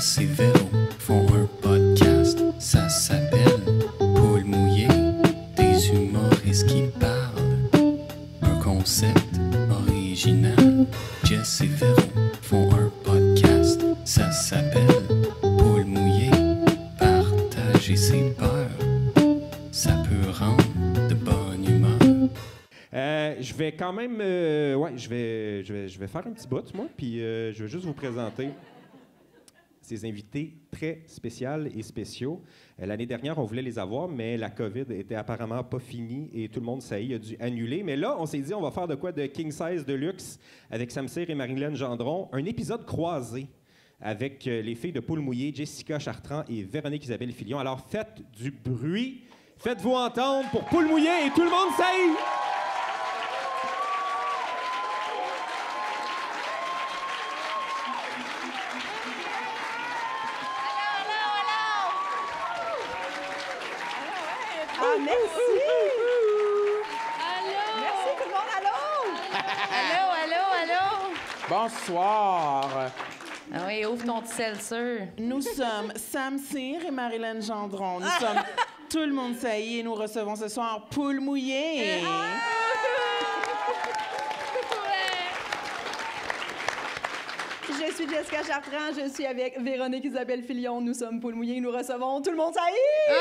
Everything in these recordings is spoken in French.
Jess et Véro font un podcast, ça s'appelle Paul mouillé, des humoristes qui parlent. Un concept original. Jess et Véro font un podcast, ça s'appelle Paul mouillé, partager ses peurs, ça peut rendre de bonne humeur. Je vais quand même... je vais faire un petit bout, moi, puis je vais juste vous présenter ces invités très spéciaux et spéciaux. L'année dernière, on voulait les avoir, mais la COVID était apparemment pas finie et tout le monde, ça y est, a dû annuler. Mais là, on s'est dit, on va faire de quoi de King Size de luxe avec Sam Cyr et Marie-Hélène Gendron. Un épisode croisé avec les filles de Paul mouillé, Jessica Chartrand et Véronique Isabelle Filion. Alors, faites du bruit, faites-vous entendre pour Paul mouillé et tout le monde sait. Ah, merci! Allô! Merci tout le monde, allô! Bonsoir. Ah oui, ouvre ton petit seltzer. Nous sommes Sam Cyr et Marie-Hélène Gendron. Nous sommes Tout le monde ça y est et nous recevons ce soir Paul mouillé. Je suis Jessica Chartrand, je suis avec Véronique Isabelle Filion. Nous sommes Paul mouillé, nous recevons tout le monde, ça y est!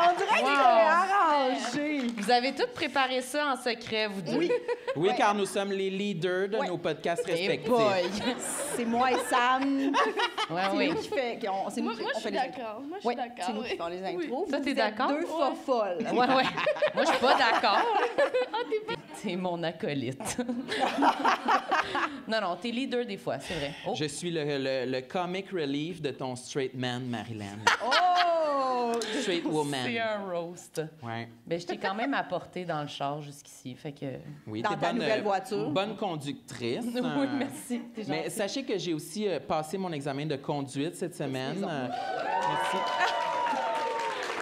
On dirait qu'il est arrangé. Vous avez tous préparé ça en secret, vous deux. Oui, car nous sommes les leaders de nos podcasts respectifs. C'est moi et Sam. Ouais, C'est oui. nous qui fait. C'est nous Moi, qui je on fait suis les intros. d'accord. Moi, je suis Ouais, d'accord. c'est nous qui faisons les intros. Toi, Vous t'es êtes d'accord? deux folles. Ouais. Moi, je suis pas d'accord. T'es mon acolyte. Non, t'es leader des fois, c'est vrai. Oh. Je suis le comic relief de ton straight man, Marie-Hélène. Oh! Straight woman. C'est un roast. Ouais. Ben, je t'ai quand même apporté dans le char jusqu'ici, fait que... Oui, Dans t'es ta nouvelle voiture. Bonne conductrice. Oui, merci. T'es Mais gentil. sachez que j'ai aussi passé mon examen de conduite cette semaine. Merci.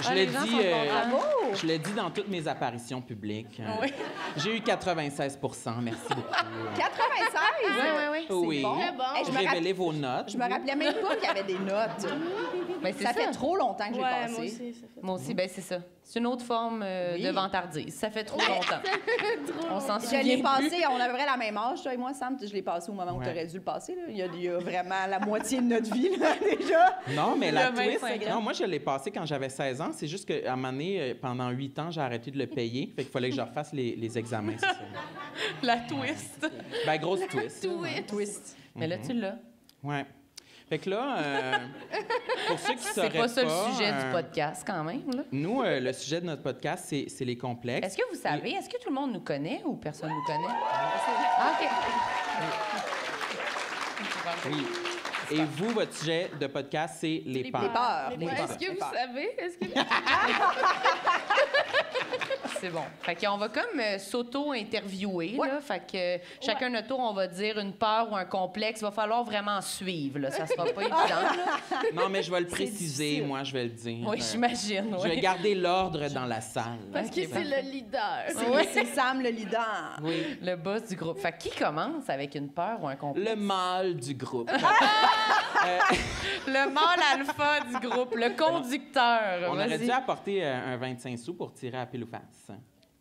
Je l'ai les gens dit, sont contents. Bravo! je l'ai dit dans toutes mes apparitions publiques. Oui. J'ai eu 96 merci beaucoup. 96? Oui. Oui. bon. Très bon. Hey, je me rappelle- Révélez vos notes. Je me rappelais même pas qu'il y avait des notes. Ben, c'est Ça fait trop longtemps que j'ai Ouais, passé. moi aussi, ça fait Moi aussi, ben c'est ça. C'est une autre forme Oui. de vantardise. Ça fait trop longtemps. On s'en Je souvient l'ai plus. passé, on a à peu près la même âge, toi et moi, Sam. Je l'ai passé au moment où Ouais. tu aurais dû le passer. Là. Il y a vraiment la moitié de notre vie, là, déjà. Non, mais la Le twist, 25 ans. non, moi, je l'ai passé quand j'avais 16 ans. C'est juste qu'à un moment donné, pendant 8 ans, j'ai arrêté de le payer. Fait qu'il fallait que je refasse les examens, c'est ça. La twist. Ben, grosse twist. Twist. Mais là, tu l'as. Ouais. Fait que là, pour ceux qui sauraient C'est pas ça le sujet euh, du podcast, quand même. Là. Nous, le sujet de notre podcast, c'est les complexes. Est-ce que vous savez, est-ce que tout le monde nous connaît ou personne nous connaît? Ah, OK. Oui. Et vous, votre sujet de podcast, c'est les peurs. peurs. Les Les peurs. peurs. Est-ce que Les vous peurs. savez? Est-ce que... C'est bon. Fait qu'on va comme s'auto-interviewer, là. Fait que chacun notre tour, on va dire une peur ou un complexe. Il va falloir vraiment suivre, là. Ça sera pas évident, là. Non, mais je vais le préciser, difficile. moi, je vais le dire. Oui, j'imagine, Je vais oui. garder l'ordre dans la salle. Parce que c'est le leader. C'est Sam, le leader. Oui. Le boss du groupe. Fait que qui commence avec une peur ou un complexe? Le mâle du groupe. Le mâle alpha du groupe, le conducteur. On aurait Vas-y. dû apporter un 25 sous pour tirer à pile ou face.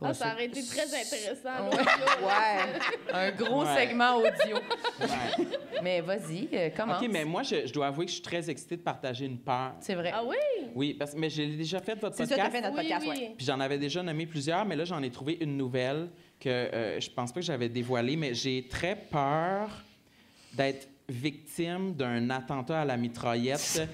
Ah, ça aurait été très intéressant. Ouais. Ouais. Un gros Ouais. segment audio. Ouais. Mais vas-y, commence. OK, mais moi, je dois avouer que je suis très excitée de partager une peur. C'est vrai. Ah oui? Oui, mais j'ai déjà fait votre C'est ça, podcast. t'as fait notre Oui, podcast, oui. ouais. Puis j'en avais déjà nommé plusieurs, mais là, j'en ai trouvé une nouvelle que je pense pas que j'avais dévoilée, mais j'ai très peur d'être victime d'un attentat à la mitraillette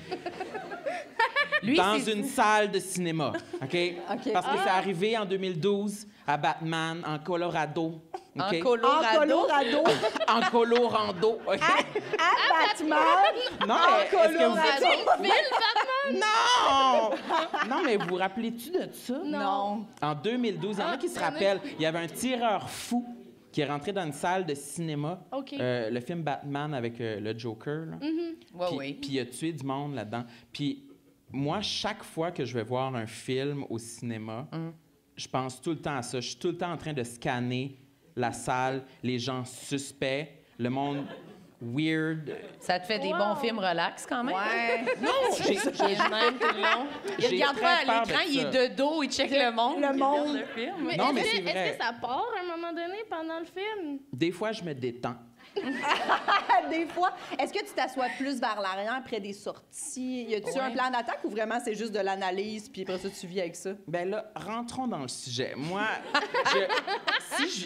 Lui, dans c'est- une salle de cinéma, OK? OK. Parce que c'est arrivé en 2012 à Batman, en Colorado. En OK? En Colorado. Colorado, En Colorado, OK? à Batman. Non, mais est-ce que vous... Colorado. Non! Non, mais vous rappelez-tu de ça? Non. En 2012, il y en a qui se rappellent, il y avait un tireur fou qui est rentré dans une salle de cinéma, OK. le film Batman avec le Joker, là. Ouais, Puis, oui. puis il a tué du monde là-dedans. Puis moi, chaque fois que je vais voir un film au cinéma, je pense tout le temps à ça. Je suis tout le temps en train de scanner la salle, les gens suspects, le monde weird. Ça te fait des bons films relax quand même? Ouais. Non, Il est de même tout le long. Il J'ai regarde très pas à peur l'écran, de il ça. est de dos, il check le monde. Le il regarde monde. le film. Mais Non, est-ce mais que- c'est vrai. Est-ce que ça part à un moment donné pendant le film? Des fois, je me détends. Des fois, est-ce que tu t'assois plus vers l'arrière près des sorties? Y a-tu Ouais. un plan d'attaque ou vraiment c'est juste de l'analyse puis après ça tu vis avec ça? Ben là, rentrons dans le sujet. Moi,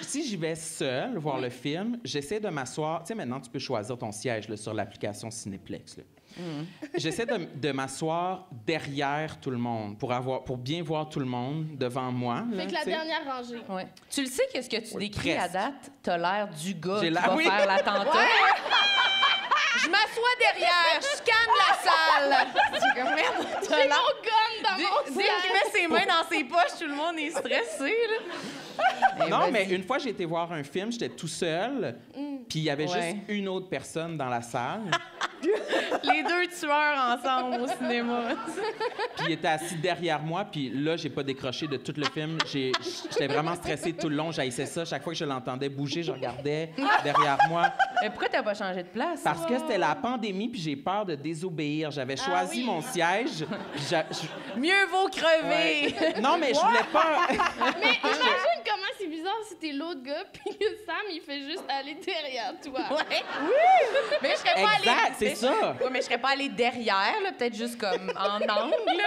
si j'y vais seule voir le film, j'essaie de m'asseoir. Tu sais, maintenant, tu peux choisir ton siège là, sur l'application Cinéplex. Là. J'essaie de m'asseoir derrière tout le monde pour bien voir tout le monde devant moi. là, Fait que la tu sais. dernière rangée. Ouais. Tu le sais, qu'est-ce que tu Ouais, décris à presque. date? T'as l'air du gars J'ai qui l'air- va oui. faire l'attentat. Je m'assois derrière, je scanne la salle. C'est comme, merde, t'as J'ai l'air- mon gun dans mon Dès qu'il met ses mains dans ses poches, tout le monde est stressé. Là. Non, mais une fois, j'ai été voir un film, j'étais tout seul, puis il y avait Ouais. juste une autre personne dans la salle, Les deux tueurs ensemble au cinéma. puis il était assis derrière moi, puis là, j'ai pas décroché de tout le film. J'étais vraiment stressée tout le long, j'haïssais ça. Chaque fois que je l'entendais bouger, je regardais derrière moi. Mais pourquoi t'as pas changé de place? Parce que c'était la pandémie, puis j'ai peur de désobéir. J'avais choisi mon siège, puis Mieux vaut crever. Non, mais je voulais pas... Mais imagine comment c'est bizarre si t'es l'autre gars, puis que Sam, il fait juste aller derrière toi. Ouais. Mais je serais pas Exact, allée... c'est ça. Oui, mais je serais pas allée derrière, là, peut-être juste comme en angle. là.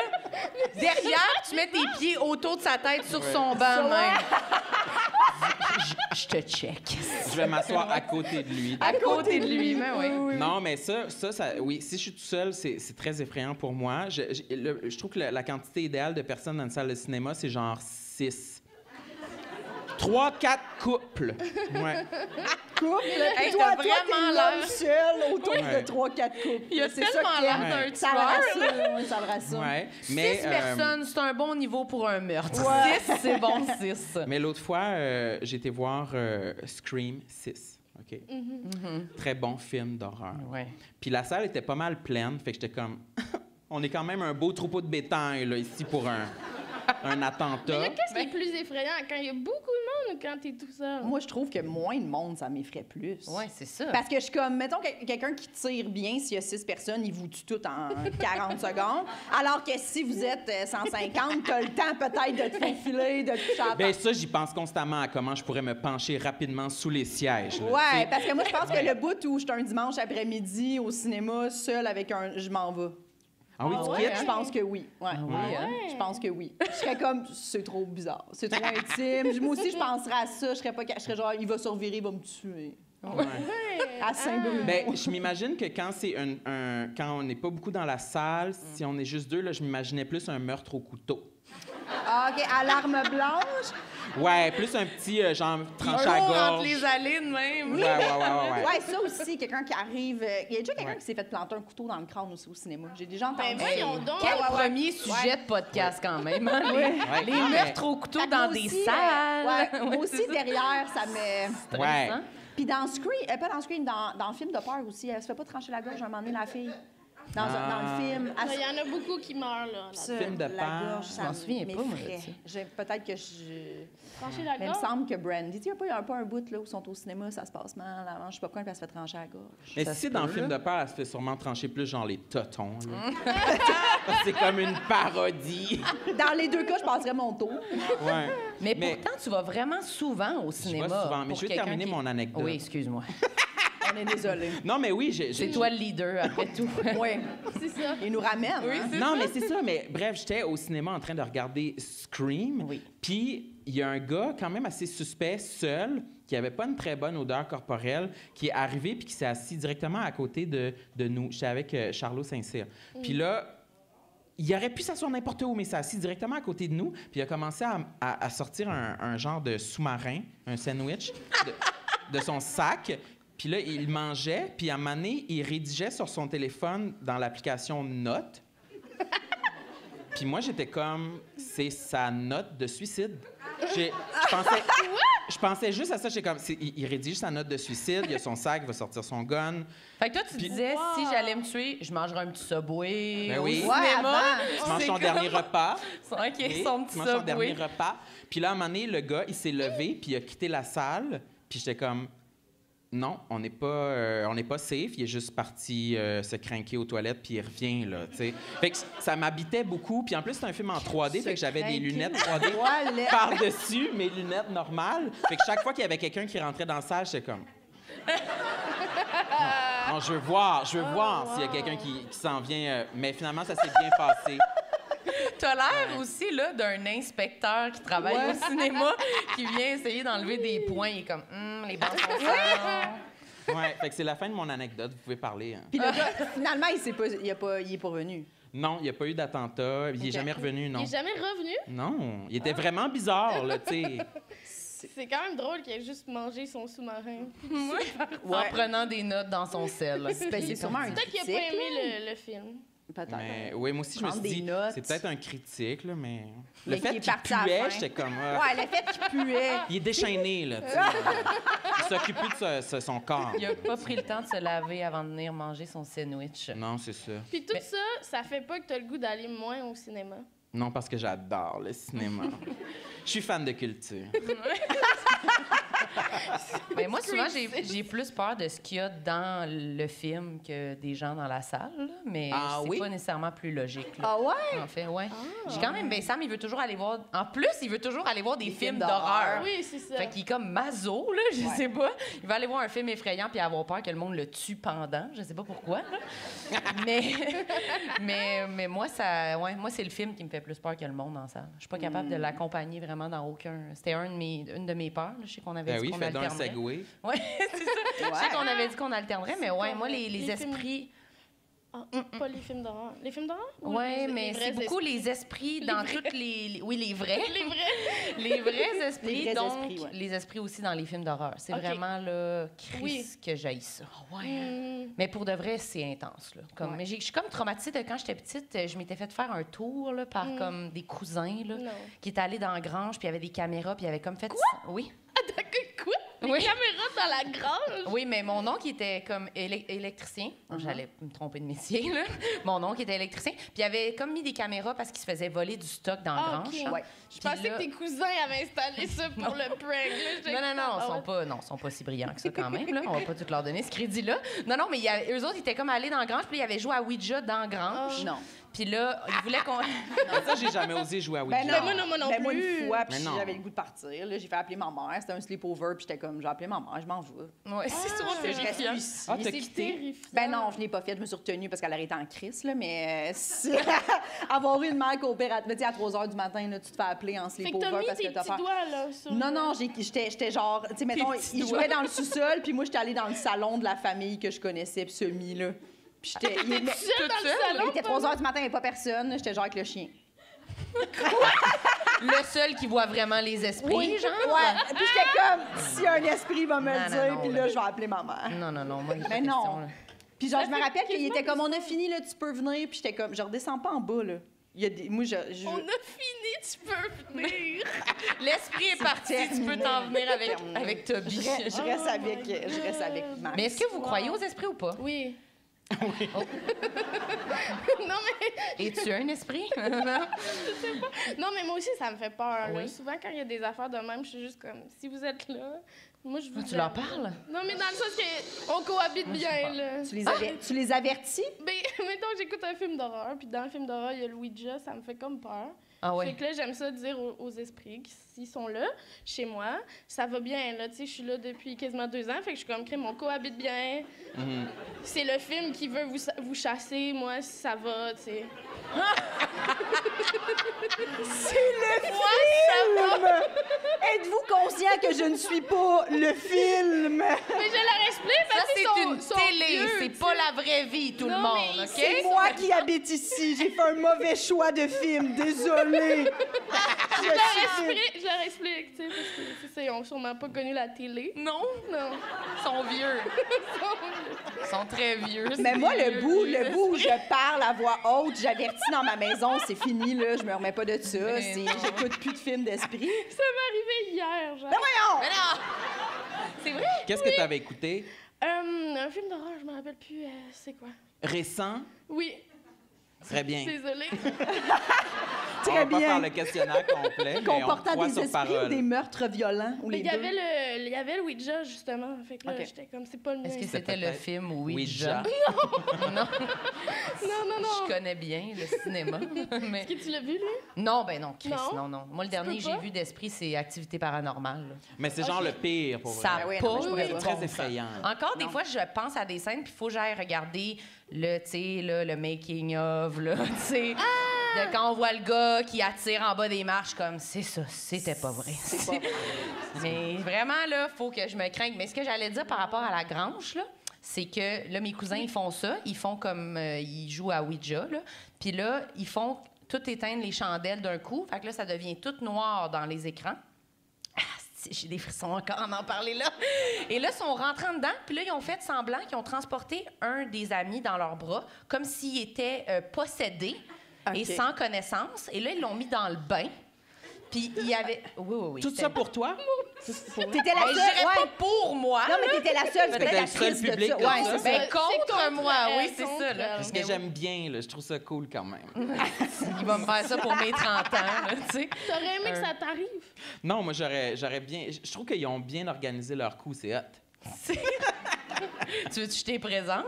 Derrière, tu mets tes pieds autour de sa tête sur son banc même. Je te check. Je vais m'asseoir à côté de lui. À côté de lui, mais oui. Non, mais ça, oui, si je suis tout seul, c'est très effrayant pour moi. Je trouve que la quantité idéale de personnes dans une salle de cinéma, c'est genre 6. 3-4 couples. Ouais. Couple, Hey, toi, t'as t'es vraiment l'homme l'air- seul autour Ouais. de 3-4 couples. Il a C'est ça tellement qu'il l'air aime. d'un Ça le tueur. rassure, ouais, ça le rassure. Ouais. 6 personnes, c'est un bon niveau pour un meurtre. Ouais. 6, c'est bon, 6. Mais l'autre fois, j'ai été voir Scream 6. OK? Très bon film d'horreur. Ouais. Puis la salle était pas mal pleine, fait que j'étais comme... On est quand même un beau troupeau de bétail, là, ici, pour un attentat. Mais là, qu'est-ce qui est plus effrayant, quand il y a beaucoup de monde ou quand t'es tout seul? Moi, je trouve que moins de monde, ça m'effraie plus. Ouais, c'est ça. Parce que je suis comme, mettons, quelqu'un qui tire bien, s'il y a 6 personnes, il vous tue tout en 40 secondes. Alors que si vous êtes 150, t'as le temps peut-être de te faufiler, de te toucher à la Ben tête. ça, j'y pense constamment à comment je pourrais me pencher rapidement sous les sièges. là, tu Ouais, sais. parce que moi, je pense que le bout où je suis un dimanche après-midi au cinéma, seul avec je m'en vais. Ah oui, tu quittes? Je pense que oui. Ouais. oui, hein? Je pense que oui. Je serais comme, c'est trop bizarre. C'est trop intime. Moi aussi, je penserais à ça. Je serais genre, il va survivre, il va me tuer. Ouais. À Saint-Bruno. Ben, je m'imagine que quand c'est quand on n'est pas beaucoup dans la salle, si on est juste deux, là, je m'imaginais plus un meurtre au couteau. Ah, OK, à l'arme blanche. Ouais, plus un petit genre tranché Un à jour gorge. entre les allées de même. Ouais. Ouais, ça aussi, quelqu'un qui arrive. Il y a déjà quelqu'un Ouais. qui s'est fait planter un couteau dans le crâne aussi au cinéma. J'ai déjà entendu. Ben voyons donc! Quel Ouais, ouais, ouais. premier sujet de podcast, quand même. Hein? Ouais. Les Non, mais- meurtres au couteau Fait que dans moi des aussi, salles. ouais, moi Ouais, aussi, c'est ça. derrière, ça me. Ouais. Puis dans Scream, pas dans Scream, dans le film de peur aussi, elle se fait pas trancher la gorge à un moment donné, la fille. Dans le film. elle se- Il y en a beaucoup qui meurent, là. ça, Film de la peur. gorge, ça Je m'en souviens pas, moi, de m'effraie. ça. Peut-être que je. Trancher la Mais il me gorge. semble que Brandy, il n'y a pas un bout là, où ils sont au cinéma, ça se passe mal. Avant, je sais pas pourquoi elle se fait trancher la gorge. Mais Ça si se c'est dans le peut, film là. de peur, elle se fait sûrement trancher plus genre les totons. là. C'est comme une parodie. Dans les deux cas, je passerais mon tour. Ouais. Mais Mais- pourtant, tu vas vraiment souvent au cinéma. souvent, mais pour je vais quelqu'un terminer mon anecdote. Oui, excuse-moi. On est désolé. Non, mais oui, C'est toi le leader, après tout. Oui. C'est ça. Il nous ramène. hein? Non, mais c'est ça. Mais bref, j'étais au cinéma en train de regarder Scream. Oui. Puis il y a un gars quand même assez suspect, seul, qui avait pas une très bonne odeur corporelle, qui est arrivé puis qui s'est assis directement à côté de nous. J'étais avec Charlot Saint-Cyr. Puis là, il aurait pu s'asseoir n'importe où, mais il s'est assis directement à côté de nous. Puis il a commencé à sortir un genre de sous-marin, un sandwich, de son sac. Puis là, il mangeait, puis à un moment donné, il rédigeait sur son téléphone dans l'application Notes. Puis moi, j'étais comme, c'est sa note de suicide. Je pensais juste à ça. J'étais comme, il rédige sa note de suicide, il a son sac, il va sortir son gun. Fait que toi, tu Puis- disais, si j'allais me tuer, je mangerais un petit Subway Ben au oui. cinéma. Ouais, avant. Tu manges C'est ton comme- dernier repas. OK, Oui, son tu petit manges ton dernier Subway. repas. Puis là, à un moment donné, le gars, il s'est levé, puis il a quitté la salle. Puis j'étais comme, Non, on n'est pas safe. Il est juste parti se crinquer aux toilettes, puis il revient, là, tu sais. Fait que ça m'habitait beaucoup. Puis en plus, c'est un film en 3D, fait que j'avais des lunettes 3D par-dessus mes lunettes normales. Fait que chaque fois qu'il y avait quelqu'un qui rentrait dans la salle, j'étais comme... Non, je veux voir s'il y a quelqu'un qui s'en vient. Mais finalement, ça s'est bien passé. T'as l'air aussi là, d'un inspecteur qui travaille au cinéma, qui vient essayer d'enlever des points. Il est comme, les bancs sont sales. Ouais, fait que c'est la fin de mon anecdote. Vous pouvez parler. Hein. Puis le gars, finalement, il est pas revenu. Non, il n'y a pas eu d'attentat. Il n'est jamais revenu, non. Il est jamais revenu? Non, il était vraiment bizarre, là, tu sais. C'est quand même drôle qu'il ait juste mangé son sous-marin. En prenant des notes dans son sel. C'est sûrement un Peut-être qu'il a pas critique, aimé le film. Peut-être. Mais, oui, moi aussi, je me suis Prendre des dit, notes. c'est peut-être un critique, là, mais... Mais Le fait qu'il est qu'il parti à la puait, fin. j'étais comme... Ouais, le fait qu'il puait. Il est déchaîné, là, tu sais. Il s'occupe plus de son corps. Il a pas pris le temps de se laver avant de venir manger son sandwich. Non, c'est ça. Puis tout ça, ça fait pas que t'as le goût d'aller moins au cinéma. Non, parce que j'adore le cinéma. Je suis fan de culture. Mais moi, souvent, j'ai plus peur de ce qu'il y a dans le film que des gens dans la salle. Là. Mais c'est pas nécessairement plus logique. Là. Ah ouais? En fait, ouais. J'ai quand même... Ben, Sam, il veut toujours aller voir... En plus, il veut toujours aller voir des films d'horreur. Oui, c'est ça. Fait qu'il est comme maso, là, je sais pas. Il va aller voir un film effrayant puis avoir peur que le monde le tue pendant. Je sais pas pourquoi, là. mais moi, moi, c'est le film qui me fait plus peur que le monde en salle. Je suis pas capable de l'accompagner vraiment dans aucun... C'était une de mes peurs. Là. Je sais qu'on avait dit qu'on fais donc un alternerait. segway. Oui, c'est ça. Je sais qu'on avait dit qu'on alternerait, mais ouais, moi, les esprits... Ah, pas les films d'horreur. Les films d'horreur? Oui, mais c'est beaucoup les esprits dans toutes les... Oui, les vrais. Les vrais. Les vrais esprits, Les vrais donc esprits, ouais. les esprits aussi dans les films d'horreur. C'est vraiment, là, que j'haïs ça. Mais pour de vrai, c'est intense, là. Comme, mais je suis comme traumatisée de quand j'étais petite. Je m'étais fait faire un tour, là, par comme des cousins, là, qui étaient allés dans la grange, puis il y avait des caméras, puis ils avaient comme fait... Quoi? Oui. Quoi? Des caméras dans la grange? Oui, mais mon oncle était comme électricien. J'allais me tromper de métier, là. Mon oncle était électricien. Puis il avait comme mis des caméras parce qu'il se faisait voler du stock dans la grange. Okay. Ouais. Je pensais que tes cousins avaient installé ça pour le prank. Là. Non, ils sont pas si brillants que ça quand même. Là. On va pas tout leur donner ce crédit-là. Non, mais eux autres, ils étaient comme allés dans la grange, puis ils avaient joué à Ouija dans la grange. Non. Puis là, ils voulaient qu'on... Ça, j'ai jamais osé jouer à Ouija. Ben non, moi non ben moi, plus. une fois, puis Mais non. j'avais le goût de partir. Là, j'ai fait appeler ma mère. C'était un sleepover, puis j'étais comme, j'ai appelé ma mère, je m'en vais. Oui, c'est sûr, Je reste terrifiant. plus ici. Ah, t'as C'est quitté? terrifiant. Ben non, je l'ai pas fait. Je me suis retenue parce qu'elle aurait été en crise, là, mais avoir eu une mère coopérative, tu sais, à 3 h du matin, là, tu te fais appeler en Fait que sleepover t'as mis parce tes que t'as petits peur. doigts, là, sur Non, j'étais genre, tu sais, mettons, ils jouaient dans le sous-sol, puis moi, j'étais allée dans le salon de la famille que je connaissais, puis semi, là. Puis j'étais. T'étais seule dans le salon? Il était 3 h du matin, il n'y avait pas personne. J'étais genre avec le chien. Le seul qui voit vraiment les esprits, genre? Ouais. Puis j'étais comme, s'il y a un esprit, il va me le Non, dire, non, puis là, je vais appeler ma mère. Non, moi, il Mais non. Puis genre, je me fait rappelle qu'il quasiment était comme, on a fini, là, tu peux venir. Puis j'étais comme, je redescends pas en bas, là. Il y a des... Moi, On a fini, tu peux venir. L'esprit est parti, tu peux t'en venir avec Toby. je reste avec Max. Mais est-ce que vous croyez aux esprits ou pas? Oui. Oui. Non, mais... Es-tu un esprit? Non, mais moi aussi, ça me fait peur. Là. Oui. Souvent, quand il y a des affaires de même, je suis juste comme, si vous êtes là, moi, je vous Tu leur parles? Non, mais dans le sens qu'on cohabite bien, là. Tu les avertis? Ben, mettons, j'écoute un film d'horreur, puis dans le film d'horreur, il y a le Ouija, ça me fait comme peur. Ah ouais. Fait que là, j'aime ça dire aux esprits que s'ils sont là, chez moi, ça va bien, là. Tu sais, je suis là depuis quasiment 2 ans, fait que je suis comme, crème, on cohabite bien. C'est le film qui veut vous chasser, moi, ça va, tu sais. C'est le film! Êtes-vous conscient que je ne suis pas le film? Mais je leur explique Ça, parce c'est qu'ils une sont télé, vieux, c'est tu sais. pas la vraie vie, tout le Non, monde, mais OK? C'est moi qui habite ici. J'ai fait un mauvais choix de film. Désolée. Je leur explique, tu sais, parce que tu sais, ils ont sûrement pas connu la télé. Non, Non. ils sont vieux. Ils sont très vieux. Mais moi, le vieux, bout vieux. où je parle à voix haute, j'avertis dans ma maison, c'est fini, là. Je me remets pas de ça. Mais non. J'écoute plus de films d'esprit. Ça m'est arrivé hier, genre. Ben voyons! Mais non! C'est vrai? Qu'est-ce que tu avais écouté? Un film d'horreur, je me rappelle plus, c'est quoi? Récent? Oui. Très bien. Désolée. On va pas faire le questionnaire complet, mais on Comportant croit des sur esprits ou parole. des meurtres violents ou les Il deux? y avait le Ouija, justement. Fait que là, OK. j'étais comme, c'est pas le mien. Est-ce que C'est c'était le peut-être film Ouija. Ouija? Non. Non. Je connais bien le cinéma. Mais... Est-ce que tu l'as vu, lui? Non, ben non, Chris, Non? non. Moi, le dernier que peux j'ai pas? vu d'esprit, c'est Activité paranormale. Là. Mais c'est genre le pire, pour vrai. Ça Ben oui, pas non, mais je pourrais de pas. Très bon effrayant. sens. Encore des fois, je pense à des scènes, puis il faut que j'aille regarder le, tu sais, là, le making of, là, tu sais. De quand on voit le gars qui attire en bas des marches, comme, c'est ça, c'était pas vrai. C'est pas vrai. Mais vraiment, là, faut que je me craigne. Mais ce que j'allais dire par rapport à la grange, là, c'est que, là, mes cousins, ils font ça. Ils font comme, ils jouent à Ouija, là. Puis là, ils font tout éteindre les chandelles d'un coup. Fait que là, ça devient tout noir dans les écrans. Ah, j'ai des frissons encore en parler là. Et là, ils sont rentrés dedans, puis là, ils ont fait semblant qu'ils ont transporté un des amis dans leurs bras, comme s'il était possédé et OK. sans connaissance. Et là, ils l'ont mis dans le bain. Puis il y avait... Oui. Tout ça pour toi? T'étais la Ben, seule. je dirais ouais. pas pour moi. Non, mais t'étais la seule, T'étais peut-être le la seul triste de public ça. de Ouais, ça. c'est Ben, ça. contre moi, oui, c'est contre ça. Là. Parce que j'aime bien, là. Je trouve ça cool quand même. Il va me faire ça pour mes 30 ans, là, tu sais. T'aurais aimé que ça t'arrive? Non, moi, j'aurais bien... Je trouve qu'ils ont bien organisé leur coup, c'est hot. Tu veux que je t'ai présente?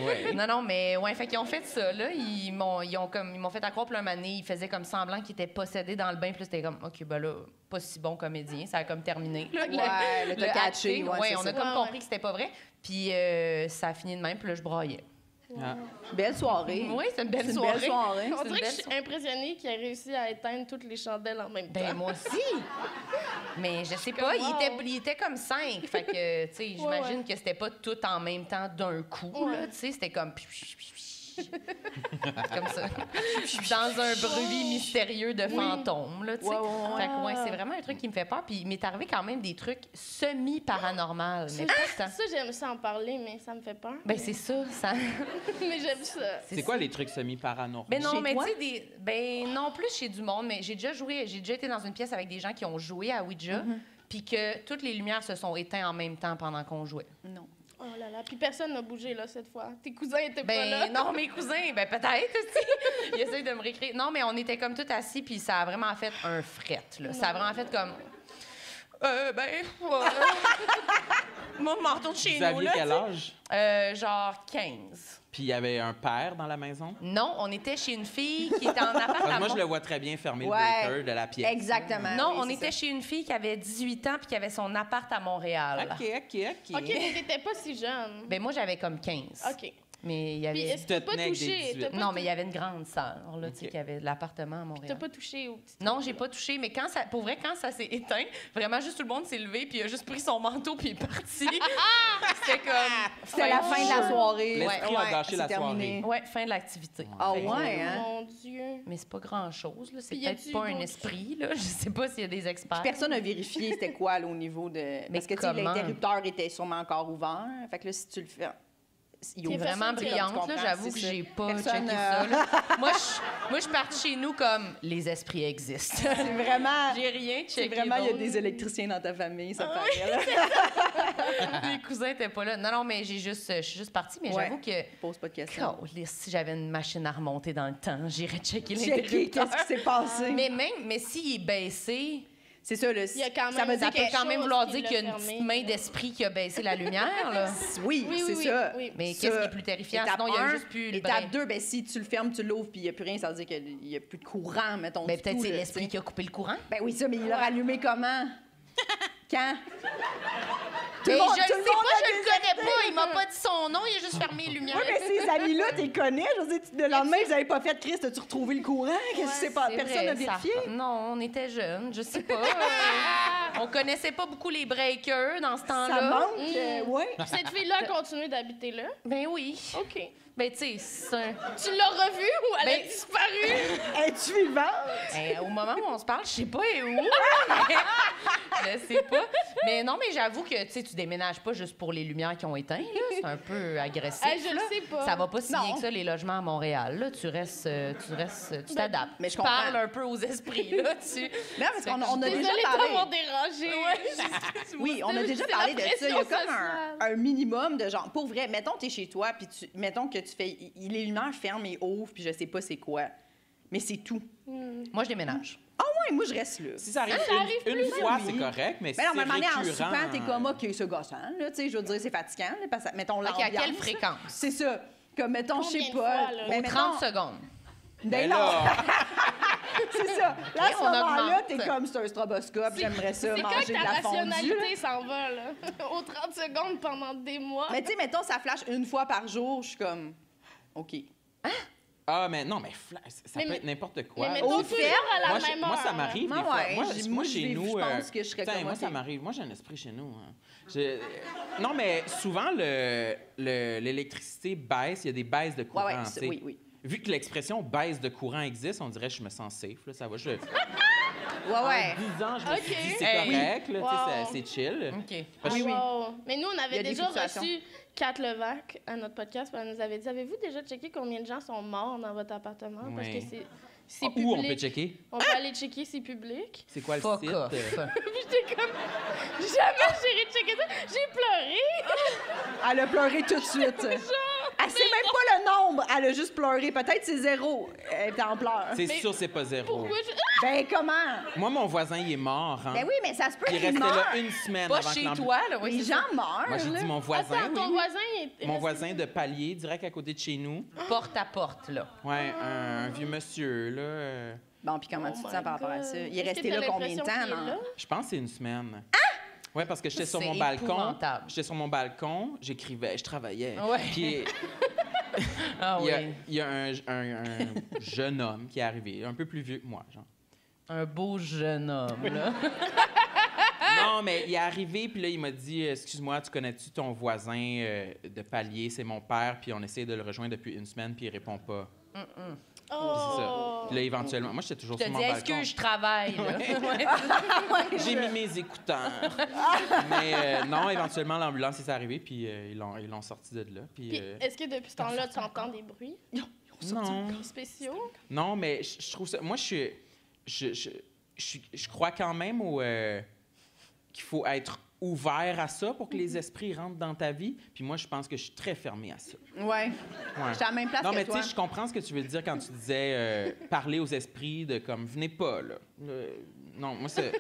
Ouais. Non, mais ouais, fait qu'ils ont fait ça, là. Ils m'ont fait à croire, puis un moment donné, ils faisaient comme semblant qu'ils étaient possédés dans le bain, puis là, c'était comme, OK, ben là, pas si bon comédien, ça a comme terminé. Là, Ouais, le catché, acting, ouais, c'est on a ça. comme Ouais, compris ouais. que c'était pas vrai, puis ça a fini de même, puis là, je braillais. Ah. Belle soirée. Oui, c'est une belle C'est une soirée. belle soirée. On C'est une dirait que belle je suis impressionnée qu'il ait réussi à éteindre toutes les chandelles en même temps. Ben, moi aussi. Mais je sais pas, Wow. il était comme 5. Fait que, tu sais, j'imagine ouais. que c'était pas tout en même temps d'un coup, là. Tu sais, c'était comme... comme ça. Dans un bruit mystérieux de fantômes, là, tu sais. Ouais. Fait que, ouais, c'est vraiment un truc qui me fait peur. Puis il m'est arrivé quand même des trucs semi-paranormaux, mais pas tant. Ça, j'aime ça en parler, mais ça me fait peur. Ben, c'est ça. Mais j'aime ça. C'est quoi les trucs semi-paranormaux? Ben non, Chez mais toi? tu sais, ben non plus chez du monde, mais j'ai déjà été dans une pièce avec des gens qui ont joué à Ouija, puis que toutes les lumières se sont éteintes en même temps pendant qu'on jouait. Non. Oh là là. Puis personne n'a bougé, là, cette fois. Tes cousins étaient pas là. Ben non, mes cousins, ben peut-être, tu sais. Ils essayent de me réécrire. Non, mais on était comme tout assis, puis ça a vraiment fait un fret, là. Ça a vraiment fait comme... Moi, je m'en retourne chez Vous nous, aviez là. quel âge? Genre 15. Puis il y avait un père dans la maison? Non, on était chez une fille qui était en appart Parce à que moi, Mont- je le vois très bien fermer Ouais. le breaker de la pièce. Exactement. Non, oui, on c'est était ça. chez une fille qui avait 18 ans puis qui avait son appart à Montréal. OK. OK, mais t'étais pas si jeune. Ben moi, j'avais comme 15. OK. Mais il y Puis avait... est-ce que Tu te t'as pas tenais avec des touché? 18. T'as pas Non, tou- mais il y avait une grande sœur, là, tu sais, OK. qui avait l'appartement à T'as Montréal. pas touché au petit... Non, j'ai pas touché, mais quand ça, pour vrai, quand ça s'est éteint, vraiment, juste tout le monde s'est levé, puis il a juste pris son manteau, puis il est parti. C'était comme... C'était la fin de la soirée. L'esprit a gâché c'est la terminé. Ouais, fin de l'activité. Ah Fait que, ouais, hein? Mon Dieu. Mais c'est pas grand-chose, là. C'est Puis y peut-être a-tu pas un d'autres- esprit, là. Je sais pas s'il y a des experts. Personne n'a vérifié c'était quoi là, au niveau de. Parce que tu sais, comment? l'interrupteur était sûrement encore ouvert. Fait que là, si tu le fais. Il T'es ouvre. vraiment personne qui- brillante, tu là. comprends, J'avoue c'est que ça. j'ai pas Personne, checké ça, là. Moi, je suis partie chez nous comme les esprits existent. C'est vraiment. J'ai rien C'est checké. vraiment, il y a d'autre. des électriciens dans ta famille, ça Ah paraît. Là. Mes cousins étaient pas là. Non, mais je suis juste partie, mais Ouais. j'avoue que. Pose pas de questions. Si j'avais une machine à remonter dans le temps, j'irais checker Checker l'interrupteur. qu'est-ce qui s'est passé. Mais s'il est baissé, C'est ça, là. Il y a quand ça même veut dire ça peut quelque quand même chose vouloir qui dire l'a qu'il y a une fermé. petite main d'esprit qui a baissé la lumière, là. Oui, Oui, c'est oui, ça. oui. Mais Ça, qu'est-ce qui est plus terrifiant? étape Sinon, il y a 1, juste plus le Étape brin. 2, ben, si tu le fermes, tu l'ouvres, puis il n'y a plus rien, ça veut dire qu'il n'y a plus de courant, mettons. Mais du peut-être tout, c'est là, l'esprit tu sais. qui a coupé le courant. Ben oui, ça, mais il l'a rallumé comment? Quand? Mais le monde- je le tout sais le pas, monde a je le des connais pas. Il m'a pas dit son nom, il a juste fermé les lumières. Oui, mais ces amis-là, tu les connais. Je veux dire, le lendemain, vous n'avez pas fait Christ, as-tu retrouvé le courant? Qu'est-ce qui s'est passé? C'est Personne n'a vrai, vérifié? Non, on était jeunes, je sais pas. On connaissait pas beaucoup les breakers dans ce Ça temps-là. manque, ouais. Puis cette fille-là a continué d'habiter là. Ben oui. OK. Ben tu sais, c'est un... Tu l'as revue ou elle Ben- a disparu? Es-tu vivante? Ben, au moment où on se parle, je sais pas et où. Mais je sais pas. Mais non, mais j'avoue que tu sais, tu tu déménages pas juste pour les lumières qui ont éteint, là. C'est un peu agressif. Je le sais pas. Ça va pas si Non. bien que ça, les logements à Montréal, là. Tu t'adaptes. mais je tu parles comprends. un peu aux esprits, là. Non, parce qu'on a déjà Désolée parlé. d'avoir dérangé. Oui, on a déjà C'est parlé la de ça. Il y a pression comme sociale. un minimum de genre. Pour vrai, mettons, t'es chez toi, puis mettons que tu fais. Les lumières ferment et ouvrent, puis je sais pas c'est quoi. Mais c'est tout. Moi, je déménage. Ah ouais, moi, je reste là. Si ça arrive Ça arrive une plus, fois, oui. c'est correct, mais si Mais non, c'est mais à un moment donné, en récurrent... soupant, t'es comme, OK, c'est gossant, là, tu sais, je veux dire, c'est fatigant, là, parce que, mettons, OK, l'ambiance. à quelle fréquence? C'est ça. Comme, mettons, je Combien sais de pas. fois, là? ben, Aux mettons- 30 secondes. Ben Ben non, là, c'est ça. Là, à ce on moment-là, augmente. t'es comme, c'est un stroboscope, j'aimerais ça, C'est quand manger de ta la fondue. là. rationalité s'en va, là. Aux 30 secondes pendant des mois. Mais tu sais, mettons, ça flash une fois par jour, je suis comme, OK. ah, mais non, mais ça Mais- peut être n'importe quoi. Mais Au mettons fait, toujours à la moi, même heure. moi, ça m'arrive des Moi, fois. ouais, Moi, je chez vais- nous... je pense que je serais putain, comme, moi, ça OK. m'arrive. Moi, j'ai un esprit chez nous. Hein. Non, mais souvent, l'électricité baisse. Il y a des baisses de courant. Ouais, tu sais. oui. Vu que l'expression baisse de courant existe, on dirait que je me sens safe. Là, ça va. Ouais, En ouais. 10 ans, je me suis OK. dit, c'est Hey. correct. Là, tu sais, Wow. c'est chill. OK. Parce que Oui, oui. Wow. Mais nous, on Il y avait a des déjà fluctuations. reçu Kat Levac à notre podcast. Puis elle nous avait dit, avez-vous déjà checké combien de gens sont morts dans votre appartement? Parce Oui. que c'est public. Où on peut checker? On peut aller checker, c'est public. C'est quoi le Fuck site? off. J'étais comme, jamais j'irai checker ça. J'ai pleuré. Elle a pleuré tout de suite. Elle sait même pas le nombre. Elle a juste pleuré. Peut-être c'est 0. Elle est en pleurs. C'est sûr, c'est pas zéro. Pourquoi Ben, comment? Moi, mon voisin, il est mort. Hein? Ben oui, mais ça se peut Il est qu'il resté meure. là une semaine Pas avant que chez l'ambulance... toi, là. Oui, Les c'est ça. gens meurent. Moi, j'ai là. dit mon voisin, Attends, ton oui. voisin est Mon voisin de palier, direct à côté de chez nous. Porte à porte, là. Ouais, un vieux monsieur, là. Bon, puis comment tu te Oh sens par rapport à my ça? God. Il est Est-ce resté que là t'as combien de temps? l'impression qu'il est non? là? Je pense que c'est une semaine. Ouais, parce que j'étais sur C'est mon balcon. épouvantable. J'étais sur mon balcon, j'écrivais, je travaillais. Ouais. Puis Ah il y a, oui. il y a un jeune homme qui est arrivé, un peu plus vieux que moi, genre. Un beau jeune homme, là. Non, mais il est arrivé, puis là, il m'a dit, excuse-moi, tu connais-tu ton voisin de palier? C'est mon père, puis on essaie de le rejoindre depuis une semaine, puis il répond pas. C'est ça. Oh. Puis là, éventuellement, moi, j'étais toujours Je te sur mon dis, est-ce balcon. que je travaille, là? J'ai mis mes écouteurs. Mais non, éventuellement, l'ambulance est arrivée, puis ils l'ont sorti de là. Puis, Puis, est-ce que depuis ce temps-là, tu entends des bruits non. spéciaux? Non, mais je trouve ça... Moi, je crois quand même qu'il faut être ouvert à ça pour que les esprits rentrent dans ta vie. Puis moi, je pense que je suis très fermé à ça. Ouais. Ouais. J'étais à la même place Non, que mais tu toi. sais, je comprends ce que tu veux dire quand tu disais parler aux esprits de comme, venez pas, là. Non, moi, c'est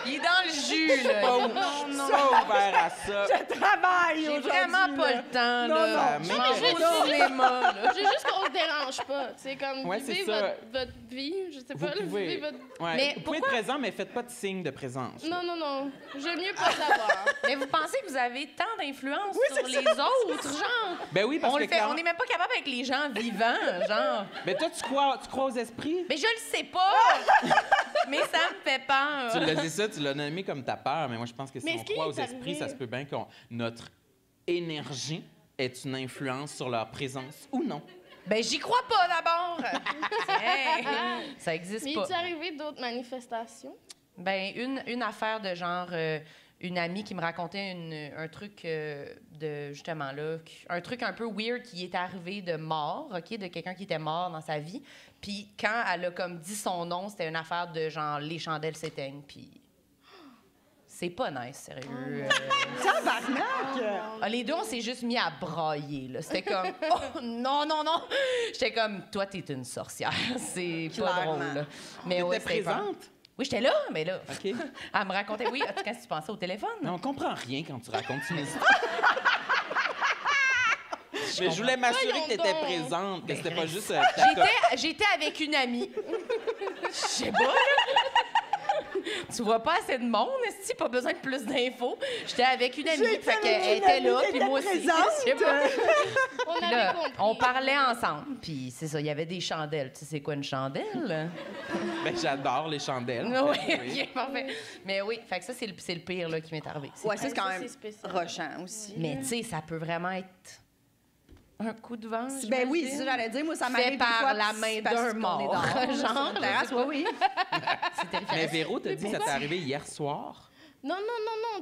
Il est dans le jus, là. pas ouvert à ça. Je travaille J'ai aujourd'hui. vraiment pas là. le temps, Non, là. non. Je Non, m'en mais vais au cinéma, là. Je veux juste qu'on se dérange pas. C'est comme, Ouais, vivez c'est ça. votre vie, je sais Vous pas, là, pouvez. vivez votre... Ouais, Mais vous pouvez être présent, mais faites pas de signe de présence. Non, non, non. J'aime mieux pas savoir. Mais vous pensez que vous avez tant d'influence sur les autres, genre? Ben oui, parce On que le fait, clairement- on n'est même pas capable avec les gens vivants, genre. Mais toi, tu crois aux esprits? Mais je le sais pas! Mais ça me fait peur. Tu l'as dit ça, tu l'as nommé comme ta peur, mais moi, je pense que si Mais on est-ce qu'il croit aux est esprits, arrivé? ça se peut bien que notre énergie est une influence sur leur présence ou non. Ben, j'y crois pas d'abord! Tiens, ça existe Mais pas. est-il arrivé d'autres manifestations? Ben, une affaire de genre, une amie qui me racontait un truc de, justement, là, un truc un peu weird qui est arrivé de mort, OK, de quelqu'un qui était mort dans sa vie. Puis quand elle a comme dit son nom, c'était une affaire de genre, les chandelles s'éteignent, puis c'est pas nice, sérieux. Tabarnak! Les deux, on s'est juste mis à brailler, là. C'était comme, oh non, non, non! J'étais comme, toi, t'es une sorcière. C'est pas Clairement. drôle, là. Mais ouais, T'étais c'était pas- présente? Oui, j'étais là, mais là. OK. Elle me racontait, oui, en tout cas, si tu pensais au téléphone. Mais on comprend rien quand tu racontes une histoire. Mais je voulais m'assurer Voyons que tu étais donc. présente, que c'était pas juste ta J'étais avec une amie. Je sais pas, là. Tu vois pas assez de monde, esti, pas besoin de plus d'infos. J'étais avec une amie, J'étais fait avec qu'elle une était amie là, qui puis était moi aussi. présente. Je sais pas. On Puis avait là, compris. on parlait ensemble, puis c'est ça, il y avait des chandelles. Tu sais c'est quoi une chandelle? Ben, j'adore les chandelles. Oui, OK, parfait. Mais oui, fait que ça, c'est le pire là, qui m'est arrivé. Ouais, ça, c'est quand Ça, même c'est spécial. rochant aussi. Mais tu sais, ça peut vraiment être un coup de vent. Ben oui, j'imagine. c'est ça que j'allais dire. Moi, ça Fait m'arrive des par fois, la main parce d'un qu'on mort. est dehors, Genre, sur la terrasse, oui, oui. C'est terrifiant. Mais Véro, t'as dit que ça t'est arrivé hier soir. Non,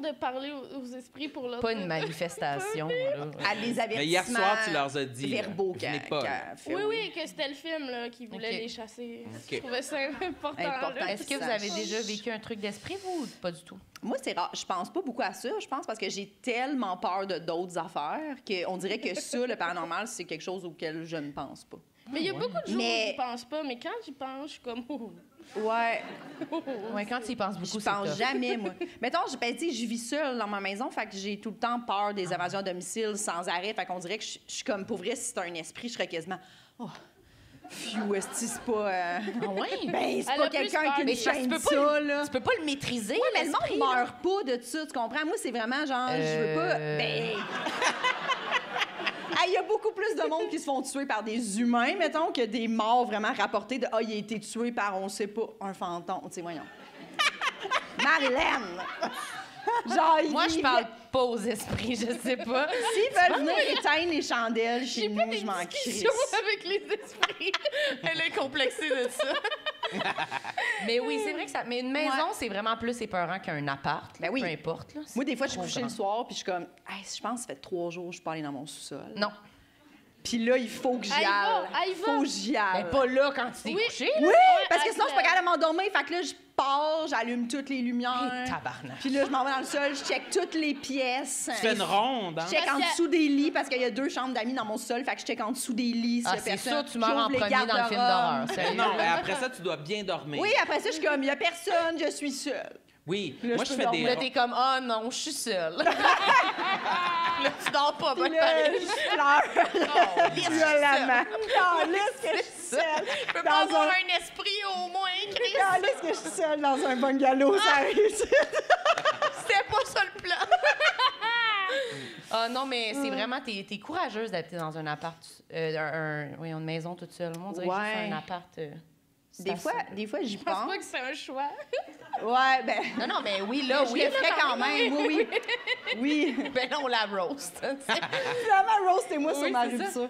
de parler aux esprits pour leur... Pas une manifestation, là. À des avertissements Mais hier soir, tu leur as dit. verbaux venez qu'a- pas. qu'a fait, Oui, que c'était le film là, qui voulait Ok. les chasser. Ok. Je trouvais ça important. Important. là. Est-ce que vous avez déjà vécu un truc d'esprit, vous, ou pas du tout? Moi, c'est rare. Je pense pas beaucoup à ça. Je pense parce que j'ai tellement peur de d'autres affaires qu'on dirait que ça, le paranormal, c'est quelque chose auquel je ne pense pas. Mais il y a beaucoup de jours Mais- où j'y pense pas, mais quand j'y pense, je suis comme... Oh, Ouais, Ouais, quand tu y penses beaucoup, je c'est pense tough. jamais, moi. Mettons, je vis seule dans ma maison, fait que j'ai tout le temps peur des évasions à domicile sans arrêt. Fait qu'on dirait que je suis comme, pour vrai, si c'était un esprit, je serais quasiment... Oh, phew, est-ce c'est pas... Ah ouais? Ben, c'est Elle pas a plus quelqu'un peur qui des me gens. chaîne Tu peux pas ça, là. Tu peux pas le maîtriser, Oui, mais le l'esprit, monde là. meurt pas de ça, tu comprends? Moi, c'est vraiment genre, je veux pas... Ben... Il y a beaucoup plus de monde qui se font tuer par des humains, mettons, que des morts vraiment rapportés de « Ah, il a été tué par, on sait pas, un fantôme. » Tu sais, voyons. Marilyn! Genre, Moi, je parle pas aux esprits, je sais pas. S'ils veulent venir éteindre les chandelles chez J'ai nous, pas des je m'en crisse. discussions avec les esprits. Elle est complexée de ça. Mais oui, c'est vrai que ça... Mais une maison, Ouais. c'est vraiment plus épeurant qu'un appart. Ben oui. Peu importe, là. Moi, des fois, je suis trop couchée grand. le soir, puis je suis comme « Hey, je pense que ça fait 3 jours que je suis pas allée dans mon sous-sol. » Non. Puis là, il faut que j'y Elle y va, aille. elle y va. Faut que j'y aille. Mais pas là quand tu t'es Oui. couché. Oui, Ouais, parce que sinon, je suis pas elle- capable de m'endormir. Fait que là, je pars, j'allume toutes les lumières. Hey, tabarnak. Puis là, je m'en vais dans le sol, je check toutes les pièces. Tu fais une ronde, hein? Je check en Parce que- dessous des lits parce qu'il y a 2 chambres d'amis dans mon sol. Fait que je check en dessous des lits. Ah, s'il y a c'est personne. ça, tu meurs en J'ouvre les premier dans le film d'horreur. garde-robes. Sérieux. Non, mais après ça, tu dois bien dormir. Oui, après ça, je suis comme, il y a personne, je suis seule. Oui. Là, Moi, je je peux fais des. Là, t'es comme, oh non, je suis seule. Là, tu dors pas, Puis bonne là, je pleure Oh, violemment. Calisse que je suis seule. Je peux Dans pas avoir un- un esprit au moins, Chris. Calisse que je suis seule dans un bungalow, ça arrive. C'était pas ça le plan. Ah non, mais c'est vraiment, t'es courageuse d'habiter dans un appart, une maison toute seule. Moi, on dirait que Ouais. c'est un appart. C'est Des assez- fois, j'y Je pense pense. pas que c'est un choix. Ouais, ben... Non, non, mais oui, là, je oui. le ferais quand même, oui. Oui. Ben là, on la roast. tu sais. Finalement, roastez-moi sur Oui, ma c'est ça. rupture.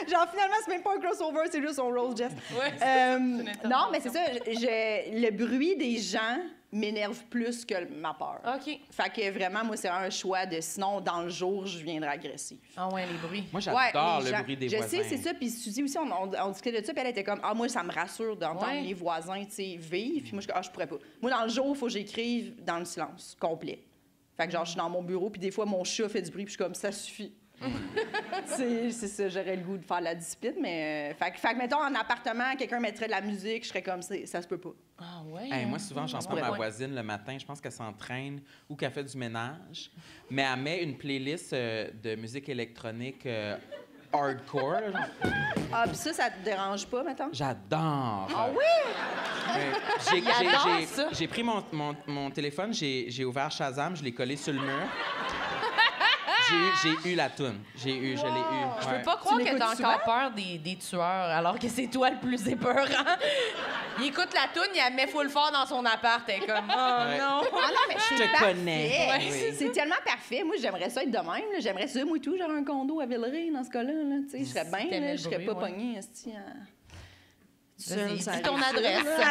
Genre, finalement, c'est même pas un crossover, c'est juste on roast Jess. Ouais, Non, mais c'est ça. Le bruit des gens m'énerve plus que ma peur. OK. Fait que vraiment, moi, c'est un choix de sinon, dans le jour, je viendrai agressive. Ah ouais, les bruits. Moi, Ouais, j'adore les le gens- bruit des je voisins. sais, c'est ça. Puis Suzy aussi, on discutait de ça. Puis elle était comme, ah, moi, ça me rassure d'entendre Ouais. les voisins, tu sais, vivre. Puis moi, je pourrais pas. Moi, dans le jour, il faut que j'écrive dans le silence complet. Fait que genre, je suis dans mon bureau, puis des fois, mon chat fait du bruit, puis je suis comme, ça suffit. c'est ça, j'aurais le goût de faire la discipline, mais... fait que, mettons, en appartement, quelqu'un mettrait de la musique, je serais comme, ça se peut pas. Ah ouais. Hey, moi, souvent, j'entends Ouais. ma voisine le matin. Je pense qu'elle s'entraîne ou qu'elle fait du ménage. Mais elle met une playlist de musique électronique hardcore. là, genre. Ah, puis ça te dérange pas, mettons? J'adore. Ah oui? Il adore ça. J'ai pris mon téléphone, j'ai ouvert Shazam, je l'ai collé sur le mur. J'ai eu la toune. Je l'ai eu. Je Ouais. peux pas croire que l'écoutes t'as souvent? encore peur des tueurs, alors que c'est toi le plus épeurant. Il écoute la toune, il la met full fort dans son appart. T'es comme, oh Ouais. non. Ah non, mais Je c'est te parfait. connais. Oui. C'est tellement parfait. Moi, j'aimerais ça être de même. Là. J'aimerais ça, moi et tout, genre un condo à Villeray dans ce cas-là. Là. Tu sais, je serais bien, t'aimais là, le je serais bruit, pas ouais. pognée, esti, en... Vas-y, Seule, ça dis ton arrive adresse. ça,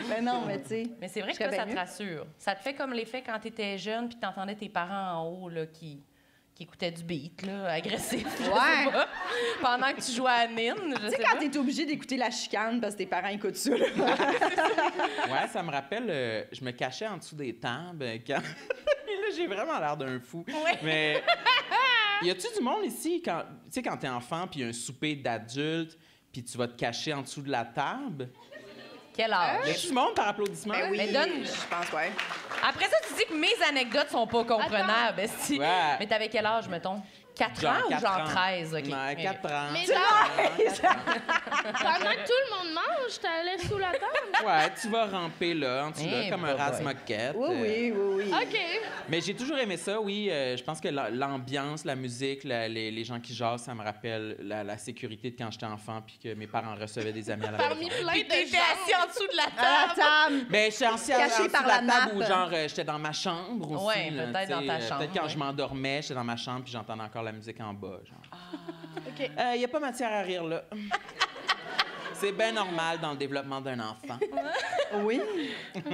Mais non, mais tu sais... Mais c'est vrai Je que serais ça bien te mieux. rassure. Ça te fait comme l'effet quand t'étais jeune puis t'entendais tes parents en haut là, qui écoutaient du beat, là, agressif. je sais Ouais. pas. Pendant que tu jouais à Nine, je Tu sais sais, quand pas. t'es obligé d'écouter la chicane parce que tes parents écoutent ça, là. Ouais, ça me rappelle, je me cachais en dessous des tables quand. Et là, j'ai vraiment l'air d'un fou. Mais y a-tu du monde ici quand, tu sais, quand t'es enfant puis y a un souper d'adultes puis tu vas te cacher en dessous de la table? Quel âge? Y a-tu du monde par applaudissement? Ben oui, Mais donne- je pense, ouais. Après ça, tu dis que mes anecdotes sont pas comprenables. esti. Ouais. Mais t'avais quel âge, mettons? 4 ans ou 4 genre ans. 13? OK. Ouais, 4 ans. Mais cinq là- ans. Pendant que tout le monde mange, t'allais sous la table. Ouais, tu vas ramper là, en dessous là, Eh, comme un bah, race ouais. moquette. Oui, oui. OK. Mais j'ai toujours aimé ça, oui. Je pense que l'ambiance, la musique, les gens qui jasent, ça me rappelle la sécurité de quand j'étais enfant puis que mes parents recevaient des amis à la Parmi maison. plein Puis de t'étais gens. assis en dessous de la À la table. table. Ben, je suis assis Caché en dessous par de la la table nappe. ou genre, j'étais dans ma chambre aussi. Ouais, là, peut-être tu sais, dans ta chambre, Peut-être quand ouais. je m'endormais, j'étais dans ma chambre puis j'entendais encore la musique en bas. Genre. OK. Il n'y a pas matière à rire, là. C'est bien normal dans le développement d'un enfant. Oui.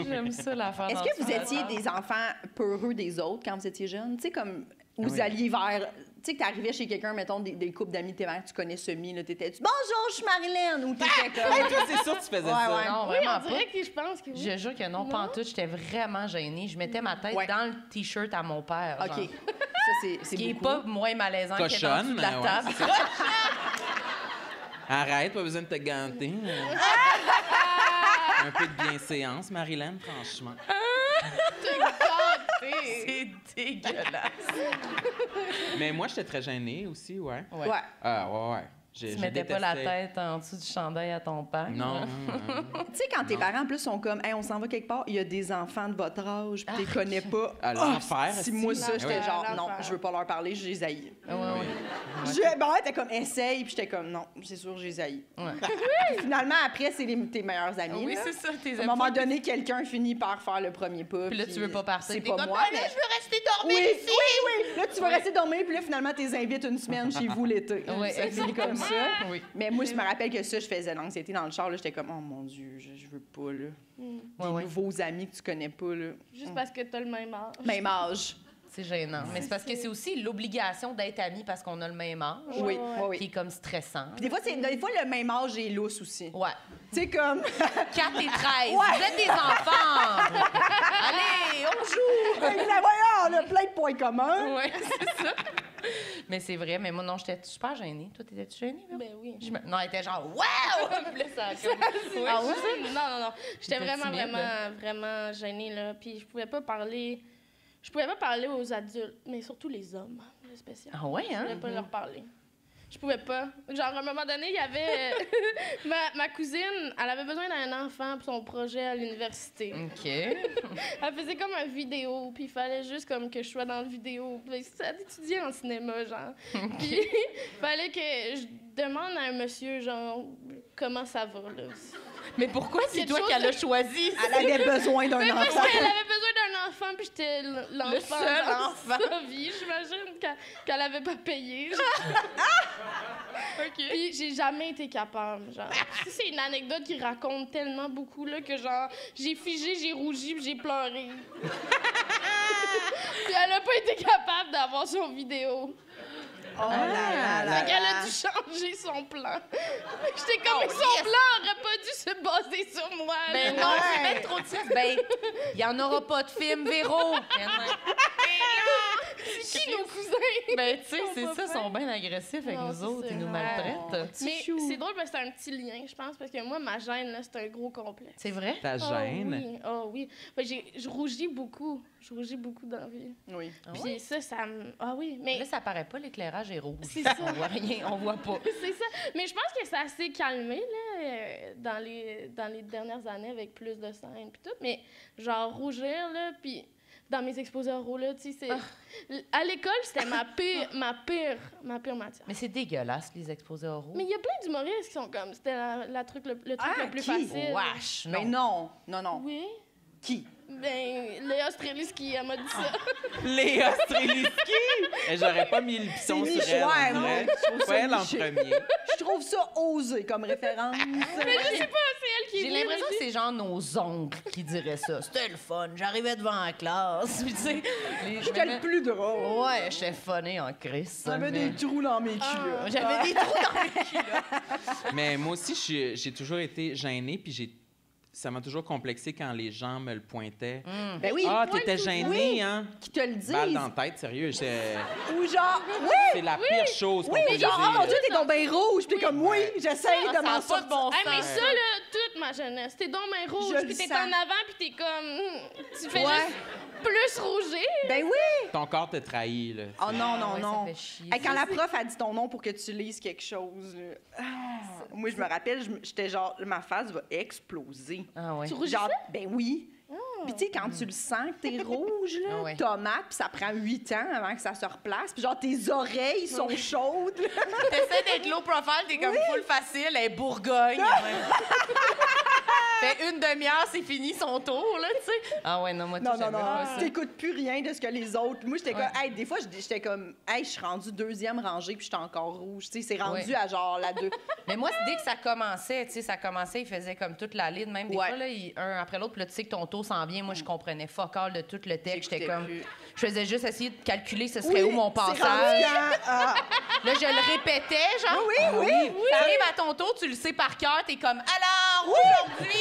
J'aime ça, l'affaire. Est-ce que vous étiez des enfants peureux des autres quand vous étiez jeune? Tu sais, comme vous alliez vers... Tu sais, que t'arrivais chez quelqu'un, mettons, des couples d'amis de tes mères, tu connais semi, là, t'étais-tu « Bonjour, je suis Marilyn! » ou t'étais comme... Hey, toi, c'est sûr que tu faisais ça. Non, Oui, vraiment on dirait que je pense que oui. Je jure que non, pas en tout. J'étais vraiment gênée. Je mettais ma tête Ouais. dans le T-shirt à mon père. OK. genre. Ça, c'est Ce qui est beaucoup. pas moins malaisant que Cochonne, en dessous de la ouais, table. c'est ça. Arrête, pas besoin de te ganter. Un peu de bienséance, Marilyn, franchement. C'est dégueulasse. Mais moi, j'étais très gênée aussi, ouais. Ouais. Ah, ouais. Tu mettais pas la tête en dessous du chandail à ton père. Non. Tu sais, quand tes parents, en plus, sont comme « Hey, on s'en va quelque part, il y a des enfants de votre âge, puis tu les connais pas. » À l'enfer, Si moi, ça, si. j'étais Ouais. genre « À Non, l'enfer. je veux pas leur parler, je les haïs. Ouais, ouais. » T'es comme « Essaye », puis j'étais comme « Non, c'est sûr, je les haïs. Ouais. » Finalement, après, c'est tes meilleurs amis. Oui, là. c'est ça. Tes À un moment donné, quelqu'un finit par faire le premier pas. Puis là, tu veux pas partir. C'est T'es pas comme, moi. Ben là, mais- je veux rester dormir Oui, ici. oui. Là, tu vas rester dormir, puis là, finalement, tu les invites une semaine chez vous l'été. Oui, Ça finit comme ça. Oui. Mais moi, je me rappelle que ça, je faisais l'anxiété dans le char. Là, j'étais comme, oh mon Dieu, je veux pas, là. Des Ouais. nouveaux amis que tu connais pas, là. Juste parce que t'as le même âge. Même âge. C'est gênant. Mais c'est parce que c'est aussi l'obligation d'être amis parce qu'on a le même âge. Oui, ouais. oui, Qui est oui. comme stressant. Puis des fois, le même âge est lousse aussi. Ouais. Tu sais, comme. 4 et 13. Ouais. Vous êtes des enfants. Allez, on joue. Voyons, on a plein de points communs. Oui, c'est ça. Mais c'est vrai. Mais moi, non, j'étais super gênée. Toi, t'étais-tu gênée? Là? Ben oui. Non, elle était genre, wow! Puis là, ça a comme... Ah ouais? Non. J'étais T'étais vraiment, timide, vraiment gênée, là. Puis je pouvais pas parler aux adultes, mais surtout les hommes, le spécial. Ah ouais, Je hein? pouvais pas leur parler. Je pouvais pas. Genre, à un moment donné, il y avait... ma cousine, elle avait besoin d'un enfant pour son projet à l'université. OK. Elle faisait comme une vidéo, puis il fallait juste comme que je sois dans la vidéo. Puis ça d'étudier en cinéma, genre. Puis il fallait que je demande à un monsieur, genre, comment ça va, là. Mais pourquoi c'est Quelque toi chose qui l'as de- choisi? Elle avait besoin d'un Mais parce enfant. qu'elle avait besoin d'un enfant, puis j'étais l'enfant seul dans enfant. sa vie, j'imagine, qu'elle avait pas payé. Puis j'ai jamais été capable, genre. Puis c'est une anecdote qui raconte tellement beaucoup, là, que genre, j'ai figé, j'ai rougi, puis j'ai pleuré. Puis elle a pas été capable d'avoir son vidéo. Oh là là. Fait qu'elle a dû changer son plan. J'étais comme, son plan aurait pas dû se baser sur moi. Ben là. non, c'est bien trop de stress. Ben, il n'y en aura pas de film, Véro. C'est qui nos cousins? Ben, tu sais, Ils c'est sont ça, pas ils sont bien agressifs avec Non, nous c'est autres, ça. ils nous Ouais. maltraitent. Mais c'est drôle parce que c'est un petit lien, je pense, parce que moi, ma gêne, là, c'est un gros complexe. C'est vrai? Ta gêne. Oh oui. Ben, je rougis beaucoup. Je rougis beaucoup dans la vie. Oui. Puis ça me... Ah oui, mais... Là, ça paraît pas, l'éclairage est rouge. C'est ça. On voit rien, on voit pas. C'est ça. Mais je pense que ça s'est calmé, là, dans les dernières années avec plus de scènes puis tout. Mais genre, rougir, là, puis dans mes exposés oraux, là, tu sais, c'est... À l'école, c'était ma pire matière. Mais c'est dégueulasse, les exposés oraux. Mais il y a plein d'humoristes qui sont comme... C'était le truc le plus qui? facile. Wesh, Mais non. non. Oui. Qui? Ben, Léa Streliski, elle m'a dit ça. Léa Streliski! Et j'aurais pas mis le piston C'est sur elle, niche, ouais, en moi, vrai. je trouve ça Pas elle en niché. premier. Je trouve ça osé comme référence. Mais je sais pas, c'est elle qui est J'ai venue, l'impression mais que c'est genre nos oncles qui diraient ça. C'était le fun, j'arrivais devant la classe. Puis, tu sais, J'étais le plus drôle. Ouais, j'étais funné en crise. J'avais des trous dans mes culottes. J'avais des trous dans mes culottes. Mais moi aussi, j'ai toujours été gênée, puis ça m'a toujours complexé quand les gens me le pointaient. Ben oui. Ah, t'étais gênée, Oui. hein? Qui te le disent. Balle dans la tête, sérieux. Ou genre, C'est la pire chose qu'on oui, peut genre, oh mon dire. Dieu, t'es donc bien rouge. Puis t'es comme, oui, j'essaye de Ça m'en a pas de sortir. bon Hey, mais sens. ça, là, toute ma jeunesse, t'es donc main rouge, Je puis le t'es sens. en avant, puis t'es comme... tu fais Ouais. juste plus rougir. Ben oui. Ton corps te trahit, là. Oh non, non, Ouais, non. ça fait chier. Hey, quand la prof a dit ton nom pour que tu lises quelque chose, là, moi, je me rappelle, j'étais genre, ma face va exploser. Ah ouais. Tu rougis Genre, ben oui. Puis tu sais, quand tu le sens que t'es rouge, là, Ah ouais. tomate, puis ça prend 8 ans avant que ça se replace. Puis genre, tes oreilles sont chaudes. là. T'essaies d'être low profile, t'es comme full facile, elle est Bourgogne. Fait une demi-heure, c'est fini son tour, là, tu sais. Ah ouais, non, moi, Non, j'aimais pas ça. t'écoutes plus rien de ce que les autres. Moi, j'étais comme, hey, des fois, j'étais comme, hey, je suis rendue 2e rangée puis j'étais encore rouge. Tu sais, c'est rendu à genre la 2. Mais moi, dès que ça commençait, tu sais, il faisait comme toute la ligne, même des fois, là, un après l'autre, puis là, tu sais que ton tour s'en vient. Moi, je comprenais fuck all de tout le texte. J'étais comme, je faisais juste essayer de calculer ce serait où mon passage. Là, je le répétais, genre. Oui. T'arrives à ton tour, tu le sais par cœur, t'es comme, alors, aujourd'hui.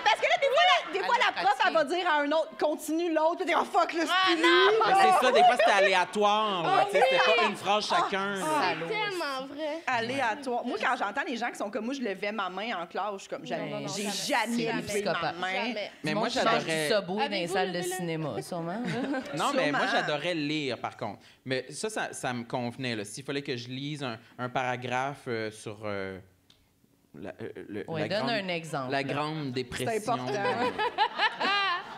Parce que là, des fois, la prof, elle va dire à un autre, continue l'autre, puis t'es, oh fuck, là, c'est fini. Mais c'est ça, des fois, c'était aléatoire. là, tu sais, c'était pas une phrase chacun. là. C'est tellement vrai. Aléatoire. Moi, quand j'entends les gens qui sont comme moi, je levais ma main en classe, je suis comme, jamais, non, j'ai jamais. jamais levé ma main. Jamais. Mais moi, Du Subway dans les Avez-vous salles de levé la- cinéma, sûrement. là. Non, mais moi, Sûrement. j'adorais lire, par contre. Mais ça me convenait. là. S'il fallait que je lise un paragraphe sur Ouais, donne un exemple. la là. Grande Dépression important.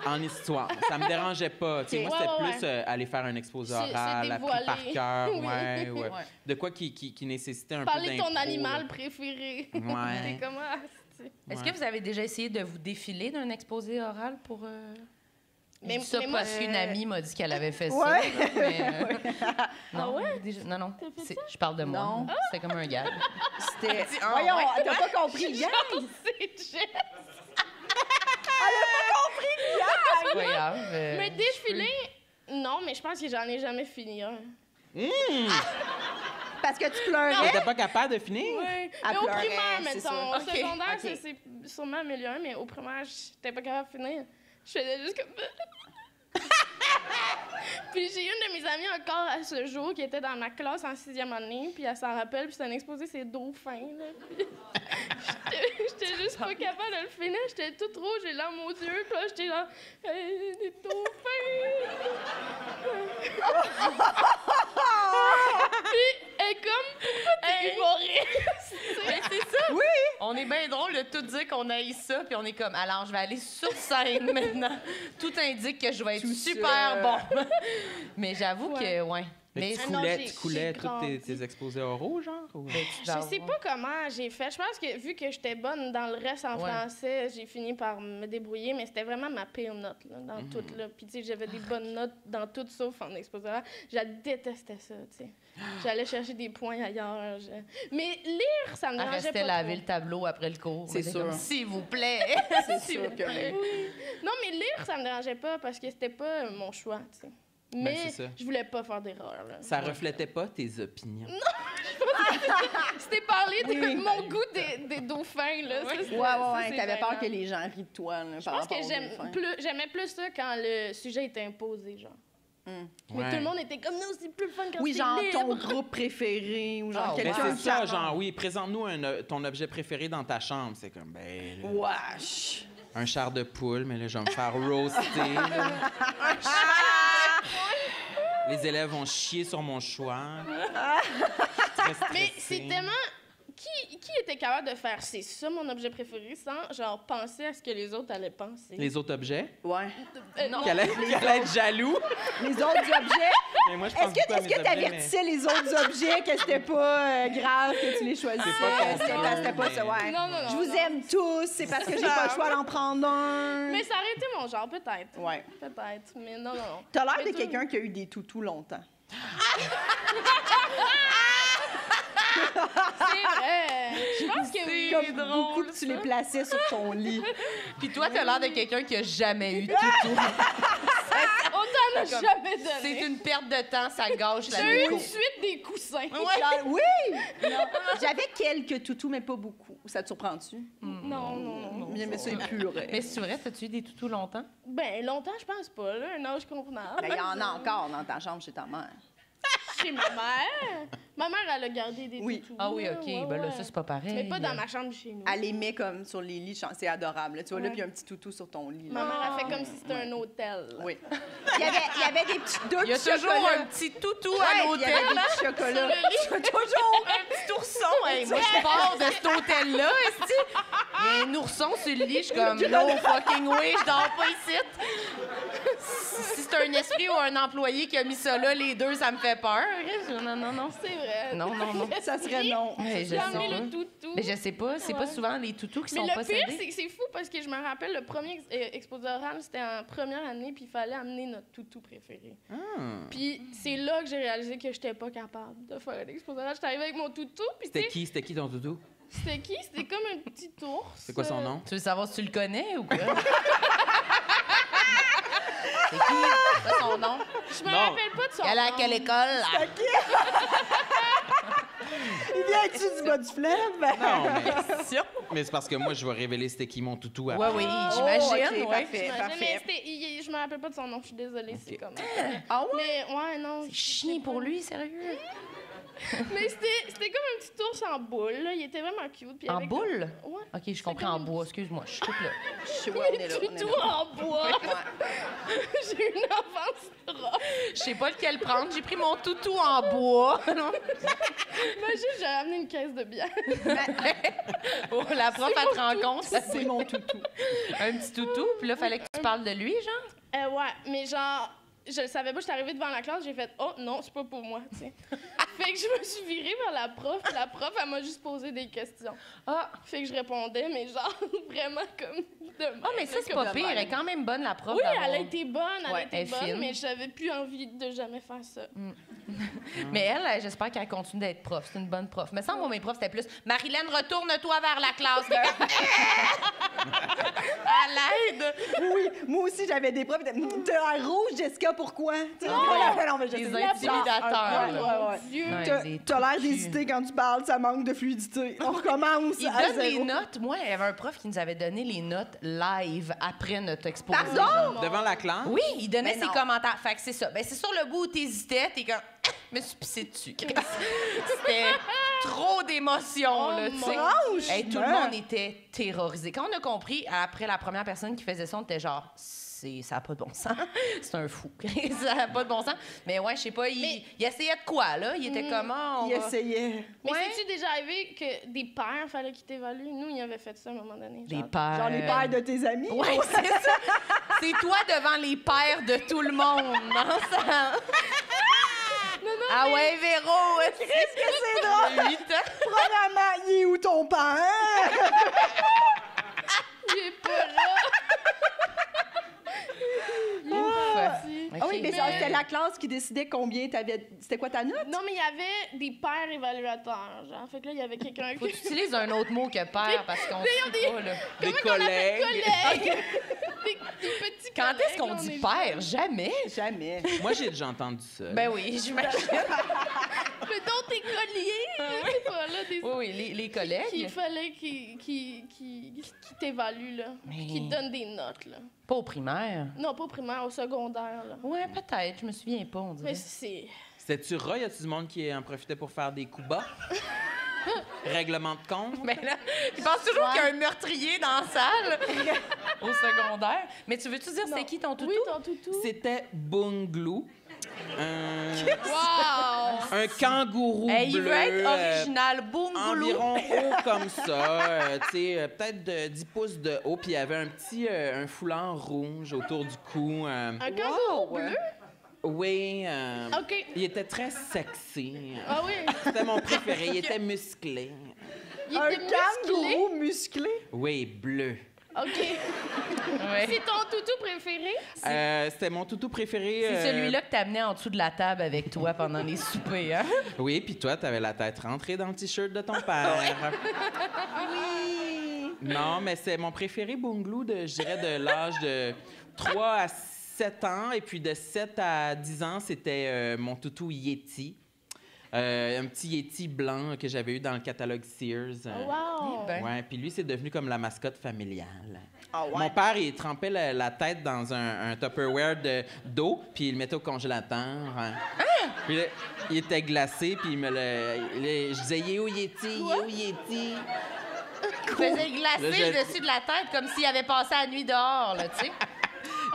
en histoire. Ça me dérangeait pas. Tu sais, moi, c'était Ouais, plus aller faire un exposé C'est oral, appris dévoilé. par cœur. Oui. Ouais. Ouais. De quoi qui nécessitait un Parler peu de ton d'impro, animal là. préféré. Ouais. T'es comme, ah, c'est- Est-ce Ouais. que vous avez déjà essayé de vous défiler d'un exposé oral pour... Mais- Je dis ça mais moi, parce qu'une amie m'a dit qu'elle avait fait ça. Ouais. là, mais, non, Ah ouais? déjà- non. T'as fait Je parle de moi. Non. là. C'était comme un gag. C'était. Ah, Voyons, ouais. t'as pas compris. Yann, C'est Jess. C'est pas grave. Mais défiler, non, mais je pense que j'en ai jamais fini un. parce que tu pleurais. T'étais pas capable de finir? Oui. Elle Mais au pleurait, primaire, c'est mettons. ça. Au secondaire, OK. ça s'est sûrement amélioré, mais au primaire, j'étais pas capable de finir. Je faisais juste comme... Puis j'ai une de mes amies encore à ce jour qui était dans ma classe en 6e année, puis elle s'en rappelle, puis c'est un exposé, c'est dauphins, là. Puis j'étais juste pas capable de le finir, j'étais toute rouge, j'ai les larmes aux yeux, puis là, j'étais genre, des dauphins! Puis elle est comme, pourquoi t'es humoriste? Mais c'est ça. Oui. On est bien drôle de tout dire qu'on haït ça, puis on est comme, alors je vais aller sur scène maintenant. Tout indique que je vais être Tout super ça. bon. Mais j'avoue que, ouais. Mais Mais tu non, coulais, j'ai- tu coulais j'ai tous grandi. tes exposés oraux, genre? ou- ben, tu Je vas sais avoir- pas comment j'ai fait. Je pense que vu que j'étais bonne dans le reste en Ouais. français, j'ai fini par me débrouiller, mais c'était vraiment ma pire note là, dans tout. Là. Puis tu sais, j'avais des bonnes notes dans tout sauf en exposé oral. Je détestais ça, tu sais. J'allais chercher des points ailleurs. Mais lire, ça me Elle dérangeait restait pas laver trop. le tableau après le cours. C'est Elle était sûr. comme, s'il vous plaît. C'est S'il sûr vous que plaît. oui. Non, mais lire, ça me dérangeait pas parce que c'était pas mon choix, tu sais. Mais c'est ça. je voulais pas faire d'erreur. Là. Ça reflétait pas tes opinions. C'était parler de mon goût des dauphins, là. Ça, c'était- ça, Ouais. c'est T'avais peur gênant. que les gens rient de toi, là, Je par pense rapport que aux dauphins. j'aimais plus ça quand le sujet était imposé, genre. Mais Ouais. tout le monde était comme, non, c'est plus fun quand Oui, c'est genre libre. ton groupe préféré ou genre Ah, ouais. Mais quelqu'un c'est ça, qui- genre, oui, présente-nous ton objet préféré dans ta chambre. C'est comme, ben, là, Wesh. un char de poule, mais là, je vais me faire roaster. là. Les élèves vont chier sur mon choix. Très Mais stressée. c'est tellement... Qui était capable de faire c'est ça mon objet préféré sans genre penser à ce que les autres allaient penser? Les autres objets? Ouais. Non. Qu'elle allait être jaloux? Les autres objets. Mais moi, je pense Est-ce beaucoup à que mes tu objets, mais- avertissais les autres objets que c'était pas grave que tu les choisisses? C'est pas C'était pas ça, ouais. Non. Je vous aime tous, c'est parce que j'ai pas le choix d'en prendre un. Mais ça aurait été mon genre, peut-être. Ouais. Peut-être, mais non. T'as l'air Mais de toi- quelqu'un qui a eu des toutous longtemps. C'est vrai. Je pense que oui. Comme beaucoup que tu les plaçais sur ton lit. Puis toi, t'as l'air de quelqu'un qui a jamais eu de toutou. On t'en a jamais donné. C'est une perte de temps, ça gâche la J'ai eu vie. une suite des coussins. Genre, oui! Non. J'avais quelques toutous, mais pas beaucoup. Ça te surprend-tu? Non. Mais ça est pur. Mais c'est vrai, t'as-tu eu des toutous longtemps? Ben, longtemps, je pense pas, là. Un âge convenable. Ben, il y en a encore dans ta chambre chez ta mère. Chez ma mère. Ma mère, elle a gardé des Oui. toutous. Ah oui, OK. Ouais, Ben là, ouais. ça, c'est pas pareil. Mais pas dans ma chambre chez nous. Elle les met comme sur les lits. C'est adorable. là. Tu vois, là, Ouais. puis il y a un petit toutou sur ton lit. Ma Là. mère a fait comme si c'était un hôtel. Oui. Il y avait des petits deux Il y a petits toujours chocolats. un petit toutou Ouais, à puis il y l'hôtel. avait des petits chocolats. Toujours un petit ourson. Hey, moi, je pars de cet hôtel-là, esti. Il y a un ourson sur le lit. Je suis comme, no fucking way, je dors pas ici. Si c'est un esprit ou un employé qui a mis ça là, les deux, ça me fait peur. Non. C'est vrai. serait... Non, non, non. Ça serait non. Mais je J'ai sais amené pas. le toutou. Mais je sais pas, c'est pas Ouais. souvent les toutous qui Mais sont le possédés. pire, c'est que c'est fou parce que je me rappelle, le premier exposé oral, c'était en première année, puis il fallait amener notre toutou préféré. Puis c'est là que j'ai réalisé que j'étais pas capable de faire un exposé oral. J'étais arrivée avec mon toutou, puis tu sais, C'était qui ton toutou? c'était qui? C'était comme un petit ours. C'est quoi son nom? Tu veux savoir si tu le connais ou quoi? C'est qui? C'est quoi son nom? Je me Non. rappelle pas de son Elle est à nom. quelle école? là? Il vient-tu du bas du fleuve? Non, mais c'est parce que moi, je vais révéler c'était qui mon toutou après. Ouais, oui, Oh, j'imagine. ok, ouais. parfait, J'imagine, parfait. mais je me rappelle pas de son nom, je suis désolée, c'est comme... Ah ouais? Mais ouais, non. C'est chien pour lui, sérieux? Mais c'était comme un petit ours en boule, là. Il était vraiment cute. Puis En avec- boule? Ouais. OK, je comprends en bois. Excuse-moi, je suis toute là. On est là, on est Toutou là. en bois. J'ai une enfance rough. Je sais pas lequel prendre. J'ai pris mon toutou en bois. Imagine, j'ai ramené une caisse de bière. Oh, la prof, elle te rencontre. C'est mon toutou. Un petit toutou. Puis là, fallait que tu parles de lui, genre? Ouais, mais genre, je le savais pas, j'étais arrivée devant la classe, j'ai fait « Oh non, c'est pas pour moi », tu sais. Fait que je me suis virée vers la prof, puis la prof, elle m'a juste posé des questions. Ah, Fait que je répondais, mais genre, vraiment comme de même, oh, mais ça, c'est comme pas de pire. même. Elle est quand même bonne, la prof. Oui, d'avoir- elle a été bonne, elle Ouais, a été elle est bonne, fine. mais j'avais plus envie de jamais faire ça. Mais elle, j'espère qu'elle continue d'être prof. C'est une bonne prof. Mais sans moi, mes profs, c'était plus Marilyn, retourne-toi vers la classe. À l'aide. Oui, moi aussi, j'avais des profs. T'as l'air rouge, Jessica, pourquoi? Tu sais, non, mais je Les sais. intimidateurs. Ouais, là. ouais, ouais. Mon Dieu! Ouais. T'as des t'as l'air trous de cul. d'hésiter quand tu parles, ça manque de fluidité. On recommence Il à donne les zéro. notes. Moi, il y avait un prof qui nous avait donné les notes live après notre exposé. Pardon? genre. Devant la classe? Oui, il donnait Mais ses non. commentaires. Fait que c'est ça. Ben, c'est sur le bout où t'hésitais, t'es comme... Je me suis pissée dessus. Chris. C'était trop d'émotions, là, tu sais. Franchement. Hey, tout le monde était terrorisé. Quand on a compris, après la première personne qui faisait ça, on était genre... Ça n'a pas de bon sens. C'est un fou. Ça n'a pas de bon sens. Mais ouais, je sais pas, il essayait de quoi, là? Il était comment? Il essayait. Mais Ouais. c'est-tu déjà arrivé que des pères, fallait qu'ils t'évaluent? Nous, ils avaient fait ça à un moment donné. Des genre. pères. Genre les pères de tes amis. Ouais, c'est ça. C'est toi devant les pères de tout le monde. Non, ça... Ah ouais, Véro! Qu'est-ce que c'est drôle? 8 ans. Premièrement, il est où ton père? Il est pas là! Ah oui, mais OK. c'était la classe qui décidait combien t'avais. C'était quoi ta note? Non, mais il y avait des pères évaluateurs, genre. Fait que là, il y avait quelqu'un Faut que qui... tu utilises un autre mot que père parce qu'on sait pas, là. Des collègues. collègues! des petits Quand collègues, est-ce qu'on là, on dit est- père? Jamais. Jamais. Moi, j'ai déjà entendu ça. Ben oui, j'imagine. Mais donc, tes colliers! Je sais pas, là, des... Oui, oui, les Qu'il collègues. fallait qu'ils t'évaluent, là. Puis qu'ils te donnent des notes, là. Pas au primaire. Non, pas au primaire, au secondaire, là. Ouais, peut-être. Je me souviens pas, on dirait. Mais c'est... C'était-tu rat? Y a-tu du monde qui en profitait pour faire des coups bas? Règlement de compte? Mais là, il pense toujours qu'il y a un meurtrier dans la salle au secondaire. Mais tu veux-tu dire c'est qui ton toutou? Oui, ton toutou. C'était Bunglou. Wow! Un kangourou Hey, il bleu. veut être original, Bungoulou. Environ haut comme ça, tu sais, peut-être de 10 pouces de haut, puis il y avait un petit un foulard rouge autour du cou. Un kangourou bleu? Oui, OK. il était très sexy. Ah oui? C'était mon préféré, il était musclé. Il Un était musclé? kangourou musclé. Oui, bleu. OK. Ouais. C'est ton toutou préféré? C'était mon toutou préféré. C'est celui-là que t'amenais en dessous de la table avec toi pendant les soupers, hein? Oui, puis toi, t'avais la tête rentrée dans le t-shirt de ton père. Oui. Non, mais c'est mon préféré Bunglou, je dirais, de l'âge de 3 à 7 ans. Et puis de 7 à 10 ans, c'était mon toutou Yeti. Un petit Yeti blanc que j'avais eu dans le catalogue Sears. Wow! ben. Ouais, puis lui, c'est devenu comme la mascotte familiale. Ah ouais. Mon père, il trempait la tête dans un Tupperware d'eau, puis il le mettait au congélateur. Hein. Puis là, il était glacé, puis je disais, il est où Yeti? Il est où Yeti? Il faisait glacer Là, le dessus de la tête comme s'il avait passé la nuit dehors, là, tu sais.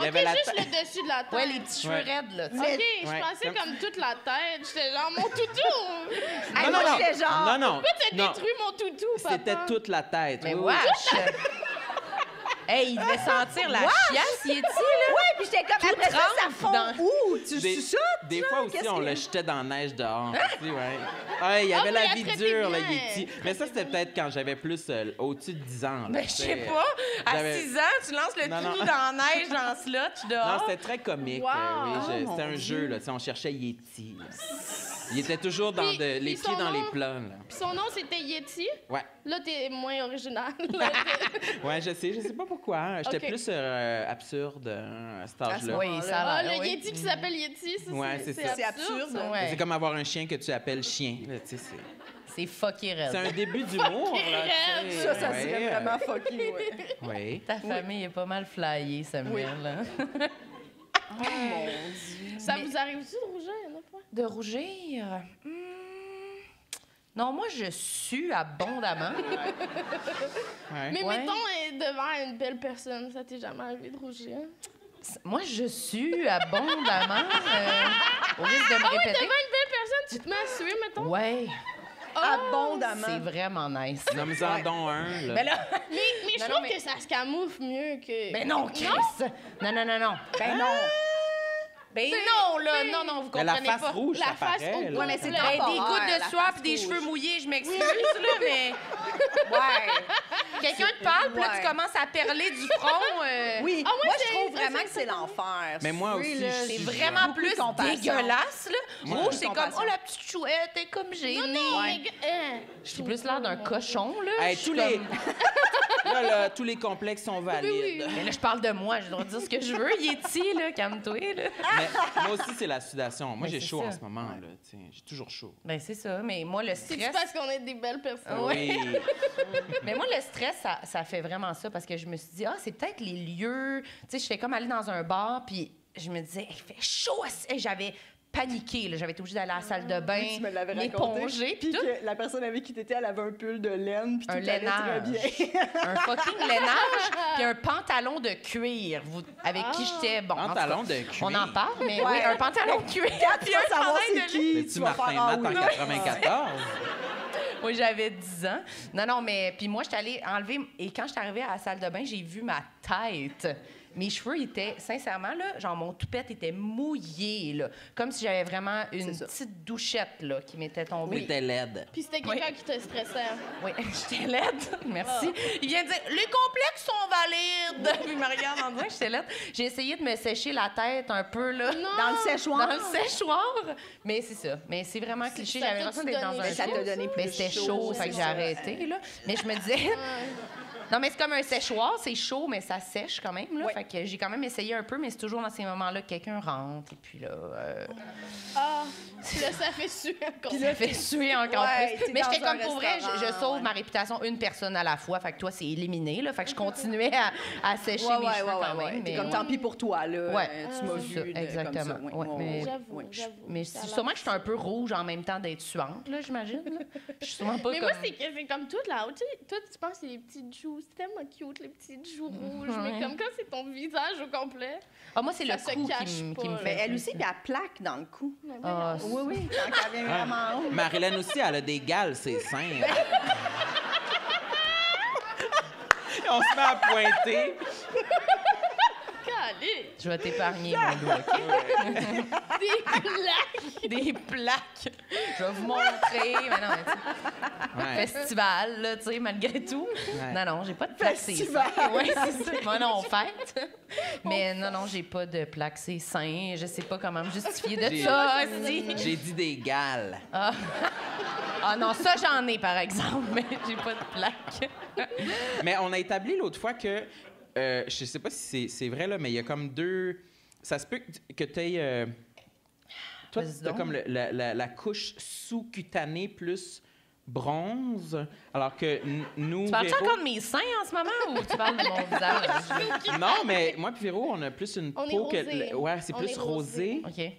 Il OK, avait la juste tête- le dessus de la tête. Ouais, les petits cheveux Ouais. raides, là, tu sais. OK, je Ouais, pensais comme- comme toute la tête. J'étais genre, mon toutou! Hey, moi, j'étais genre. Non, non. Pourquoi t'as non. détruit mon toutou, papa? C'était toute la tête. Mais oui, oui. wesh! Hey, il devait sentir la chiasse, il est dit, là. Ouais, puis j'étais comme, après ça fond dans- où? Tu Des chuchotes? Des fois aussi, Qu'est-ce on que- le jetait dans la neige dehors. aussi, ouais. Ouais, il y avait mais la il vie a traité dure, le bien. Yeti. Mais ça, c'était peut-être quand j'avais plus au-dessus de 10 ans. là, Ben, tu je sais. sais pas. À J'avais- 6 ans, tu lances le Non, non. trou dans la neige, dans le slot, dehors. Non, c'était très comique. Wow. oui, Oh, c'était un mon jeu, là. Tu sais, on cherchait Yeti. Là. Il était toujours dans Puis- les puis pieds son dans les nom? plats, là. Puis son nom, c'était Yeti. Ouais. Là, t'es moins original. Ouais, je sais pas pourquoi. Hein. J'étais Ok. plus absurde à cet âge-là. Oui, ça a Ah, l'air, le oui. Yeti qui s'appelle Yeti, ça, Ouais, c'est ça. C'est absurde. ça. Ouais. C'est comme avoir un chien que tu appelles chien. Là, tu sais, C'est fucké raide. c'est un début d'humour. là, tu sais. Ça serait Ouais, vraiment fucky, ouais. Oui. Ta famille est pas mal flyée, Samuel. hein? Oh mon Dieu. Ça vous arrive-tu de rougir? Il y en a pas? De rougir? Non, moi, je sue abondamment. Ouais. Mais Ouais. mettons, devant une belle personne, ça t'est jamais arrivé de rougir? Moi, je sue abondamment. Au risque de me répéter. Devant une belle personne, tu te mets à suer, mettons? Ouais, Abondamment. c'est vraiment nice. Nomme-en donc un. Là. Mais là, Mais je Non, trouve mais- que ça se camoufle mieux que... ben non, Chris! Non, non, non, non. Ben non. Ben non, là, non, non, vous Mais la comprenez face pas. rouge, La ça face paraît. au là. Ouais, mais c'est Ben, Ben, des temporaire, gouttes la de sueur face puis des rouge. cheveux mouillés, je m'excuse, là, mais Ouais. quelqu'un te parle, puis là, tu Ouais. commences à perler du front. Oui, Ah, moi, moi, je c'est- trouve vraiment que c'est l'enfer. Mais moi Oui, aussi, là, je C'est suis vraiment beaucoup plus de compassion. dégueulasse, là. Moi, Rouge, c'est comme, compassion. oh, la petite chouette, t'es comme gênée. Non, non, mais... J'ai plus l'air d'un cochon, là. Hey, Je suis tous les... comme- là, tous les complexes sont valides. Mais là, je parle de moi, je dois dire ce que je veux. Yeti, là, calme-toi, là. Mais moi aussi, c'est la sudation. Moi, Ben, j'ai c'est chaud ça. en ce moment. Là. Tiens, j'ai toujours chaud. Ben, c'est ça. Mais moi, le C'est stress. parce qu'on est des belles personnes. Oui. Oui. Mais moi, le stress, ça fait vraiment ça parce que je me suis dit, c'est peut-être les lieux. Tu sais, j'étais comme allée dans un bar, puis je me disais, il fait chaud. Et j'avais paniqué, là. J'avais été obligée d'aller à la salle de bain, Tu me l'avais raconté. m'éponger, Puis puis tout. que la personne avec qui t'étais, elle avait un pull de laine, puis Un tout allait très lainage. bien. Un fucking lainage, puis un pantalon de cuir avec qui j'étais. Bon, en tout cas, Pantalon de cuir. on en parle, mais Ouais. oui, un pantalon de cuir. Tu puis vas un savoir chandail c'est de laine. qui. Mais tu vas Martin faire, ah Matt en oui. 94. Oui, j'avais 10 ans. Non, non, mais puis moi, j'étais allée enlever... Et quand j'étais arrivée à la salle de bain, j'ai vu ma tête. Mes cheveux étaient, sincèrement, là, genre mon toupette était mouillé, là. Comme si j'avais vraiment une C'est ça. petite douchette, là, qui m'était tombée. C'était laide. Puis c'était quelqu'un qui te stressait. Oui, j'étais laide. Merci. Il vient de dire, les complexes sont valides. Puis il me regarde en disant que j'étais laide. J'ai essayé de me sécher la tête un peu, là. Non! Dans le séchoir. Dans le séchoir. Mais c'est ça. Mais c'est vraiment cliché. ça J'avais t'a-tu l'impression d'être dans donné un chaud, ça t'a donné Mais plus c'était chaud, chaud, fait c'est que j'ai ça. arrêté, là. Mais je me disais... Non, mais c'est comme un séchoir, c'est chaud, mais ça sèche quand même, là. Ouais. Fait que j'ai quand même essayé un peu, mais c'est toujours dans ces moments-là que quelqu'un rentre, et puis là... Ah, puis là, ça fait suer encore. Puis ça fait suer encore Ouais, plus. t'es Mais dans j'étais un comme pour vrai, je restaurant, sauve ouais. ma réputation une personne à la fois. Fait que toi, c'est éliminé, là. Fait que je continuais à sécher mes cheveux quand même. T'es mais comme tant pis pour toi, là. Ouais. Tu m'as C'est ça, vu. exactement. Comme ça. Ouais, mais- J'avoue, ouais. j'avoue. Mais Ça c'est va. sûrement que je suis un peu rouge en même temps d'être suante, là, j'imagine. là. Je suis sûrement pas Mais comme... moi, c'est comme tout là. Tu sais, toi, tu penses que c'est les petites joues. C'est tellement cute, les petites joues rouges. Ouais. Mais comme quand c'est ton visage au complet. Ah, moi, c'est le ça se cou cache qui pas, me là. fait... Mais elle aussi, puis elle plaque dans le cou. Mais Ah, Oui, oui, quand elle vient vraiment haut. Marilyn aussi, elle a des gales, c'est seins. On se met à pointer. calé. Je vais t'épargner, mon doigt, OK? Des plaques. Des plaques. Je vais vous montrer. Mais non, mais tu sais, Ouais. festival, là, tu sais, malgré tout. Ouais. Non, non, j'ai pas de plaques, c'est Festival. seins. Oui, c'est ça. Moi, non, fête. Mais non, non, j'ai pas de plaques, c'est seins. Je sais pas comment me justifier de J'ai- ça, hostie. J'ai dit des gales. Ah non, ça, j'en ai, par exemple, mais j'ai pas de plaques. Mais on a établi l'autre fois que, je sais pas si c'est vrai, là, mais il y a comme deux... Ça se peut que tu aies... toi, Vas-y tu as donc. comme la couche sous-cutanée plus bronze, alors que nous, Tu parles-tu Véro- encore de mes seins en ce moment ou tu parles de mon visage? Non, mais moi puis Véro, on a plus une On est peau rosé. que... Ouais, c'est On plus est rosé. rosé. OK.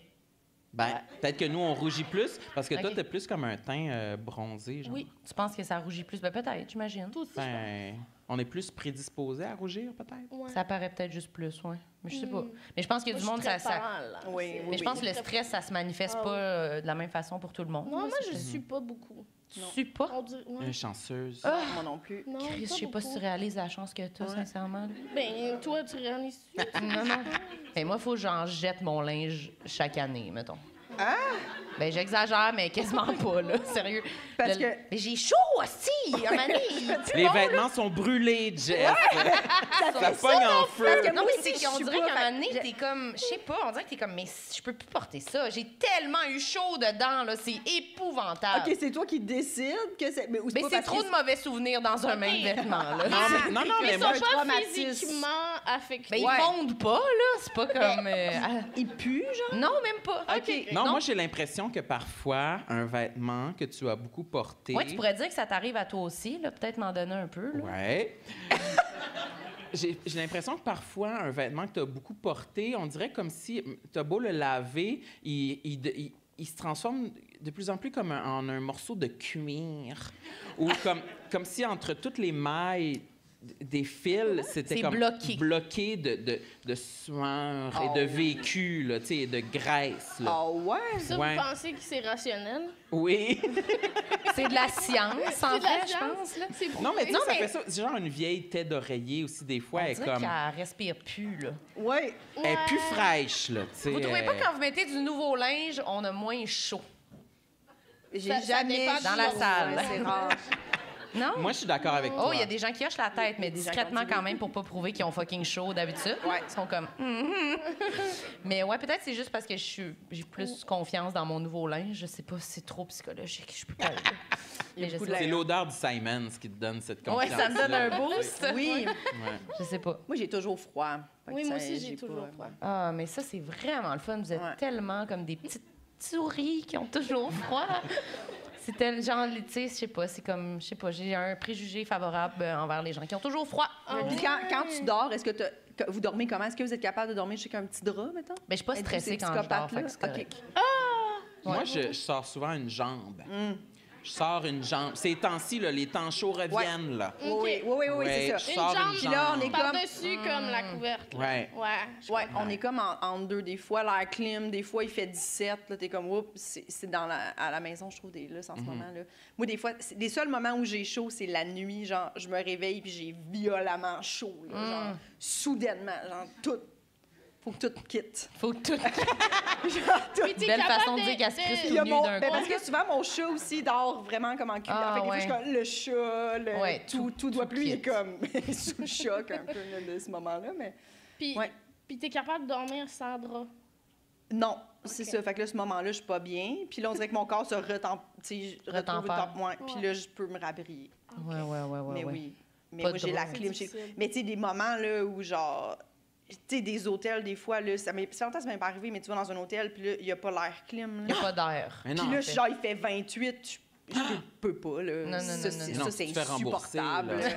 Ben, peut-être que nous, on rougit plus, parce que toi, Ok. t'as plus comme un teint bronzé, genre. Oui. Tu penses que ça rougit plus? Ben, peut-être, j'imagine. Toi aussi. Ben, On est plus prédisposé à rougir, peut-être? Ouais. Ça paraît peut-être juste plus, oui. Mais je sais pas. Mais je pense qu'il y a du monde, ça... Oui, Mais je pense que le stress, ça se manifeste pas de la même façon pour tout le monde. Non, là, moi, c'est je peut-être- suis pas beaucoup. Tu suis pas? On dirait- ouais. Une chanceuse. Ah! Moi non plus. Non, Chris, je sais pas si tu réalises la chance que tu as, sincèrement. là. Ben, toi, tu réalises. Non, non. Mais moi, il faut que j'en jette mon linge chaque année, mettons. Ah! Ben, j'exagère, mais quasiment pas, là. Sérieux. Parce que- Mais j'ai chaud aussi, à un moment donné. Les vêtements sont brûlés, Jess. Ça pogne en feu. Parce que Non, moi mais aussi, c'est je qu'on suis dirait pas, qu'à un fait moment donné, que t'es comme... Je sais pas, on dirait que t'es comme... Mais je peux plus porter ça. J'ai tellement eu chaud dedans, là. C'est épouvantable. OK, c'est toi qui décides que c'est... Mais, ou Mais pas c'est parce trop que de mauvais souvenirs dans un même vêtement, là. Non, mais Ils moi, sont pas traumatisme. physiquement affectés. Ben, ils Ouais. fondent pas, là. C'est pas comme... il pue, genre? Non, même pas. OK. non, moi, j'ai l'impression que parfois, un vêtement que tu as beaucoup porté... Ouais, tu pourrais dire que ça t'arrive à toi aussi, là. Peut-être m'en donner un peu, là. Ouais. J'ai l'impression que parfois, un vêtement que tu as beaucoup porté, on dirait comme si tu as beau le laver, il se transforme de plus en plus comme en un morceau de cuir. Ou comme si entre toutes les mailles des fils, c'était C'est comme bloqué. de sueur et de vécu, là, tu sais, et de graisse. Là. Ah ouais? Ça, Ouais. vous pensez que c'est rationnel? Oui. C'est de la science, en C'est de la fait, je science. pense, là. C'est Non, mais tu sais, Non, ça mais- fait ça. C'est genre une vieille tête d'oreiller aussi, des fois, On elle est dirait comme... qu'elle respire plus, là. Ouais. Elle est plus fraîche, là, tu sais. Vous trouvez pas quand vous mettez du nouveau linge, on a moins chaud? J'ai Ça jamais... dépend Dans la salle. Ouais, c'est rare. Non? Moi, je suis d'accord avec toi. Oh, il y a des gens qui hochent la tête, mais des gens discrètement qui ont dit quand même pour pas prouver qu'ils ont fucking chaud d'habitude. Ouais. Ils sont comme... Mais ouais, peut-être c'est juste parce que j'ai plus confiance dans mon nouveau linge. Je sais pas si c'est trop psychologique. Je peux pas... Mais je sais C'est pas. l'odeur du Simons qui te donne cette Ouais, confiance. ça me donne un boost. Oui. Je sais pas. Moi, j'ai toujours froid. Fait que Oui, moi ça, aussi, j'ai pas- toujours froid. Ah, mais ça, c'est vraiment le fun. Vous êtes Ouais. tellement comme des petites souris qui ont toujours froid. C'est tel genre, tu sais, je sais pas, c'est comme, je sais pas, j'ai un préjugé favorable envers les gens qui ont toujours froid. Puis quand tu dors, est-ce que vous dormez comment? Est-ce que vous êtes capable de dormir chez un petit drap, mettons? Mais je suis pas Êtes-vous stressée ces quand je dors, psychopathes-là? fait que c'est correct. Moi, je sors souvent une jambe. Je sors une jambe. Ces temps-ci, là, les temps chauds reviennent, là. Oui, oui, c'est je ça. Une sors jambe, une Puis là, on est comme... Par-dessus, comme la couvercle. Ouais. Ouais. je Ouais, comprends. on est comme en deux. Des fois, l'air clim, des fois, il fait 17. Là, t'es comme, oups, c'est à la maison, je trouve, en ce moment. Là. Moi, des fois, les seuls moments où j'ai chaud, c'est la nuit. Genre, je me réveille puis j'ai violemment chaud. Là, genre, soudainement, genre, tout. Faut que tout quitte. Faut que tout. Genre, tout. Puis t'es Belle capable façon de dire qu'elle se crisse Puis tout il y a nu mon- d'un ben, coup. parce que souvent, mon chat aussi dort vraiment comme en cul. Ah, Fait que des fois, ouais. je suis comme, le chat, Ouais, tout doit tout plus. Il est quitte. comme sous le choc un peu là, de ce moment-là. Mais Puis, Ouais. puis t'es capable de dormir sans drap. non, c'est ça. Fait que là, ce moment-là, je suis pas bien. Puis là, on dirait que mon corps se retrouve Retempère. Puis là, je peux me rabrier. Ouais. Mais ouais. oui. Mais Pas moi, de j'ai la drap. clim. C'est difficile. Mais tu sais, des moments là où genre. Tu sais, des hôtels, des fois, là, ça fait longtemps que ça m'est pas arrivé, mais tu vas dans un hôtel, puis là, il n'y a pas l'air clim. Il n'y Là. a pas d'air. Mais Puis non, là, en fait. genre, il fait 28, je peux pas, là. Non, non, ça, non, c'est- non, ça, non. c'est Tu te fais rembourser, insupportable. là.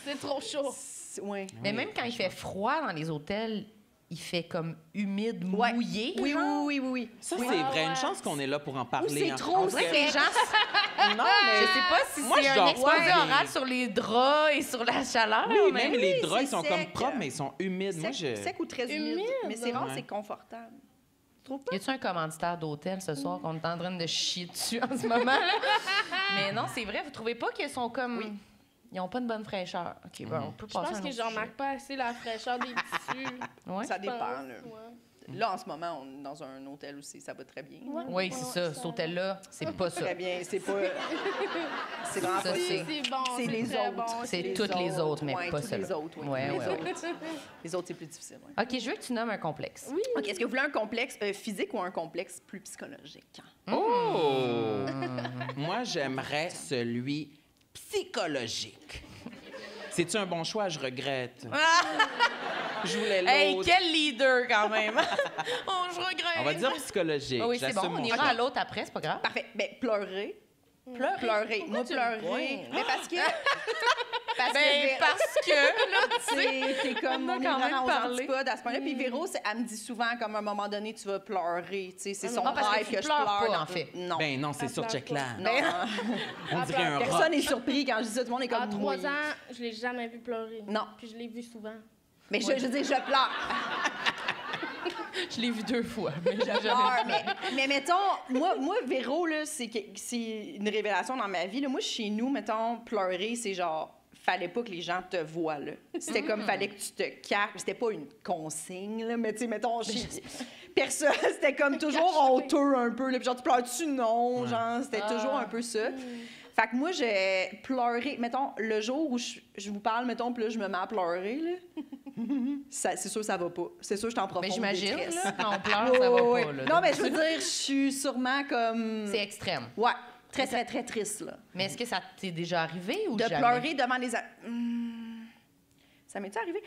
C'est trop chaud. Ouais. Mais même quand il fait froid dans les hôtels, il fait comme humide, Ouais. mouillé. Oui, genre. oui. Ça, Oui. c'est vrai. ouais. Une chance qu'on est là pour en parler. c'est hein. trop, On On dirait dirait- que les gens... Non, Je sais pas si Moi, c'est je un dors exposé pas, oral mais- sur les draps et sur la chaleur. Oui, mais... même les oui, draps, ils c'est sont comme sec. propres, mais ils sont humides. Moi, je... Sec ou très humide. Humide. Mais c'est rare, Ouais. c'est confortable. Tu trouves pas? Y a-tu un commanditaire d'hôtel ce soir qu'on est en train de chier dessus en ce moment? Mais non, c'est vrai, vous trouvez pas qu'ils sont comme... Oui. Ils ont pas de bonne fraîcheur. OK, bon, on peut Je passer pense à un que autre je sujet. remarque pas assez la fraîcheur des tissus. Ouais. Ça dépend, là. Ouais. Là, en ce moment, on est dans un hôtel aussi, ça va très bien. Ouais. Oui, c'est ça. Cet hôtel-là, c'est pas ça. Très bien, c'est pas... C'est vraiment Ça, pas ça. C'est bon. C'est les très autres. bon, C'est toutes les autres, mais ouais, pas toutes celle-là. les autres, oui. Ouais, les, ouais, autres. Les autres, c'est plus difficile. Ouais. OK, je veux que tu nommes un complexe. Oui. OK, est-ce que vous voulez un complexe physique ou un complexe plus psychologique? Oh! Moi, j'aimerais celui psychologique. C'est-tu un bon choix? Je regrette. Je voulais l'autre. Hey, quel leader quand même! Oh, je regrette! On va dire psychologique. Oui, c'est bon, J'assume on mon ira choix. à l'autre après, c'est pas grave. Parfait. Bien, pleurer. Pleurer. Pleurer. Moi, pleurer. Mais parce que... Parce que là, t'es comme On a on est quand même vraiment aux parlé. antipodes à ce point-là. Puis Véro, elle me dit souvent comme à un moment donné, tu vas pleurer. Tu sais, c'est son parce que rêve tu que je pleures pleure. pas, en fait. Non. Ben non, c'est Elle sur pleure check là. Non. On dirait un Personne rock. n'est surpris quand je dis ça. Tout le monde est À comme 3 oui. ans, je l'ai jamais vu pleurer. Non. Puis je l'ai vu souvent. Mais je dis, je pleure. Je l'ai vu 2 fois, mais j'ai jamais pleure, mais mettons, moi Véro, là, c'est une révélation dans ma vie. Là. Moi, chez nous, mettons, pleurer, c'est genre, fallait pas que les gens te voient, là. C'était comme, fallait que tu te caches. C'était pas une consigne, là, mais tu sais, mettons, personne, c'était comme toujours honteux un peu, là. Puis genre, tu pleures-tu? Non, genre, c'était toujours un peu ça. Fait que moi, j'ai pleuré, mettons, le jour où je vous parle, mettons, puis là, je me mets à pleurer, là. C'est sûr, ça va pas. C'est sûr, je t'en profonde. Mais j'imagine, détresse. là, quand on pleure, ça va Ouais, pas. Là, non, mais je veux dire, je suis sûrement comme... C'est extrême. Ouais, très, très, très triste, là. Mais est-ce que ça t'est déjà arrivé ou De jamais? pleurer devant les... Ça m'est arrivé?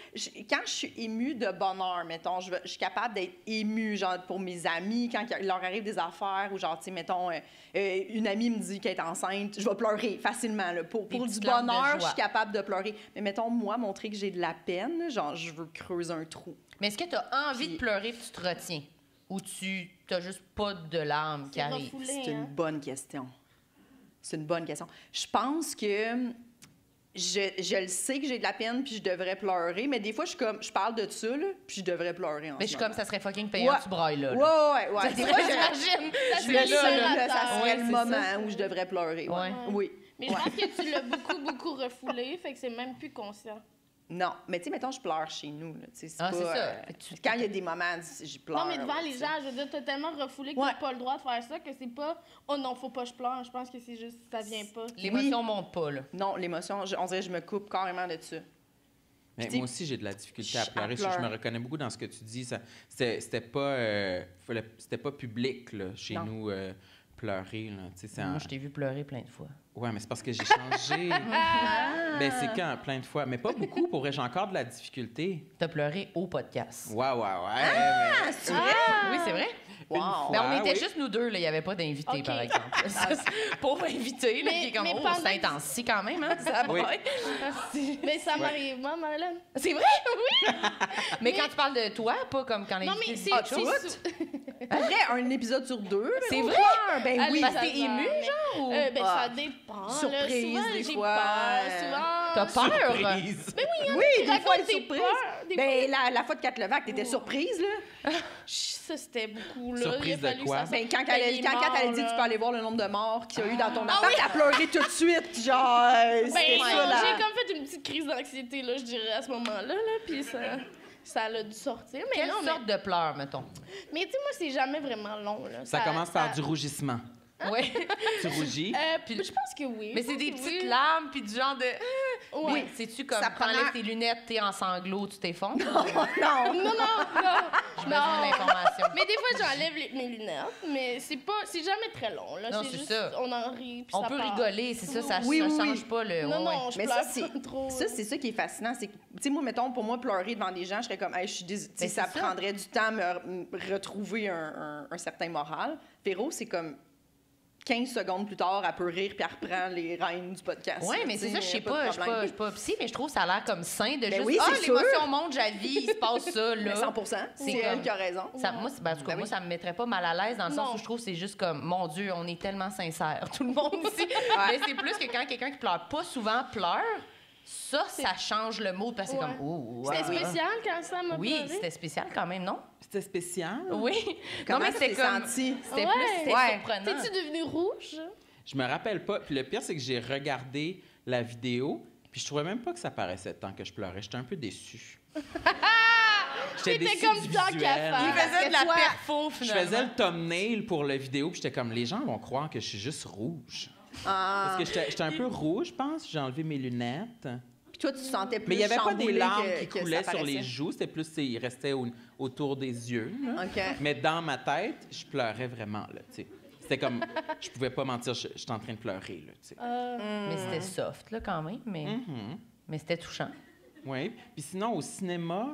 Quand je suis émue de bonheur, mettons, je suis capable d'être émue, genre, pour mes amis, quand il leur arrive des affaires, ou genre, tu sais, mettons, une amie me dit qu'elle est enceinte, je vais pleurer facilement, là. Pour du petites larmes de bonheur, je joie. suis capable de pleurer. Mais mettons, moi, montrer que j'ai de la peine, genre, je veux creuser un trou. Mais est-ce que tu as envie de pleurer puis tu te retiens? Ou tu n'as juste pas de larmes qui C'est arrivent? refoulé, C'est une hein? bonne question. C'est une bonne question. Je pense que je le sais que j'ai de la peine puis je devrais pleurer, mais des fois, je parle de ça, là, puis je devrais pleurer en Mais je ce suis moment. comme ça serait fucking payant, Ouais. tu brailles là. Ouais. Des fois, J'imagine. je me dis là, là, ça serait Ouais, le c'est moment ça. où je devrais pleurer. Ouais. Ouais. Oui. Mais je pense que tu l'as beaucoup refoulé, fait que c'est même plus conscient. Non, mais tu sais, mettons, je pleure chez nous. Là, tu sais, Ah, pas, c'est ça. Fait que quand il y a des moments, j'y pleure. Non, mais devant là, les tu sais. gens, je veux dire, t'as tellement refoulé que Ouais. t'as pas le droit de faire ça que c'est pas « Oh non, faut pas que je pleure ». Je pense que c'est juste ça vient pas. L'émotion monte pas, là. Non, l'émotion, on dirait que je me coupe carrément de ça. Mais Puis, moi aussi, j'ai de la difficulté à je pleurer. Je pleure. me reconnais beaucoup dans ce que tu dis. C'était pas public, là, chez Non. nous, pleurer. Là. Tu sais, c'est Moi, je t'ai vu pleurer plein de fois. Ouais, mais c'est parce que j'ai changé. Ben, c'est quand, plein de fois. Mais pas beaucoup, pour vrai, j'ai encore de la difficulté. T'as pleuré au podcast. Ouais. Ah, c'est vrai? Oui, c'est vrai. Wow. Mais on était oui. juste nous deux, là. Il n'y avait pas d'invité, Ok. par exemple. Pauvre invité, là, Mais- qui est comme, mais oh, pendant c'est que- intense ici quand même, hein? Ça Oui. braille. Mais ça m'arrive, moi, Marlène. C'est vrai, oui! Mais quand tu parles de toi, pas comme quand Non, l'invité mais dit c'est... autre chose. Pour vrai, un épisode sur deux. C'est vrai? Ben Allez, oui. Parce que ça t'es va, ému, mais- genre? Ou... Ben, Ah. ça dépend. Surprise, là. Souvent, des j'ai fois. peur. Souvent, T'as peur? Surprise. Oui, des fois, raconte elle est tes surprise. peurs, des Ben, la fois de Kat Levac, t'étais surprise, là? Ça, c'était beaucoup, là. Surprise Il a de fallu que quoi? ça sorte. Ben, quand Ben, il est Kat mort, elle a dit là. tu peux aller voir le nombre de morts qu'il y a eu dans ton appart, oui. elle a pleuré tout de suite, genre, Ben, c'était non, ça, là. j'ai comme fait une petite crise d'anxiété, là, je dirais, à ce moment-là, là, puis ça a dû sortir. Mais Quelle non, sorte de pleurs, mettons? mais tu sais, moi, c'est jamais vraiment long, là. Ça commence par du rougissement. Oui. Tu rougis. Puis je pense que oui. Mais je c'est pense des que petites oui. larmes, puis du genre de... Ouais. Oui, c'est-tu comme Ça t'enlèves prend- tes lunettes, t'es en sanglots, tu t'effondres? Non, Non, J'ai besoin d'informations. Mais des fois, j'enlève mes lunettes, mais c'est jamais très long, là. Non, c'est c'est juste, ça. on en rit, puis On ça peut part. rigoler, c'est ça, ça, Oui, ça oui, change oui. pas le... Non, ouais, ouais. non, je Mais pleure ça, c'est pas trop. ça, c'est ça qui est fascinant. C'est que, tu sais, moi, mettons, pour moi, pleurer devant des gens, je serais comme, hey, je suis désolée. Tu sais, Mais ça c'est ça. prendrait du temps à me retrouver un certain moral. Véro, c'est comme 15 secondes plus tard, elle peut rire puis elle reprend les rênes du podcast. Oui, là, mais tu c'est ça, je sais de pas, je problème. suis pas psy, mais je trouve ça a l'air comme sain de juste... oui, Ah, c'est sûr. l'émotion monte, j'avie, il se passe ça, Mais là. 100 C'est c'est comme- elle qui a raison. Ça, moi, en tout cas, Ben moi, oui. ça me mettrait pas mal à l'aise dans le sens Non. où je trouve que c'est juste comme, mon Dieu, on est tellement sincère, tout le monde ici. Mais c'est plus que quand quelqu'un qui pleure pas souvent pleure, ça change le mood parce que c'est Ouais. comme, oh, C'était wow. spécial quand ça m'a Oui, pleuré? c'était spécial quand même, non? C'était spécial. Oui. Comment non, mais tu c'était t'es comme... senti? C'était Ouais. plus, c'était Ouais. surprenant. T'es-tu devenue rouge? Je me rappelle pas. Puis le pire, c'est que j'ai regardé la vidéo, puis je trouvais même pas que ça paraissait tant que je pleurais. J'étais un peu déçue. J'étais T'étais déçue comme du tant qu'à visuel. faire. Il faisait de la toi, perfo, Je finalement. faisais le thumbnail pour le vidéo, puis j'étais comme, les gens vont croire que je suis juste rouge. Ah. Parce que j'étais un peu rouge, je pense. J'ai enlevé mes lunettes. Puis toi, tu te sentais plus Mais il n'y avait pas des chamboulé larmes que- qui que ça coulaient sur les paraissait. joues. C'était plus, il restait autour des yeux. là. OK. Mais dans ma tête, je pleurais vraiment. Là, tu sais. C'était comme, je pouvais pas mentir, j'étais en train de pleurer. Là, tu sais. Mais c'était soft, là, quand même, mais c'était touchant. Oui. Puis sinon, au cinéma,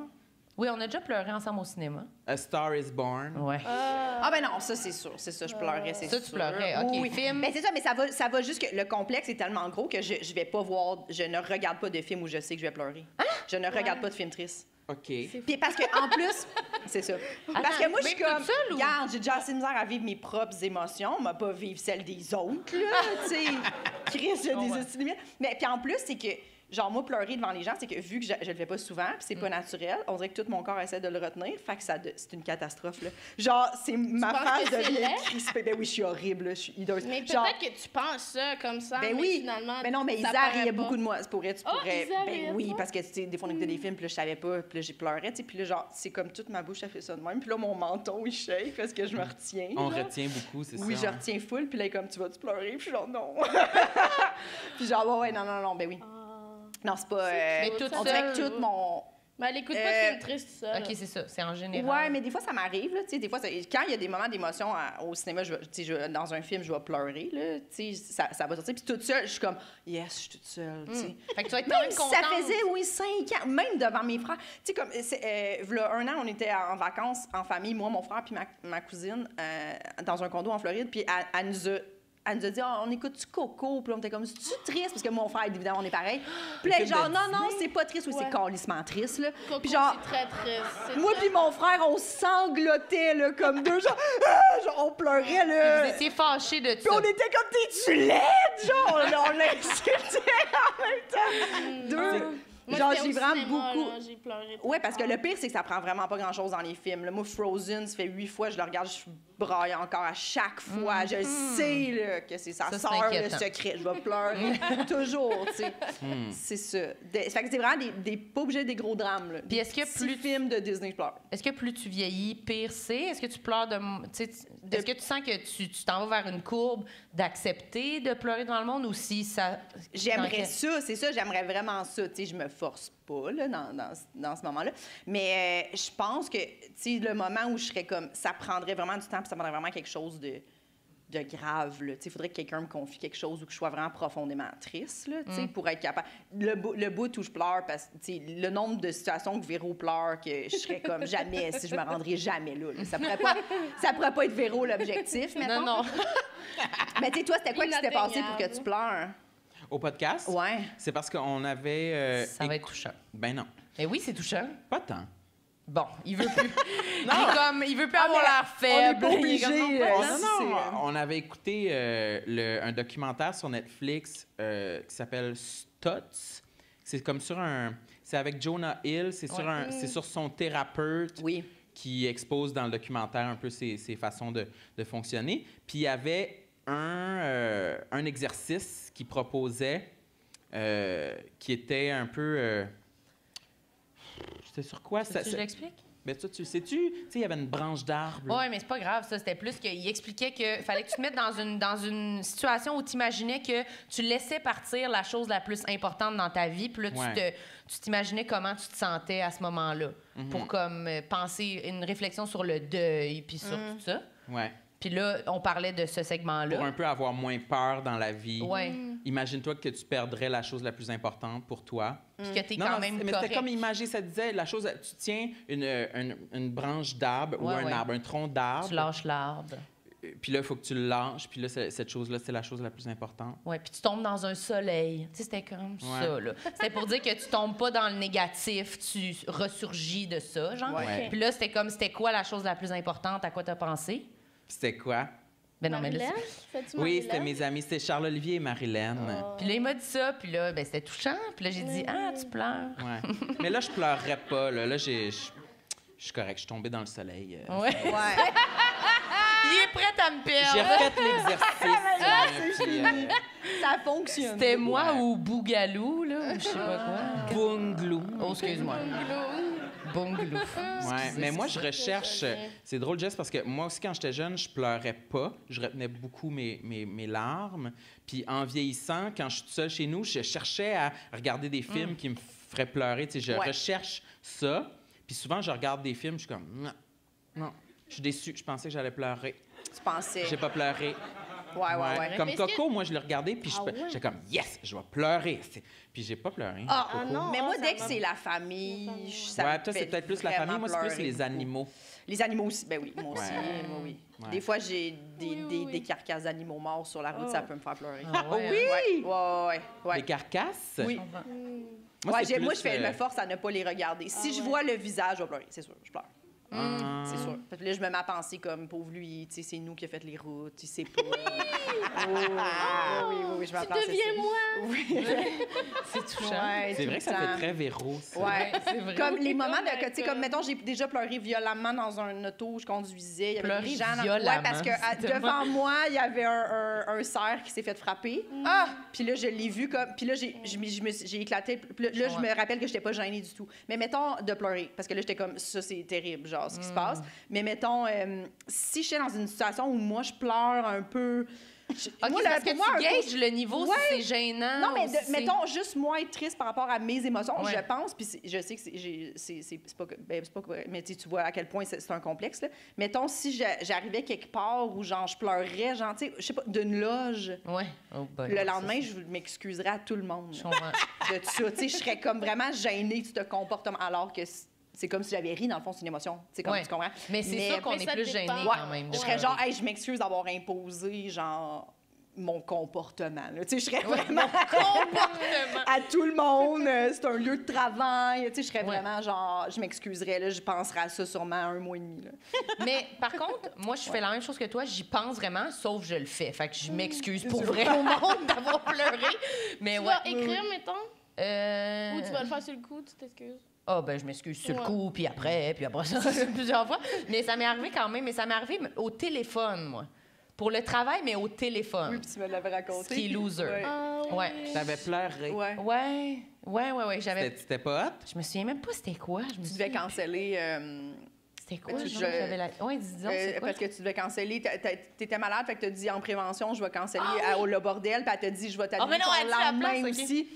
Oui, on a déjà pleuré ensemble au cinéma. A Star is Born. Ouais. Ah ben non, ça c'est sûr, c'est ça, je pleurais, c'est sûr. Ça, tu pleurais, OK. Oui. Film. Ben c'est ça, mais ça va juste que le complexe est tellement gros que je vais pas voir, je ne regarde pas de film où je sais que je vais pleurer. Je ne regarde pas de film triste. OK. Puis parce que en plus, c'est ça. Parce que moi je suis même comme, toute seule, ou? regarde, j'ai déjà assez de misère à vivre mes propres émotions, mais pas vivre celles des autres là, tu sais. Chris, il y a des estimes. Mais puis en plus, c'est que genre, moi, pleurer devant les gens, c'est que vu que je le fais pas souvent, puis c'est pas naturel, on dirait que tout mon corps essaie de le retenir, fait que c'est une catastrophe, là. Genre, c'est ma penses face que c'est devient laid? crispée. Ben oui, je suis horrible, là, je suis hideuse. Mais Genre, peut-être que tu penses ça comme ça, ben mais oui, finalement, mais non, mais ça Isa paraît riait pas. beaucoup de moi. Tu pourrais, Ah, Isa ben riait de oui, toi? parce que, tu sais, des fois, on écoutait des films, puis là, je savais pas, puis là, j'ai pleuré, tu sais, puis là, genre, c'est comme toute ma bouche, elle fait ça de même, puis là, mon menton, il shake parce que je me retiens. On là. retient beaucoup, c'est Oui, ça. je hein? retiens full, puis là, comme, tu vas-tu pleurer? Puis genre, non. Puis genre, ouais, non, ben oui. Non, c'est pas. Mais toute on dirait seule, que tout mon. Mais elle écoute pas de film triste, ça. OK, c'est ça. C'est en général. Ouais, mais des fois, ça m'arrive, là. Tu sais, des fois, quand il y a des moments d'émotion au cinéma, dans un film, je vais pleurer, là. Tu sais, ça va sortir. Puis toute seule, je suis comme, yes, je suis toute seule, tu sais. Fait que tu vas être quand même Même si contente. ça faisait, oui, 5 ans, même devant mes frères. Tu sais, comme, v'là un an, on était en vacances en famille, moi, mon frère, puis ma cousine, dans un condo en Floride, puis elle nous a dit, ah, on écoute-tu Coco? Puis là, on était comme, c'est-tu triste? Parce que mon frère, évidemment, on est pareil. Puis là, film genre, de non, c'est pas triste. Oui, Ouais. c'est calissement triste, là. Coco, Puis genre, c'est très triste. C'est moi très- puis mon frère, on sanglotait, là, comme deux, genre, genre on pleurait, Vous là. étiez fâchés de Puis ça. on était comme, t'es-tu laide? Genre, on l'insultait en même temps. Deux. Moi, Genre, c'était j'ai au vraiment cinéma, beaucoup. là, j'ai pleuré. Ouais, parce que le pire, c'est que ça prend vraiment pas grand-chose dans les films. Là. Moi, Frozen, ça fait 8 fois, je le regarde, je braille encore à chaque fois. Je sais là, que c'est sa Ça, c'est sœur, le inquiétant. secret. Je vais pleurer toujours, tu sais. C'est ça. Fait que c'est vraiment pas obligé des gros drames. Là. Puis est-ce que Six plus- films de Disney, je pleure. Est-ce que plus tu vieillis, pire c'est? Est-ce que tu pleures de... Est-ce que tu sens que tu t'en vas vers une courbe d'accepter de pleurer devant le monde ou si ça... J'aimerais ça, c'est ça, j'aimerais vraiment ça. Tu sais, je me force pas là, dans ce moment-là. Mais je pense que, tu sais, le moment où je serais comme, ça prendrait vraiment du temps, puis ça prendrait vraiment quelque chose de grave, là. Tu sais, il faudrait que quelqu'un me confie quelque chose ou que je sois vraiment profondément triste, là, tu sais, pour être capable. Le bout où je pleure, parce que, tu sais, le nombre de situations que Véro pleure, que je serais comme jamais, si je me rendrais jamais là. Ça pourrait pas être Véro l'objectif, mettons. Non. Mais tu sais, toi, c'était quoi qui s'était passé pour que tu Inatteignable. pleures? Au podcast? Ouais. C'est parce qu'on avait... Ça va être touchant. Ben non, Mais oui, c'est touchant. pas tant. Bon, il veut plus. il veut plus avoir mais l'air faible. on est pas Il est comme, obligé, non, c'est- On avait écouté un documentaire sur Netflix qui s'appelle Stutz. C'est comme sur un... C'est avec Jonah Hill. C'est c'est sur son thérapeute Oui. qui expose dans le documentaire un peu ses façons de fonctionner. Puis il y avait un exercice qu'il proposait qui était un peu... C'était sur quoi? Tu veux que je l'explique? Mais toi, tu sais-tu? Tu sais, il y avait une branche d'arbre. Oui, mais c'est pas grave, ça. C'était plus qu'il expliquait que fallait que tu te mettes dans une situation où tu imaginais que tu laissais partir la chose la plus importante dans ta vie, puis là, tu t'imaginais comment tu te sentais à ce moment-là, pour comme penser une réflexion sur le deuil, puis sur tout ça. Ouais. Puis là, on parlait de ce segment-là. Pour un peu avoir moins peur dans la vie. Ouais. Imagine-toi que tu perdrais la chose la plus importante pour toi. Puis que t'es Non, quand non, même mais correct. c'était comme imaginer, ça disait, la chose, tu tiens une branche d'arbre ou Ouais, un ouais. arbre, un tronc d'arbre. Tu lâches l'arbre. Puis là, il faut que tu le lâches. Puis là, cette chose-là, c'est la chose la plus importante. Ouais, puis tu tombes dans un soleil. Tu sais, c'était comme ça, là. C'était pour dire que tu tombes pas dans le négatif, tu ressurgis de ça, genre. Ouais. Puis là, c'était quoi la chose la plus importante? À quoi t'as pensé? Puis c'était quoi? Ben non, mais là, Marilyn? Fais-tu Oui, Marilyn? c'était mes amis. C'était Charles-Olivier et Marilyn. Puis là, il m'a dit ça, puis là, ben c'était touchant. Puis là, j'ai dit, ah, tu pleures. Ouais. Mais là, je pleurerais pas. Là, je suis correct. Je suis tombé dans le soleil. Ouais. Ouais. Il est prêt à me J'ai perdre. refait l'exercice. puis, Ça fonctionne. C'était moi Ouais. ou Bougalou, là, ou je sais pas quoi. Bunglou. Oh, excuse-moi. Bungalou. Ouais, mais moi, je recherche. C'est drôle, Jess, parce que moi aussi, quand j'étais jeune, je pleurais pas. Je retenais beaucoup mes larmes. Puis en vieillissant, quand je suis toute seule chez nous, je cherchais à regarder des films qui me feraient pleurer. Tu sais, je recherche ça. Puis souvent, je regarde des films, je suis comme, non, je suis déçue. Je pensais que j'allais pleurer. Tu pensais. J'ai pas pleuré. Ouais. Comme Mais Coco, moi, je l'ai regardé, puis Ah ouais? j'étais comme, yes, je vais pleurer. Puis j'ai pas pleuré. Ah, Ah non, mais moi, ça dès que m'a- c'est la famille, ça Ouais, me toi, c'est fait peut-être plus la famille. vraiment Moi, c'est plus pleurer les beaucoup. animaux. Les animaux aussi, ben oui, moi aussi. Ouais. Moi, oui. Ouais. Des fois, j'ai Oui. des carcasses d'animaux morts sur la route, ça peut me faire pleurer. Ah ouais, oui! Ouais. Les carcasses? Oui. Moi, c'est Moi, plus, je me force à ne pas les regarder. Si je ouais. vois le visage, je vais pleurer, c'est sûr, je pleure. Ah. C'est sûr. Fait que là, je me mets à penser comme, pauvre lui, tu sais, c'est nous qui a fait les routes, il sait pas. Oui, je m'en Tu pense. deviens moi! Oui. C'est touchant. Ouais, C'est tout vrai que le ça temps. fait très véro, ça. Ouais, c'est vrai. Comme les moments Oh my de, tu sais, God. comme, mettons, j'ai déjà pleuré violemment dans un auto où je conduisais. Il y avait Pleurer des gens violemment, Ouais, parce que c'est tellement- devant moi, il y avait un cerf qui s'est fait frapper. Ah! Puis là, je l'ai vu comme. Puis là, j'ai éclaté. Puis là, je me rappelle que j'étais pas gênée du tout. Mais mettons de pleurer, parce que là, j'étais comme, ça, c'est terrible, genre, ce qui se passe. Mais mettons, si je suis dans une situation où moi, je pleure un peu. OK, Moi, c'est parce que pour moi, un tu peu- gages le niveau Ouais. si c'est gênant. Non, mais ou si c'est- mettons juste moi être triste par rapport à mes émotions, Ouais. je pense, puis je sais que c'est pas, c'est pas, mais tu vois à quel point c'est un complexe, là. Mettons, si j'arrivais quelque part où, genre, je pleurerais, genre, tu sais, je sais pas, d'une loge, Ouais. Oh, ben, le ça, lendemain, je m'excuserais à tout le monde je comprends. de tout ça. Tu sais, je serais comme vraiment gênée de ce comportement, alors que c'est comme si j'avais ri, dans le fond, c'est une émotion. Tu sais, comme Ouais. tu comprends? Mais c'est sûr qu'on Mais est ça plus gêné dépend. quand même. de Je serais pleurer. genre, hey, je m'excuse d'avoir imposé, genre, mon comportement. Là. Tu sais, je serais vraiment à tout le monde. C'est un lieu de travail. Tu sais, je serais vraiment genre, je m'excuserais. Là, je penserais à ça sûrement 1 mois et demi. Là. Mais par contre, moi, je fais la même chose que toi. J'y pense vraiment, sauf je le fais. Fait que je m'excuse pour vrai au monde d'avoir pleuré. Mais Tu ouais. vas écrire, mettons, ou tu vas le faire sur le coup, tu t'excuses? Ah, ben, je m'excuse sur le Ouais. coup, puis après ça, plusieurs fois. Mais ça m'est arrivé quand même. Mais ça m'est arrivé au téléphone, moi. Pour le travail, mais au téléphone. Oui, puis tu me l'avais raconté. Ce qui est loser. Ouais. Ah oui. Ouais. T'avais pleuré. Ouais. Ouais. C'était pas hot? Je me souviens même pas c'était quoi. Je me Tu souviens... devais canceller. C'était quoi? tu- genre, je- j'avais la... Ouais, disons, c'est quoi? Parce que tu devais canceller. T'étais malade, fait que t'as dit en prévention, je vais canceller le bordel. Puis elle t'a dit, je vais t'annuler mais non, elle ton a dit la lendemain place, ok. aussi.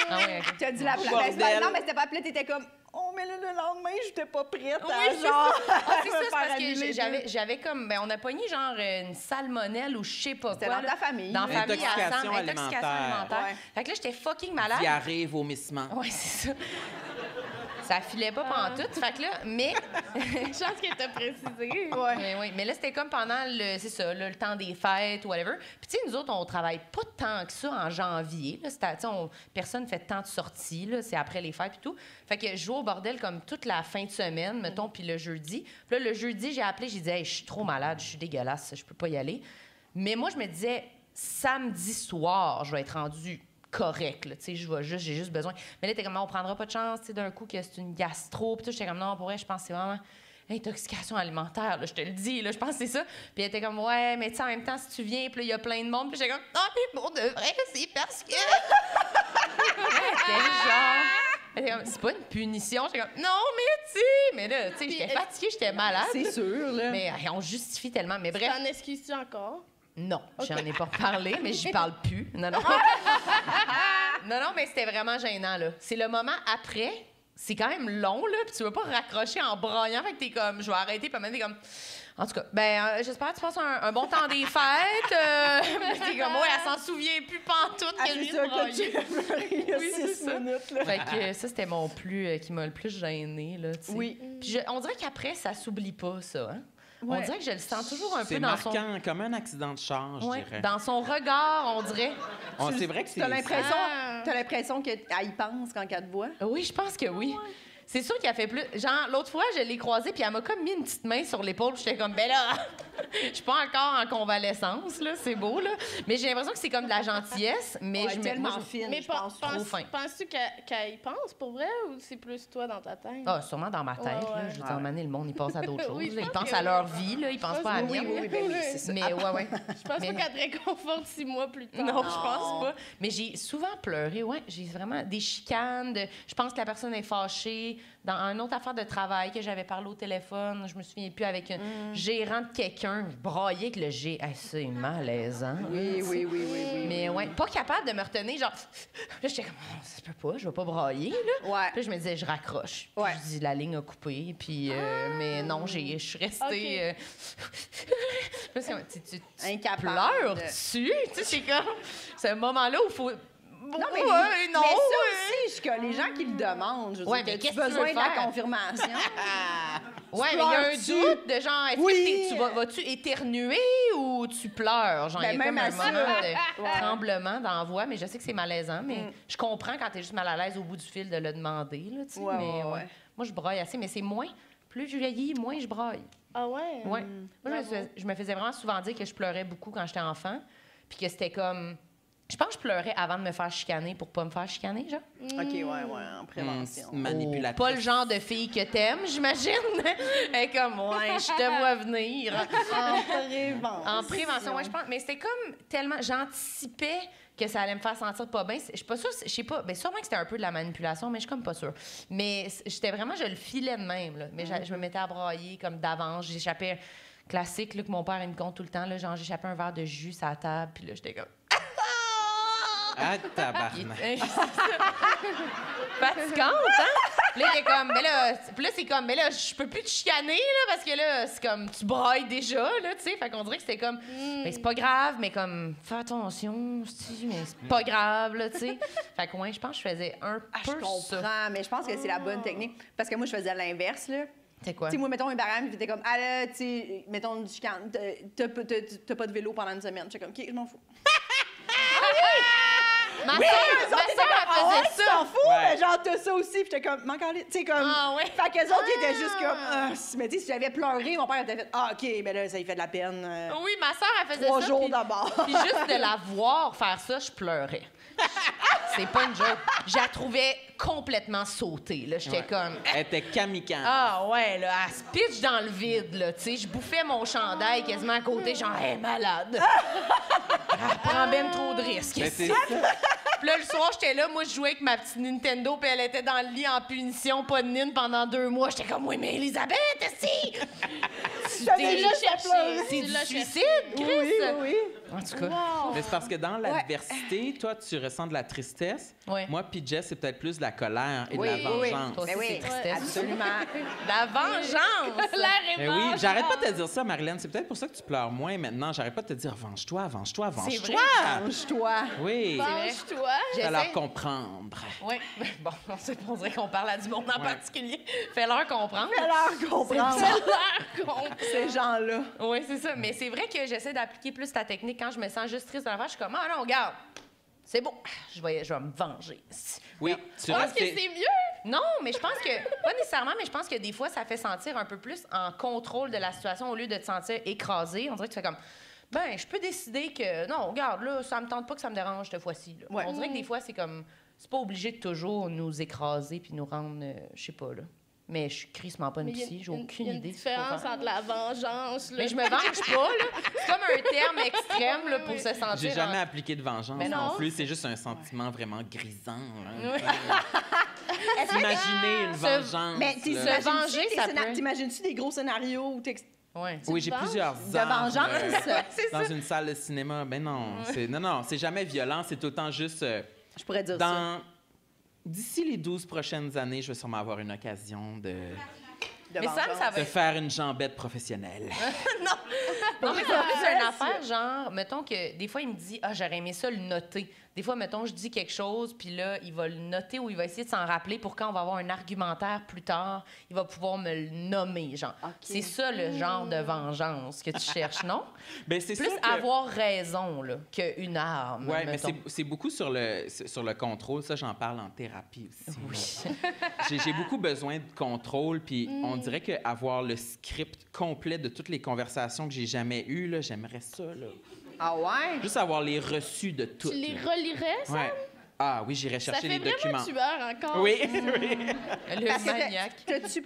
Ah ouais, ok. T'as dit la place. Bordel. Non, mais c'était pas appelé, t'étais comme, oh, mais là, le lendemain, j'étais pas prête Oui, à c'est genre. Ah, c'est me ça, c'est faire parce annuler que j'avais comme... Ben, on a pogné genre une salmonelle ou je sais pas C'était quoi. dans là. ta famille. Dans la famille, Intoxication à Sam, intoxication alimentaire. alimentaire. Ouais. Fait que là, j'étais fucking malade. Diarrhée, vomissement. Ouais, c'est ça. Ça filait pas pantoute. Fait que là, mais... Chance que t'as précisé. Oui. Mais là, c'était comme pendant c'est ça, là, le temps des fêtes ou whatever. Puis, tu sais, nous autres, on travaille pas tant que ça en janvier. Là. Tu sais, personne fait tant de sorties. Là. C'est après les fêtes et tout. Fait que je joue au bordel comme toute la fin de semaine, mettons, puis le jeudi. Puis là, le jeudi, j'ai appelé, j'ai dit, hey, je suis trop malade, je suis dégueulasse, je peux pas y aller. Mais moi, je me disais, samedi soir, je vais être rendue correct, là, tu sais, j'ai juste besoin. Mais là, t'es comme, on prendra pas de chance, tu sais, d'un coup, que c'est une gastro, puis tout, j'étais comme, non, pour vrai, je pense que c'est vraiment intoxication alimentaire, là, je te le dis, là, je pense que c'est ça. Puis elle était comme, ouais, mais tu sais, en même temps, si tu viens, puis là, il y a plein de monde, puis j'étais comme, non, mais pour de vrai, c'est parce que... Elle était comme, c'est pas une punition. J'étais comme, non, mais tu sais, mais là, tu sais, j'étais fatiguée, j'étais malade. C'est sûr, là. Mais on justifie tellement. Mais bref, T'en excuses-tu encore? non, j'en ai pas parlé, mais j'y parle plus. Non. Non, mais c'était vraiment gênant, là. C'est le moment après. C'est quand même long, là, puis tu veux pas raccrocher en broyant. Fait que t'es comme, je vais arrêter, puis maintenant, t'es comme... En tout cas, j'espère que tu passes un bon temps des fêtes. T'es comme, ouais, elle s'en souvient plus pantoute Ah, que c'est lui ça de que broyer. tu as pleuré il y a Oui, c'est 6 ça. minutes, là. Fait que ça, c'était mon plus... qui m'a le plus gênée, là, tu sais. Oui. Puis on dirait qu'après, ça s'oublie pas, ça, hein? Ouais. On dirait que je le sens toujours un peu C'est dans son... marquant, comme un accident de char, je Ouais, dirais. dans son regard, on dirait. C'est vrai que c'est... T'as l'impression, Ah. qu'elle y pense quand elle te voit? Oui, je pense que oui. C'est sûr qu'il a fait plus. Genre, l'autre fois, je l'ai croisée, puis elle m'a comme mis une petite main sur l'épaule. J'étais comme, ben là, je suis pas encore en convalescence, là. C'est beau, là. Mais j'ai l'impression que c'est comme de la gentillesse, mais Ouais, je tellement moi, je- fine, Mais je pense. trop fin. penses-tu qu'elle y pense pour vrai ou c'est plus toi dans ta tête? Ah, sûrement dans ma tête, Ouais, là. ouais. Je veux dire, à un moment donné, le monde, il pense à d'autres choses. Oui, je là. Ils pense pensent que à leur oui. vie, là. Ils pensent pas à la Oui, mienne. ben oui, c'est ça. Mais ouais. Je pense Mais- pas qu'elle te réconforte 6 mois plus tard. Non, je pense pas. Mais j'ai souvent pleuré, ouais. J'ai vraiment des chicanes. Je pense que la personne est fâchée. arrivé dans une autre affaire de travail que j'avais parlé au téléphone. Je me souviens plus avec un gérant de quelqu'un. Je braillais avec le G. Hey, c'est malaisant. Oui. Mais ouais, pas capable de me retenir. Genre, là, j'étais comme, oh, ça se peut pas, je vais pas brailler, là. Ouais. Puis là, je me disais, je raccroche. Puis Ouais. je dis, la ligne a coupé. Puis, mais non, je suis restée. Puis c'est comme, tu Incapable. pleures-tu? Tu sais, c'est comme, c'est un moment-là où il faut. Non, mais, ouais, non. mais ça aussi, que les gens qui le demandent, je veux Ouais, dire, mais tu qu'est-ce as que tu besoin veux de la faire? confirmation. Ouais, mais il y a un pleures-tu? doute de genre, est-ce Oui. que vas-tu éternuer ou tu pleures? Genre, Ben, il y a comme même un à ça. moment de Ouais. tremblement dans la voix, mais je sais que c'est malaisant, mais je comprends quand t'es juste mal à l'aise au bout du fil de le demander, là, tu sais. Ouais, mais ouais. moi, je braille assez, mais c'est moins. Plus je vieillis, moins je braille. Ah ouais? Ouais. Moi, Bravo. je me faisais vraiment souvent dire que je pleurais beaucoup quand j'étais enfant, puis que c'était comme... Je pense que je pleurais avant de me faire chicaner pour pas me faire chicaner, genre. OK, ouais, en prévention. Manipulatrice. Pas le genre de fille que t'aimes, j'imagine. Elle est comme, ouais, je te vois venir. En prévention. En prévention, ouais, je pense. Mais c'était comme tellement... J'anticipais que ça allait me faire sentir pas bien. Je suis pas sûre... Je sais pas... Bien, sûrement que c'était un peu de la manipulation, mais je suis comme pas sûre. Mais j'étais vraiment... Je le filais de même, là. Mais je me mettais à brailler comme d'avance. J'échappais... Classique, là, que mon père, il me compte tout le temps, là. Genre, j'échappais un verre de jus sur la table, puis là, j'étais comme... Ah, tabarnak. Fatigante, hein? Puis là, il était comme, mais là, puis là, c'est comme, mais là, je peux plus te chicaner, là, parce que là, c'est comme, tu brailles déjà, là, tu sais. Fait qu'on dirait que c'était comme, mais c'est pas grave, mais comme, fais attention, mais c'est pas grave, là, tu sais. Fait que, ouais, je pense que je faisais un Je peu ça. comprends, mais je pense que c'est la bonne technique. Parce que moi, je faisais l'inverse, là. C'est quoi? Tu sais, moi, mettons, mes parents étaient comme, ah là, tu sais, mettons, du chicane, t'as pas de vélo pendant une semaine. J'étais comme, OK, je m'en fous. Ma soeur, elle faisait Tu t'en ça. fous, Ouais. mais genre, t'as ça aussi. Puis j'étais comme, m'en calais. Tu sais, comme. Ah, ouais. Fait qu'eux autres, ils étaient juste comme, mais tu sais, si j'avais pleuré, mon père était fait, ah, OK, ben là, ça lui fait de la peine. Oui, ma soeur, elle faisait 3 ça. jours puis- d'abord. Puis juste de la voir faire ça, je pleurais. C'est pas une joke. Je la trouvais complètement sautée, là. J'étais Ouais. comme... Elle était kamikaze. Ah ouais, là, elle se pitch dans le vide, là, tu sais. Je bouffais mon chandail quasiment à côté, genre, elle est malade. Elle prend ben trop de risques. Mais c'est- Puis là, le soir, j'étais là, moi, je jouais avec ma petite Nintendo, puis elle était dans le lit en punition, pas de nine pendant 2 mois. J'étais comme, oui, mais Elisabeth, si! J'avais T'es- juste à pleurer. C'est Tu du l'as suicide, Oui, Chris! oui. En tout cas. Wow. Mais c'est parce que dans l'adversité, toi, tu ressens de la tristesse. Ouais. Moi, puis Jess, c'est peut-être plus de la colère et Oui, de la oui, oui. vengeance. Toi aussi, Ben oui, c'est tristesse. absolument. La vengeance! L'air est Mais mort. oui, j'arrête pas de te dire ça, Marilyn. C'est peut-être pour ça que tu pleures moins maintenant. J'arrête pas de te dire venge-toi, venge-toi, C'est venge-toi. vrai. Change-toi. Oui, Venge-toi. fais-leur J'essaie- comprendre. Oui. Bon, on dirait qu'on parle à du monde en particulier. Fais-leur comprendre. Fais-leur comprendre L'air con. ces gens-là. Oui, c'est ça. Mais c'est vrai que j'essaie d'appliquer plus ta technique quand je me sens juste triste dans la face. Je suis comme, ah non, regarde, c'est bon. Je vais me venger. Oui, tu Je pense que restes- c'est mieux. Non, mais je pense que, pas nécessairement, mais je pense que des fois, ça fait sentir un peu plus en contrôle de la situation au lieu de te sentir écrasé. On dirait que tu fais comme, ben, je peux décider que, non, regarde, là, ça me tente pas que ça me dérange cette fois-ci. Là. Ouais. On dirait que des fois, c'est comme, c'est pas obligé de toujours nous écraser puis nous rendre, je sais pas, là. Mais je suis crissement pas une Mais il y a psy, j'ai une- aucune il y a une idée. de ce qu'il faut différence faire. entre la vengeance. Là. Mais je me venge pas, là. C'est comme un terme extrême, là, pour se sentir... J'ai jamais en- appliqué de vengeance Mais non non. plus. C'est juste un sentiment vraiment grisant. Hein. Est-ce que- Imaginez une vengeance. Mais là. venger, ça peut- t'imagines-tu des gros scénarios où Ouais. Oui, j'ai venges? plusieurs de armes, vengeance? dans une salle de cinéma. Ben non, c'est jamais violent. C'est tout le temps juste Je pourrais dire ça. D'ici les 12 prochaines années, je vais sûrement avoir une occasion de Mais ça va être... faire une jambette professionnelle. Non, mais c'est plus une affaire, genre, mettons que des fois, il me dit, ah, j'aurais aimé ça le noter. Des fois, mettons, je dis quelque chose, puis là, il va le noter ou il va essayer de s'en rappeler pour quand on va avoir un argumentaire plus tard, il va pouvoir me le nommer, genre. OK. C'est ça le genre de vengeance que tu cherches, non? Ben, c'est Plus sûr que... avoir raison, là, qu'une arme. Oui, mais mettons. c'est beaucoup sur le contrôle. Ça, j'en parle en thérapie aussi. Oui. J'ai beaucoup besoin de contrôle, puis on dirait qu'avoir le script complet de toutes les conversations que j'ai jamais eues, là, j'aimerais ça. Là. Ah ouais? Juste avoir les reçus de toutes. Tu les là. relirais, ça? Ouais. Ah oui, j'irais Ça chercher fait les vraiment documents. tueur encore. Oui, oui. Le Parce que maniaque. t'as-tu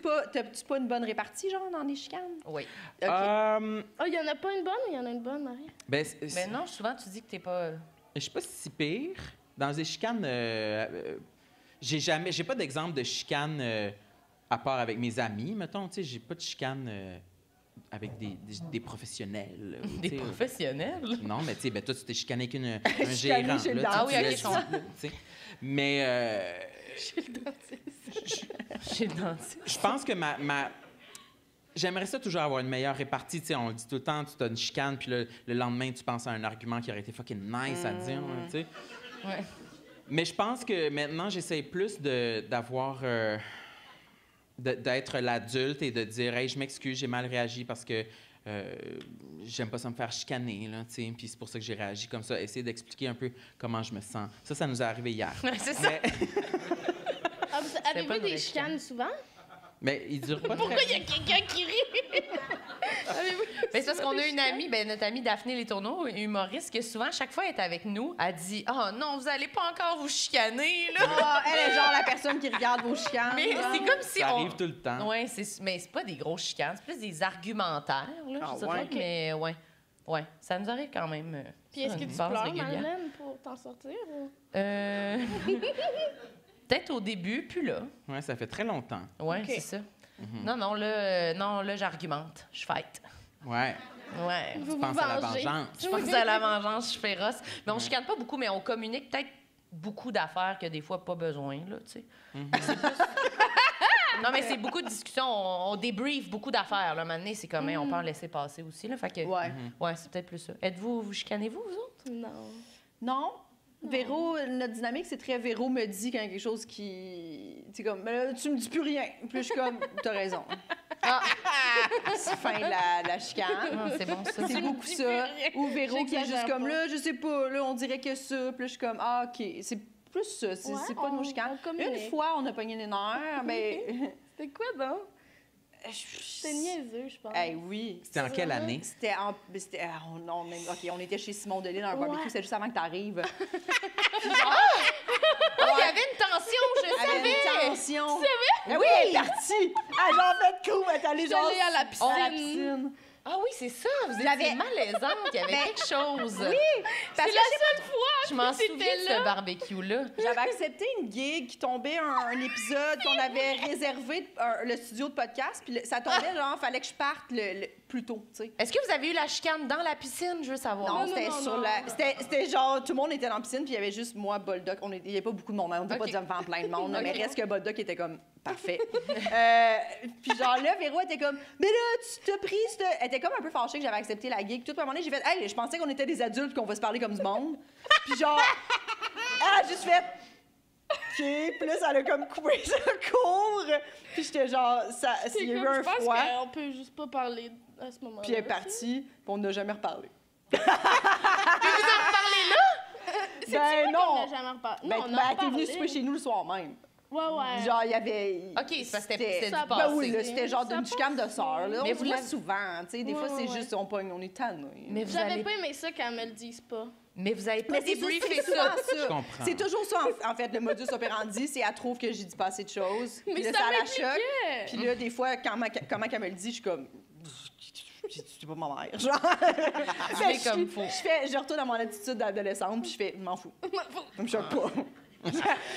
pas une bonne répartie, genre, dans les chicanes? Oui. OK. Oh, il y en a pas une bonne ou il y en a une bonne, Marie? Ben, Mais non, souvent, tu dis que t'es pas... je suis pas si pire. Dans les chicanes, j'ai pas d'exemple de chicane à part avec mes amis, mettons, tu sais, j'ai pas de chicane avec des professionnels. Des professionnels? Non, mais tu sais, ben, toi, tu t'es chicané avec un Chicané gérant. chez le là, dentiste. Ah oui, ok, tu je comprends. tu sais. Mais Chez le dentiste. Chez le dentiste. je pense que j'aimerais ça toujours avoir une meilleure répartie. Tu sais, on le dit tout le temps, tu as une chicane, puis le lendemain, tu penses à un argument qui aurait été fucking nice à dire. Là, tu sais. Ouais. Mais je pense que maintenant, j'essaie plus d'avoir... d'être l'adulte et de dire « Hey, je m'excuse, j'ai mal réagi parce que j'aime pas ça me faire chicaner. » là, tu sais. Puis c'est pour ça que j'ai réagi comme ça. Essayer d'expliquer un peu comment je me sens. Ça nous est arrivé hier. C'est ça. Ah, vous pas avez une des vraie chicanes souvent? Mais il dure pas Pourquoi très... il y a quelqu'un qui rit? Mais c'est parce qu'on a une amie, notre amie Daphné Letourneau, humoriste, que souvent, chaque fois, elle est avec nous, elle dit « Oh non, vous allez pas encore vous chicaner, là! Ah, elle est genre la personne qui regarde vos chicanes. » Mais là. c'est comme si Ça on... arrive tout le temps. Ouais, mais c'est pas des grosses chicanes, c'est plus des argumentaires, là, Ah, je dirais, ouais? mais ouais. Ouais, ça nous arrive quand même. Puis est-ce sur que une tu base pleures, régulière. Marlène, pour t'en sortir? Ou? Peut-être au début, puis là. Ouais, ça fait très longtemps. Ouais, Ok. c'est ça. Non, là, j'argumente. Je fight. Ouais. Ouais. Vous Tu vous penses à la vengez. vengeance. Je pense à la vengeance, je suis féroce. Mais on chicane pas beaucoup, mais on communique peut-être beaucoup d'affaires que des fois pas besoin, là, tu sais. C'est plus- Non, mais c'est beaucoup de discussions. On débrief beaucoup d'affaires, là. Maintenant, c'est comme, on peut en laisser passer aussi, là. Fait que, Ouais. ouais, c'est peut-être plus ça. Vous chicanez-vous, vous autres? Non. Non. Véro, notre dynamique, c'est très Véro me dit quand il y a quelque chose qui. Tu sais, comme, mais là, tu me dis plus rien. Puis je suis comme, t'as raison. Ah! C'est fin la chicane. Ah, c'est bon, ça. C'est beaucoup dis ça. plus rien. Ou Véro qui est juste J'exagère comme, pas. là, je sais pas, là, on dirait que ça. Puis là, je suis comme, ah, OK. C'est plus ça. C'est Ouais, pas nos chicanes. on communique. Une fois, on a pogné les nerfs, mais. C'était quoi, donc? C'était niaiseux, je pense. Hey, oui. C'était en quelle année? C'était en. On était chez Simon Delisle dans un barbecue, c'était juste avant que t'arrives. Oh, il y avait une tension, je Elle avait savais! une tension. Tu savais? Oui, elle est partie. Elle genre fait coup, elle est allée genre. J'allais à la piscine. À la piscine. Ah oui, c'est ça, vous J'avais- étiez malaisante, il y avait Ben, quelque chose. Oui, parce C'est que la seule fois Je m'en c'était souviens de là. ce barbecue-là. j'avais accepté une gig qui tombait un épisode qu'on avait réservé, le studio de podcast, puis ça tombait, genre, fallait que je parte plus tôt, tu sais. Est-ce que vous avez eu la chicane dans la piscine, je veux savoir? Non, non, c'était non, sur non. la. C'était genre, tout le monde était dans la piscine, puis il y avait juste moi, Boldoc. Il n'y avait pas beaucoup de monde, on n'était Ok. pas devant plein de monde, Ok. mais reste que Boldoc était comme parfait. Puis genre là, Véro était comme, mais là, tu t'as pris. Elle était comme un peu fâchée que j'avais accepté la gig. Tout à un moment donné, j'ai fait, hey, je pensais qu'on était des adultes, qu'on va se parler comme du monde. Puis genre, elle a juste fait. OK, puis là, ça a comme coupé ça court. Puis j'étais genre, C'est il y a eu comme, un je pense froid, qu'on peut juste pas parler à ce moment-là. puis elle est partie, puis on n'a jamais reparlé. Ben non! On n'a jamais reparlé. Ben, Non, on ben, a elle était venue reparlé. souper chez nous le soir même. Ouais, ouais. Genre, il y avait. OK, c'est parce que c'était ça- du Ben passé. oui, là, c'était genre Ça d'une chicane de sœurs. Là. Mais On vous se voit l'avez- souvent, tu sais. Des Ouais, fois, c'est ouais, juste, on est tannés. Mais vous J'avais allez... pas aimé ça qu'elle me le dise pas. Mais vous avez pas Mais c'est débriefé souvent ça. ça. comprends. C'est toujours ça, en fait, le modus operandi, c'est elle trouve que j'ai dit pas assez de choses. Puis Mais là, ça la m'impliquait. choque. Puis là, des fois, comment qu'elle me le dit, je suis comme. C'est pas ma mère, genre. fais comme faut. Je retourne à mon attitude d'adolescente, puis je fais, m'en fous. Ça me choque pas.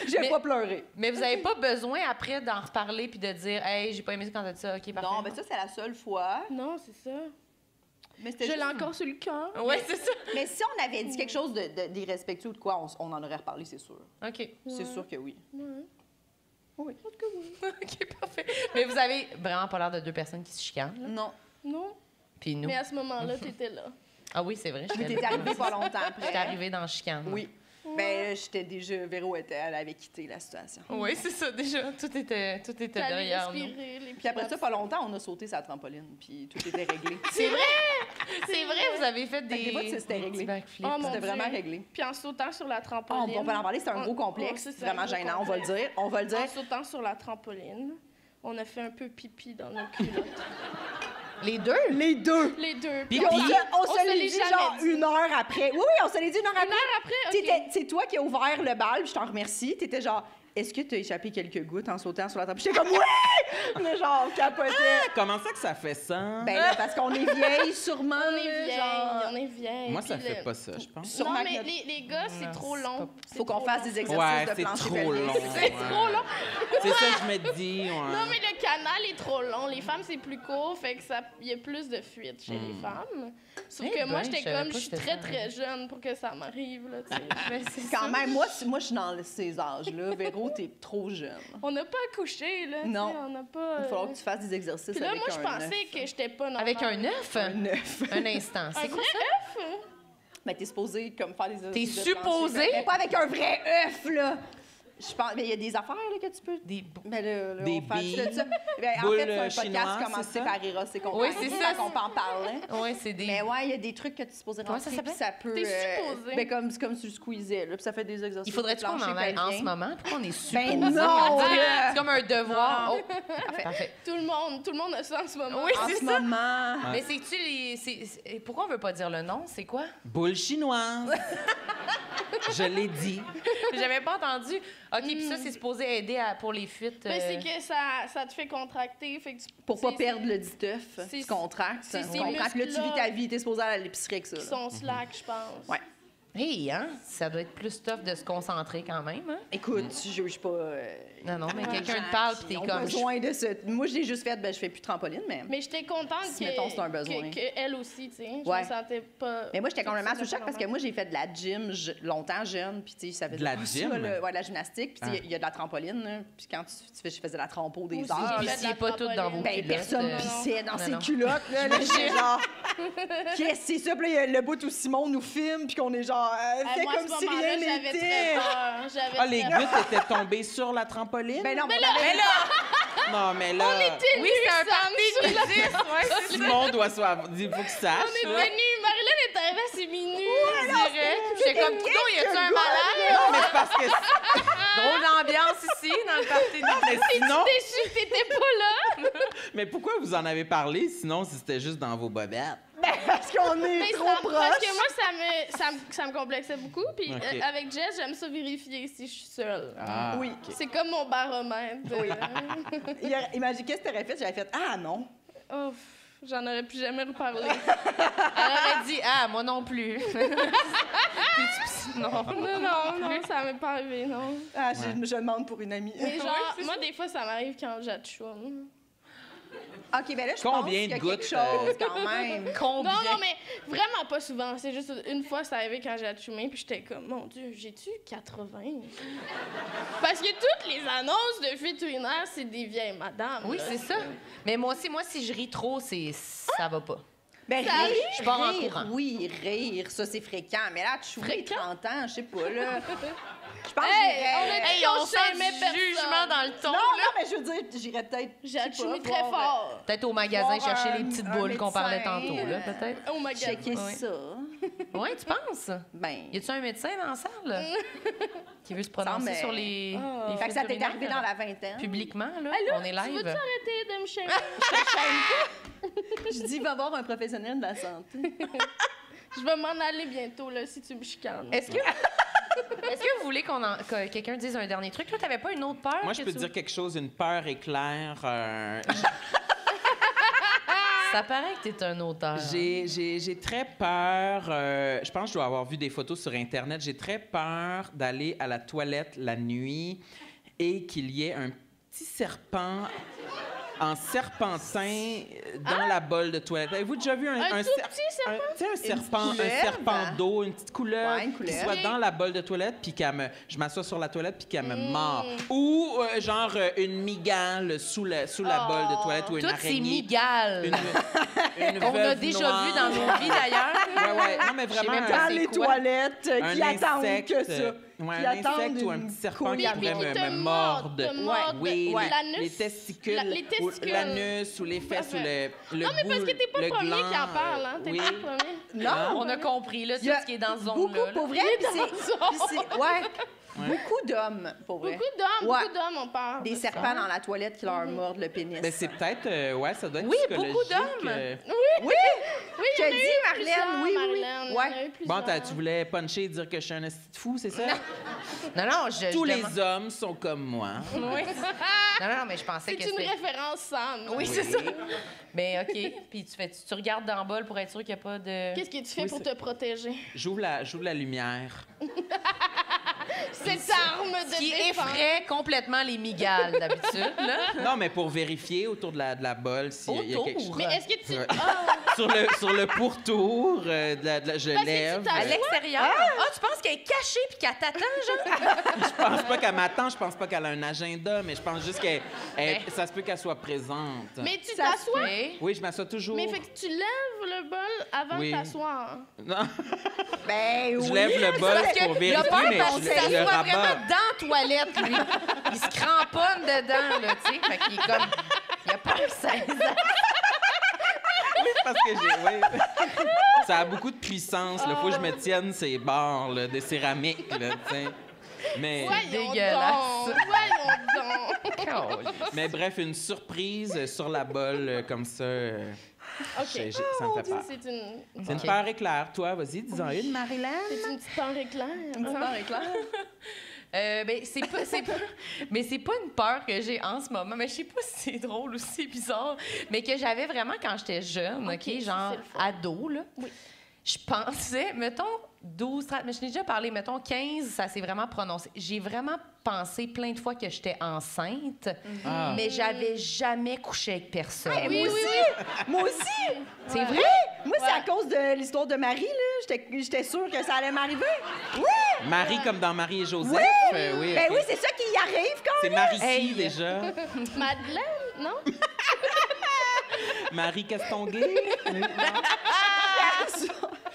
J'ai Mais- pas pleuré. Mais vous avez pas besoin après d'en reparler puis de dire « Hey, j'ai pas aimé ça quand t'as dit ça. OK, parfait. » Non, mais ça, c'est la seule fois. Non, c'est ça. Mais c'était Je l'ai juste- encore sur le cœur. Ouais, c'est ça. Mais si on avait dit quelque chose d'irrespectueux ou de quoi, on en aurait reparlé, c'est sûr. OK. C'est sûr que oui. Ouais. Oui. OK, parfait. Mais vous avez vraiment pas l'air de deux personnes qui se chicanent, là. Non. Non. Puis nous. Mais à ce moment-là, t'étais là. Ah oui, c'est vrai. Mais t'es arrivé pas longtemps J'étais après. arrivée dans le chicane. Oui. Ben, j'étais déjà. Véro elle avait quitté la situation. Oui, c'est ça, déjà. Tout était T'allais derrière nous. respirer, les Puis après ça, pas longtemps, on a sauté sa trampoline, puis tout était réglé. C'est vrai! C'est vrai, vous avez fait Fait que des fois, c'était des réglé. petits backflips. Oh, mon C'était vraiment Dieu. réglé. Puis en sautant sur la Ah, trampoline. on peut en parler, c'est un gros complexe. Ouais, c'est ça, Vraiment un gros gênant, on va le complexe. dire. On va le dire. En sautant sur la trampoline, on a fait un peu pipi dans nos culottes. Les deux? Les deux. Les deux. Puis Puis on se l'est l'est dit jamais genre dit. une heure après. Oui, oui, on se l'est dit une heure après. Une heure après, OK. C'est toi qui as ouvert le bal, puis je t'en remercie. T'étais genre, est-ce que t'as échappé quelques gouttes en sautant sur la table? J'étais comme, oui! Mais genre, capotais. Comment ça que ça fait ça? Ben là, parce qu'on est vieille, sûrement. On est là, vieille, genre. on est vieille. bien. Moi, ça Puis fait pas ça, je pense. Non, Sûrement mais que les gars, c'est trop long. Faut qu'on fasse des exercices Ouais, de c'est plancher trop pelvien. long. C'est trop long. C'est ça que je me dis. Ouais. Non, mais le canal est trop long. Les femmes, c'est plus court, fait que il y a plus de fuite chez les femmes. Sauf que moi, j'étais comme, je suis très, très jeune pour que ça m'arrive, là, tu sais. Quand même, moi, je suis dans ces âges-là. Véro, t'es trop jeune. On n'a pas accouché, là. Non. Tu sais, on n'a pas. Il va falloir que tu fasses des exercices Puis là, avec moi, je un pensais œuf. que j'étais pas normale. Avec un œuf? Un œuf. Un instant. C'est quoi ça? Ben, t'es supposé comme faire des T'es exercices de plancher. supposé? Mais pas avec un vrai œuf, là. Je pense, mais il y a des affaires là, que tu peux. Ben, là, Des on fait billes. de ça. Ben, en Boules fait, c'est un chinoises, podcast commencé c'est ça? par Eros et qu'on Oui, c'est ça. qu'on peut en parler. Oui, c'est des. Mais ouais, il y a des trucs que tu es supposé Comment rentrer, ça puis s'appelle? ça peut. T'es supposé. Ben, comme tu le squeezais, là, puis ça fait des exercices. Il faudrait-tu qu'on en aille en ce moment? Pourquoi on est supposé? Ben non! C'est comme un devoir. Oh, parfait. Tout le monde a ça en ce moment. Oui, En c'est ce ça. moment. Mais c'est-tu les. Pourquoi on veut pas dire le nom? C'est quoi? Boule chinoise. Je l'ai dit. J'avais pas entendu. OK, puis ça, c'est supposé aider pour les fuites. Mais c'est que ça te fait contracter. Fait que Pour pas c'est- perdre le dit œuf, c'est- tu contractes. c'est Tu ces comprends? Puis là, tu vis muscles-là ta vie, t'es supposé aller à l'épicerie avec ça. Qui là. sont slack, je pense. Ouais. Hey, hein? Ça doit être plus tough de se concentrer quand même, hein? Écoute, je juge pas. Non, non, mais les quelqu'un gens te parle, qui puis t'es ont comme. besoin de ce. Moi, je l'ai juste fait, ben, je fais plus de trampoline, mais. Mais j'étais contente Si, mettons, c'est un besoin. que elle aussi, tu sais. Je Ouais. me sentais pas. Mais moi, j'étais complètement sous ça, choc parce que moi, j'ai fait de la gym longtemps jeune, puis tu sais, ça fait De la beaucoup gym? ça, là. Ouais, de la gymnastique, puis tu sais, Ah. il y a de la trampoline, là, puis quand je faisais la trampo des Aussi, heures. j'ai Puis fait là, de c'est la pas tout dans vos trampoline. ben, culottes. personne pissait dans non, ses non. culottes, là. Là, j'étais genre, qu'est-ce que c'est ça? Puis là, il y a le bout où Simon nous filme, puis qu'on est genre, fais Moi, à comme ce si moment-là, rien j'avais très n'était. peur. J'avais Ah, les très peur. gouttes étaient tombées sur la trampoline? Ben non, mais Non, mais là, Oui, c'est un party nudiste, ouais, c'est Simon doit savoir. Il faut qu'il sache. On là. était nus. Marilyn est arrivée à ses minuit. direct. J'étais comme, coudonc, y a-tu un malade? Non, mais c'est parce que. Drôle d'ambiance ici, dans le party Non, mais sinon. Déçue que t'étais pas là. Mais pourquoi vous en avez parlé sinon si c'était juste dans vos bobettes? parce qu'on est Mais trop parce proches. que moi, ça me complexait beaucoup. Puis Ok. avec Jess, j'aime ça vérifier si je suis seule. Ah, Oui. ok. C'est comme mon baromètre. Imagine, qu'est-ce que t'aurais fait? J'aurais fait, ah non. Ouf, j'en aurais plus jamais reparlé. Elle aurait dit, ah, moi non plus. non. non, ça m'est pas arrivé, non. Ah, je demande pour une amie. Mais genre, moi, des fois, ça m'arrive quand j'atchoum. OK, ben là, je Combien pense qu'il y a de gouttes, quelque chose quand même. Combien? Non, mais vraiment pas souvent. C'est juste une fois, ça arrivé quand j'ai atchoumé, puis j'étais comme, mon Dieu, j'ai-tu 80? Parce que toutes les annonces de fuite urinaire, c'est des vieilles madames. Oui, là. c'est ça. Mais moi aussi, si je ris trop, ça va pas. Ben, Ça rire, arrive, je pars en rire, courant. oui, rire, ça, c'est fréquent. Mais là, tu chouais Fréquent? 30 ans, je sais pas, là. Je pense Hey, que on j'irais... a dit Hey, on sent s'aimait du personne. jugement dans le ton, Non, là. non, mais je veux dire, j'irais peut-être... J'ai je sais atchoumé pas, très voir, fort. Peut-être au magasin Voir chercher un- les petites un boules qu'on parlait médecin, tantôt, là, peut-être. Oh my God. Checker Ouais. ça. Oui, tu penses? Ben... Y a-tu un médecin dans la salle qui veut se prononcer mais- sur les Ah. les Fait que ça fuites t'est urinaires? arrivé dans la vingtaine. Publiquement, là, Allô, on est Tu live. veux-tu arrêter de me shamer? Je dis, va voir un professionnel de la santé. Je vais m'en aller bientôt, là, si tu me chicanes. Est-ce que vous voulez que quelqu'un dise un dernier truc? Toi, t'avais pas une autre peur? Moi, je que peux te dire quelque chose, une peur éclair. Ça paraît que t'es un auteur. J'ai très peur. Je pense que je dois avoir vu des photos sur Internet. J'ai très peur d'aller à la toilette la nuit et qu'il y ait un petit serpent en serpentin dans la bolle de toilette. Avez-vous déjà vu Un tout petit serpent? Tu sais, un serpent couleuvre. d'eau, une petite couleuvre Ouais, une qui couleuvre. soit dans la bolle de toilette, puis je m'assois sur la toilette, puis qu'elle me mord. Ou une migale sous la bolle de toilette, ou une Toutes ces araignée. migales Une qu'on a veuve déjà noire. vues dans nos vies, d'ailleurs. Ouais. Non, mais vraiment, même un- pas Dans les quoi? toilettes, un qui attendent insecte, que ça. ouais, Qui un attendent insecte ou un une petit serpent qui couille. pourrait Puis qui te me morde, mordre. Oui, ouais. L'anus? les testicules, Les testicules. ou l'anus ou les fesses ou le Non, mais parce que t'es pas le premier gland, qui en parle, hein? T'es oui. pas le premier. Non, On a compris, là, tout Il y a ce qui est dans ce beaucoup, zone-là. là. pour vrai, puis c'est... Ouais, beaucoup d'hommes, pour vrai. Beaucoup d'hommes, on parle. Des de ça. serpents dans la toilette qui leur mordent le pénis. Ben, c'est peut-être, ouais, ça doit être Oui, psychologique. beaucoup d'hommes. Oui, Oui, je il y en a te eu dis, Marlène, plusieurs, oui, oui. Marlène. Ouais. Bon, tu voulais puncher et dire que je suis un esti de fou, c'est ça? Non, Tous je les hommes sont comme moi. Oui. Non, mais je pensais que C'est une c'était... référence Sam. Oui, c'est ça. Mais OK. Puis tu regardes dans le bol pour être sûr qu'il n'y a pas de... Qu'est-ce que tu fais pour te protéger? J'ouvre la lumière. Cette arme de Qui défense. effraie complètement les migales, d'habitude, là. Non, mais pour vérifier autour de la bolle s'il y a quelque chose. Autour? Mais est-ce que tu... Ouais. Ah! sur le pourtour, je lève. À l'extérieur? Ah, tu penses qu'elle est cachée puis qu'elle t'attend, genre? Je pense pas qu'elle m'attend, je pense pas qu'elle a un agenda, mais je pense juste ça se peut qu'elle soit présente. Mais tu Ça se t'assois? fait. Oui, je m'assois toujours. Mais fait que tu lèves le bol avant Oui. de t'asseoir. Non, Ben oui. je lève le bol Parce que pour le vérifier, père, mais on je s'assoit le vraiment rabat. dans la toilette, lui. Il se cramponne dedans, là, tu sais. Fait qu'il est comme... Il a pas 16 ans. Parce que oui. Ça a beaucoup de puissance. Il faut que je me tienne ces barres là, de céramique. Là, t'sais. Mais, Voyons Dégueulasse. donc! Voyons donc! mais bref, une surprise sur la bolle comme ça. OK. Ça me fait peur. C'est une... C'est une peur éclair. Toi, vas-y, dis-en une, Marilyn. C'est une petite peur éclair. Une petite peur éclair. Ben, mais c'est pas une peur que j'ai en ce moment. Mais je sais pas si c'est drôle ou si c'est bizarre. Mais que j'avais vraiment quand j'étais jeune, OK? ça, Genre c'est le fun. ado, là. Oui. Je pensais, mettons, 12, 30, mais je n'ai déjà parlé, mettons, 15, ça s'est vraiment prononcé. J'ai vraiment pensé plein de fois que j'étais enceinte, Ah. mais j'avais jamais couché avec personne. Oui, oui, oui. Moi aussi. C'est vrai? Moi, c'est à cause de l'histoire de Marie, là. J'étais sûre que ça allait m'arriver. Oui! Marie comme dans Marie et Joseph. Oui! Oui, Ben ok. oui, c'est ça qui y arrive quand C'est même. Marie Hey. qui, déjà. Madeleine, non? Marie Castonguay.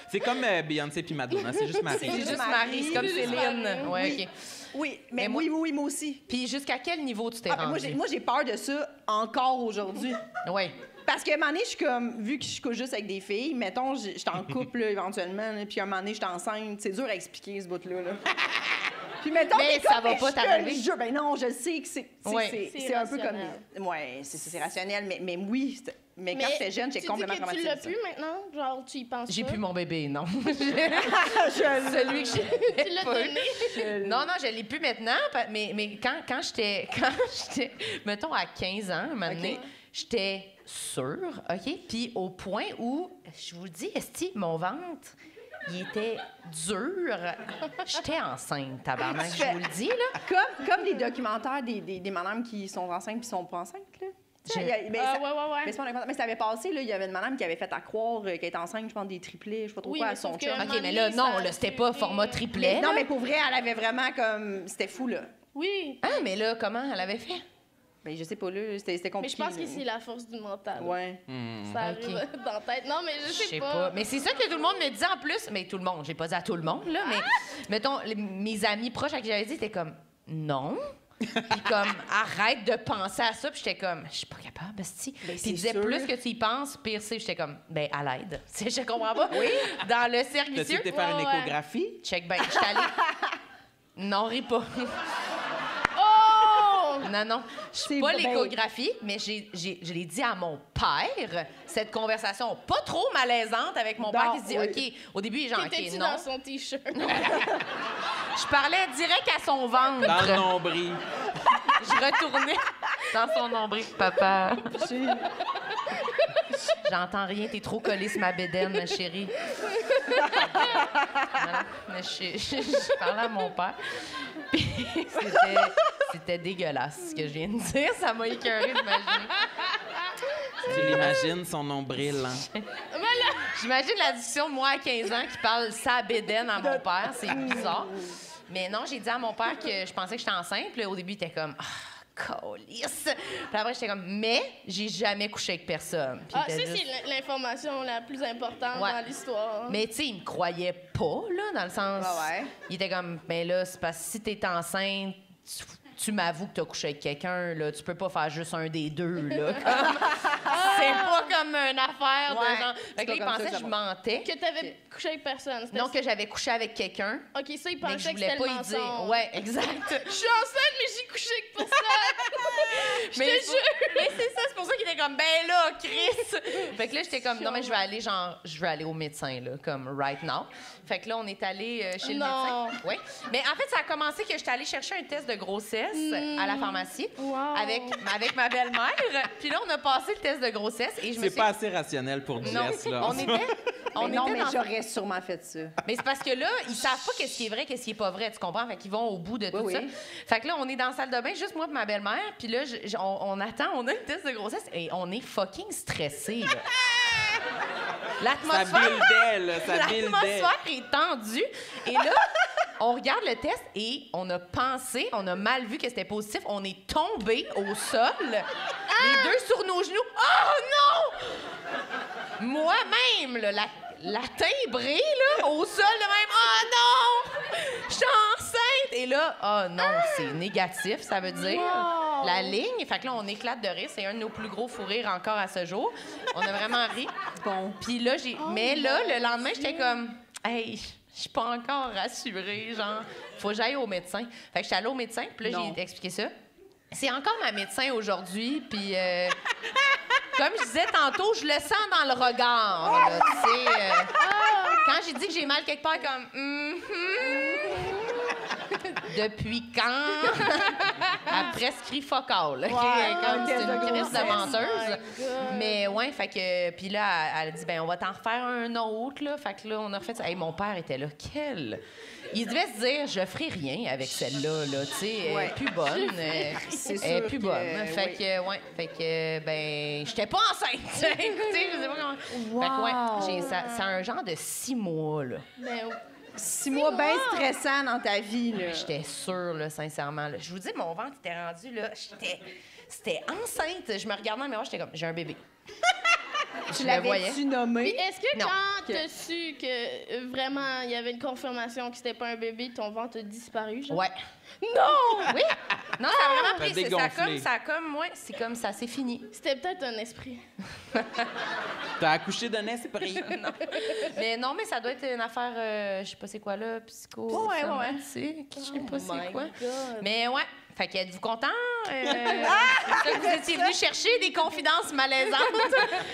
C'est comme Beyoncé puis Madonna, c'est juste Marie. C'est juste Marie, Marie, c'est comme c'est juste Céline. Marie. Ouais, Oui. OK. Oui, Mais mais moi- oui, moi aussi. Puis jusqu'à quel niveau tu t'es Ah, ben rendu? moi, j'ai peur de ça encore aujourd'hui. Oui. Parce qu'à un moment donné, je suis comme, vu que je couche juste avec des filles, mettons, j'étais en couple là, éventuellement, là, puis à un moment donné, j'étais enceinte. C'est dur à expliquer, ce bout-là. Là. Puis mettons, Mais t'es ça comme, va mais pas je te t'arriver. le jure. Ben non, je sais que c'est Ouais. c'est un peu comme... rationnel. Ouais, c'est rationnel, mais oui. Mais quand j'étais jeune, j'étais complètement tu dis que tu traumatisée. l'as plus maintenant? Genre, tu y penses J'ai pas? plus mon bébé, non. Celui que j'ai Tu l'as pas eu. donné? Non, je l'ai plus maintenant, mais quand j'étais, mettons, à 15 ans, un moment donné, j'étais sûre, OK? Puis au point où, je vous dis, esti, mon ventre, il était dur. J'étais enceinte, tabarnak, je vous le dis, là. Comme les documentaires des madames qui sont enceintes puis sont pas enceintes, là. Tu sais, Je- ben, Ah, ça- ouais. Mais c'est pas un documentaire, mais ça avait passé, là, il y avait une madame qui avait fait à croire qu'elle était enceinte, je pense, des triplés, je sais pas trop Oui, quoi, mais à son sauf que- chum. OK, mais là, non, là, c'était pas format triplet. Non, là. mais pour vrai, elle avait vraiment comme... C'était fou, là. Oui, Ah, mais là, comment elle avait fait? Ben, je sais pas, là, c'était mais compliqué. je pense que là. c'est la force du mental. Ouais. Ça arrive Ok. dans la tête. Non, mais je sais pas. Mais c'est ça que tout le monde me disait en plus. Mais tout le monde, j'ai pas dit à tout le monde, là, mais mettons, mes amis proches à qui j'avais dit, étaient comme non. Puis comme, arrête de penser à ça. Puis j'étais comme, je suis pas capable, esti. Ben, Puis c'est ils disaient, sûr. plus que tu y penses, pire c'est. J'étais comme, ben, à l'aide. Tu sais, je comprends pas. Oui. Dans le cercle T'as-tu vicieux. été faire une Ouais, ouais. échographie? Check ben, j'étais allée. Non, ris pas. Oh! Non. Je suis C'est pas ben- l'échographie, mais je l'ai dit à mon père, cette conversation pas trop malaisante avec mon père qui se dit, oui. OK, au début, il est genre, OK, T'étais-tu non. dans son T-shirt? Je parlais direct à son ventre. Dans le nombril. Je retournais dans son nombril. Papa. J'entends rien, t'es trop collée sur ma bédaine, ma chérie. Voilà. Mais je parlais à mon père. Puis c'était dégueulasse ce que je viens de dire. Ça m'a écœurée d'imaginer. Tu l'imagines, son nombril. Hein? J'imagine la discussion de moi à 15 ans qui parle sa bédaine à mon père. C'est bizarre. Mais non, j'ai dit à mon père que je pensais que j'étais enceinte. Puis là, au début, il était comme... Calice. Puis après, j'étais comme, mais j'ai jamais couché avec personne. Puis Ah, il ça, était juste- c'est l'information la plus importante Ouais. dans l'histoire. Mais tu sais, il me croyait pas, là, dans le sens. Ouais. Il était comme, mais là, c'est parce que si t'es enceinte, tu m'avoues que t'as couché avec quelqu'un, là, tu peux pas faire juste un des deux, là. Comme, C'est pas comme une affaire de genre... Fait que là, pas il comme pensait ça que je mentais. Que t'avais couché avec personne. c'était Non, ça. que j'avais couché avec quelqu'un. OK, ça, il Mais que pensait je que voulais c'était pas le y dire. mensonge. Ouais, exact. Je suis enceinte, mais j'ai couché avec personne. Je te Mais jure. Mais c'est ça, c'est pour ça qu'il était comme, ben là, Chris! Fait que là, j'étais comme, non, mais je vais aller au médecin, là, comme right now. Fait que là, on est allé chez le Non. médecin. Oui. Mais en fait, ça a commencé que j'étais allée chercher un test de grossesse à la pharmacie Wow. avec ma belle-mère. Puis là, on a passé le test de grossesse et je me C'est suis... pas assez rationnel pour Non, Jess, là. on était mais dans... j'aurais sûrement fait ça. Mais c'est parce que là, ils savent pas qu'est-ce qui est vrai, qu'est-ce qui est pas vrai, tu comprends? Fait qu'ils vont au bout de tout Oui, ça. oui. Fait que là, on est dans la salle de bain, juste moi et ma belle-mère, puis là, on attend, on a une test de grossesse et on est fucking stressés, là. Ça buildait, là, ça buildait. L'atmosphère est tendue. Et là, on regarde le test et on a mal vu que c'était positif. On est tombé au sol, les deux sur nos genoux. Oh non! Moi-même, là, la timbrée, là, au sol de même. Oh non! Je suis enceinte! Et là, oh non, c'est négatif, ça veut dire. Wow. La ligne. Fait que là, on éclate de rire. C'est un de nos plus gros fous rires encore à ce jour. On a vraiment ri. Bon. Puis là, mais là, le lendemain, j'étais comme, hey, je suis pas encore rassurée, genre, faut que j'aille au médecin. Fait que j'étais allée au médecin, puis là, Non. j'ai expliqué ça. C'est encore ma médecin aujourd'hui, puis comme je disais tantôt, je le sens dans le regard, là, tu sais. Quand j'ai dit que j'ai mal quelque part, comme, depuis quand? Elle prescrit fuck all. OK? Comme c'est une crise de menteuse. Mais ouais, fait que. Puis là, elle a dit, ben on va t'en refaire un autre, là. Fait que là, on a refait ça. Hey, mon père était là. Il devait se dire, je ferai rien avec celle-là, là. Tu sais, elle est plus bonne. C'est Elle est sûr plus que, bonne. Fait oui. que, ouais. Fait que, ben, j'étais pas enceinte. Écoutez, je sais pas comment. Fait que, ouais, c'est un genre de 6 mois, là. Ben, 6 mois bien stressants dans ta vie, là. J'étais sûre, là, sincèrement. Là. Je vous dis, mon ventre était rendu, là, c'était enceinte. Je me regardais dans le miroir, j'étais comme, j'ai un bébé. Tu le voyais. l'avais-tu nommé? est-ce que Non. quand t'as su que vraiment il y avait une confirmation que c'était pas un bébé, ton ventre a disparu, genre? Ouais. Non! Oui? Non, ça a vraiment Ça a pris. dégonflé. C'est comme ça, c'est fini. C'était peut-être un esprit. T'as accouché d'un esprit. Mais non, mais ça doit être une affaire, je sais pas c'est quoi là, psychosomatique, je sais pas c'est quoi. God. Mais ouais. Fait que êtes-vous content? C'est ça que vous étiez venu chercher des confidences malaisantes.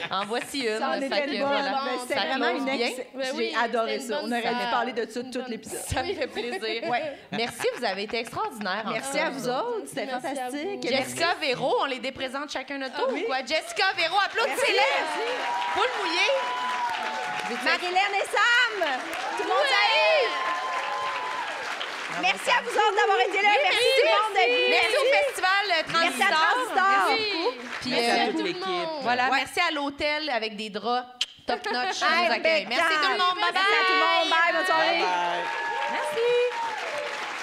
En voici une. Ça en Fait était que une bonne. voilà. Ben, c'était Ça vraiment close une bien. Ben J'ai oui, adoré c'était ça. une On bonne aurait dû salle. parler de ça Une tout bonne- l'épisode. Ça me fait plaisir. Merci, vous avez été extraordinaires. Merci à vous autres. C'était Merci à fantastique. vous. Jessica Véro, on les déprésente chacun notre tour oui. ou quoi? Jessica Véro, applaudissez-les! Poule mouillée! Marie-Hélène et Sam! Tout le monde arrive! Merci à vous autres d'avoir été là. Merci tout le monde d'être venu. Merci au festival Transistor. Merci à Transistor. Oui. Puis, Merci à à toute tout le l'équipe. monde. voilà, Ouais. merci à l'hôtel avec des draps top-notch qui Hey, nous accueillent. Merci tout le monde. Bye-bye. Merci à tout le monde. Bye, bonne soirée. Bye. Merci.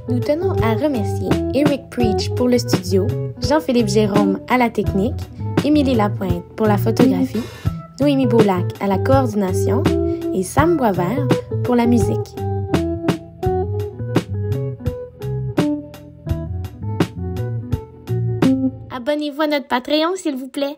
Nous tenons à remercier Eric Preach pour le studio, Jean-Philippe Jérôme à la technique, Émilie Lapointe pour la photographie, Noémie Boulac à la coordination et Sam Boisvert pour la musique. Abonnez-vous à notre Patreon, s'il vous plaît.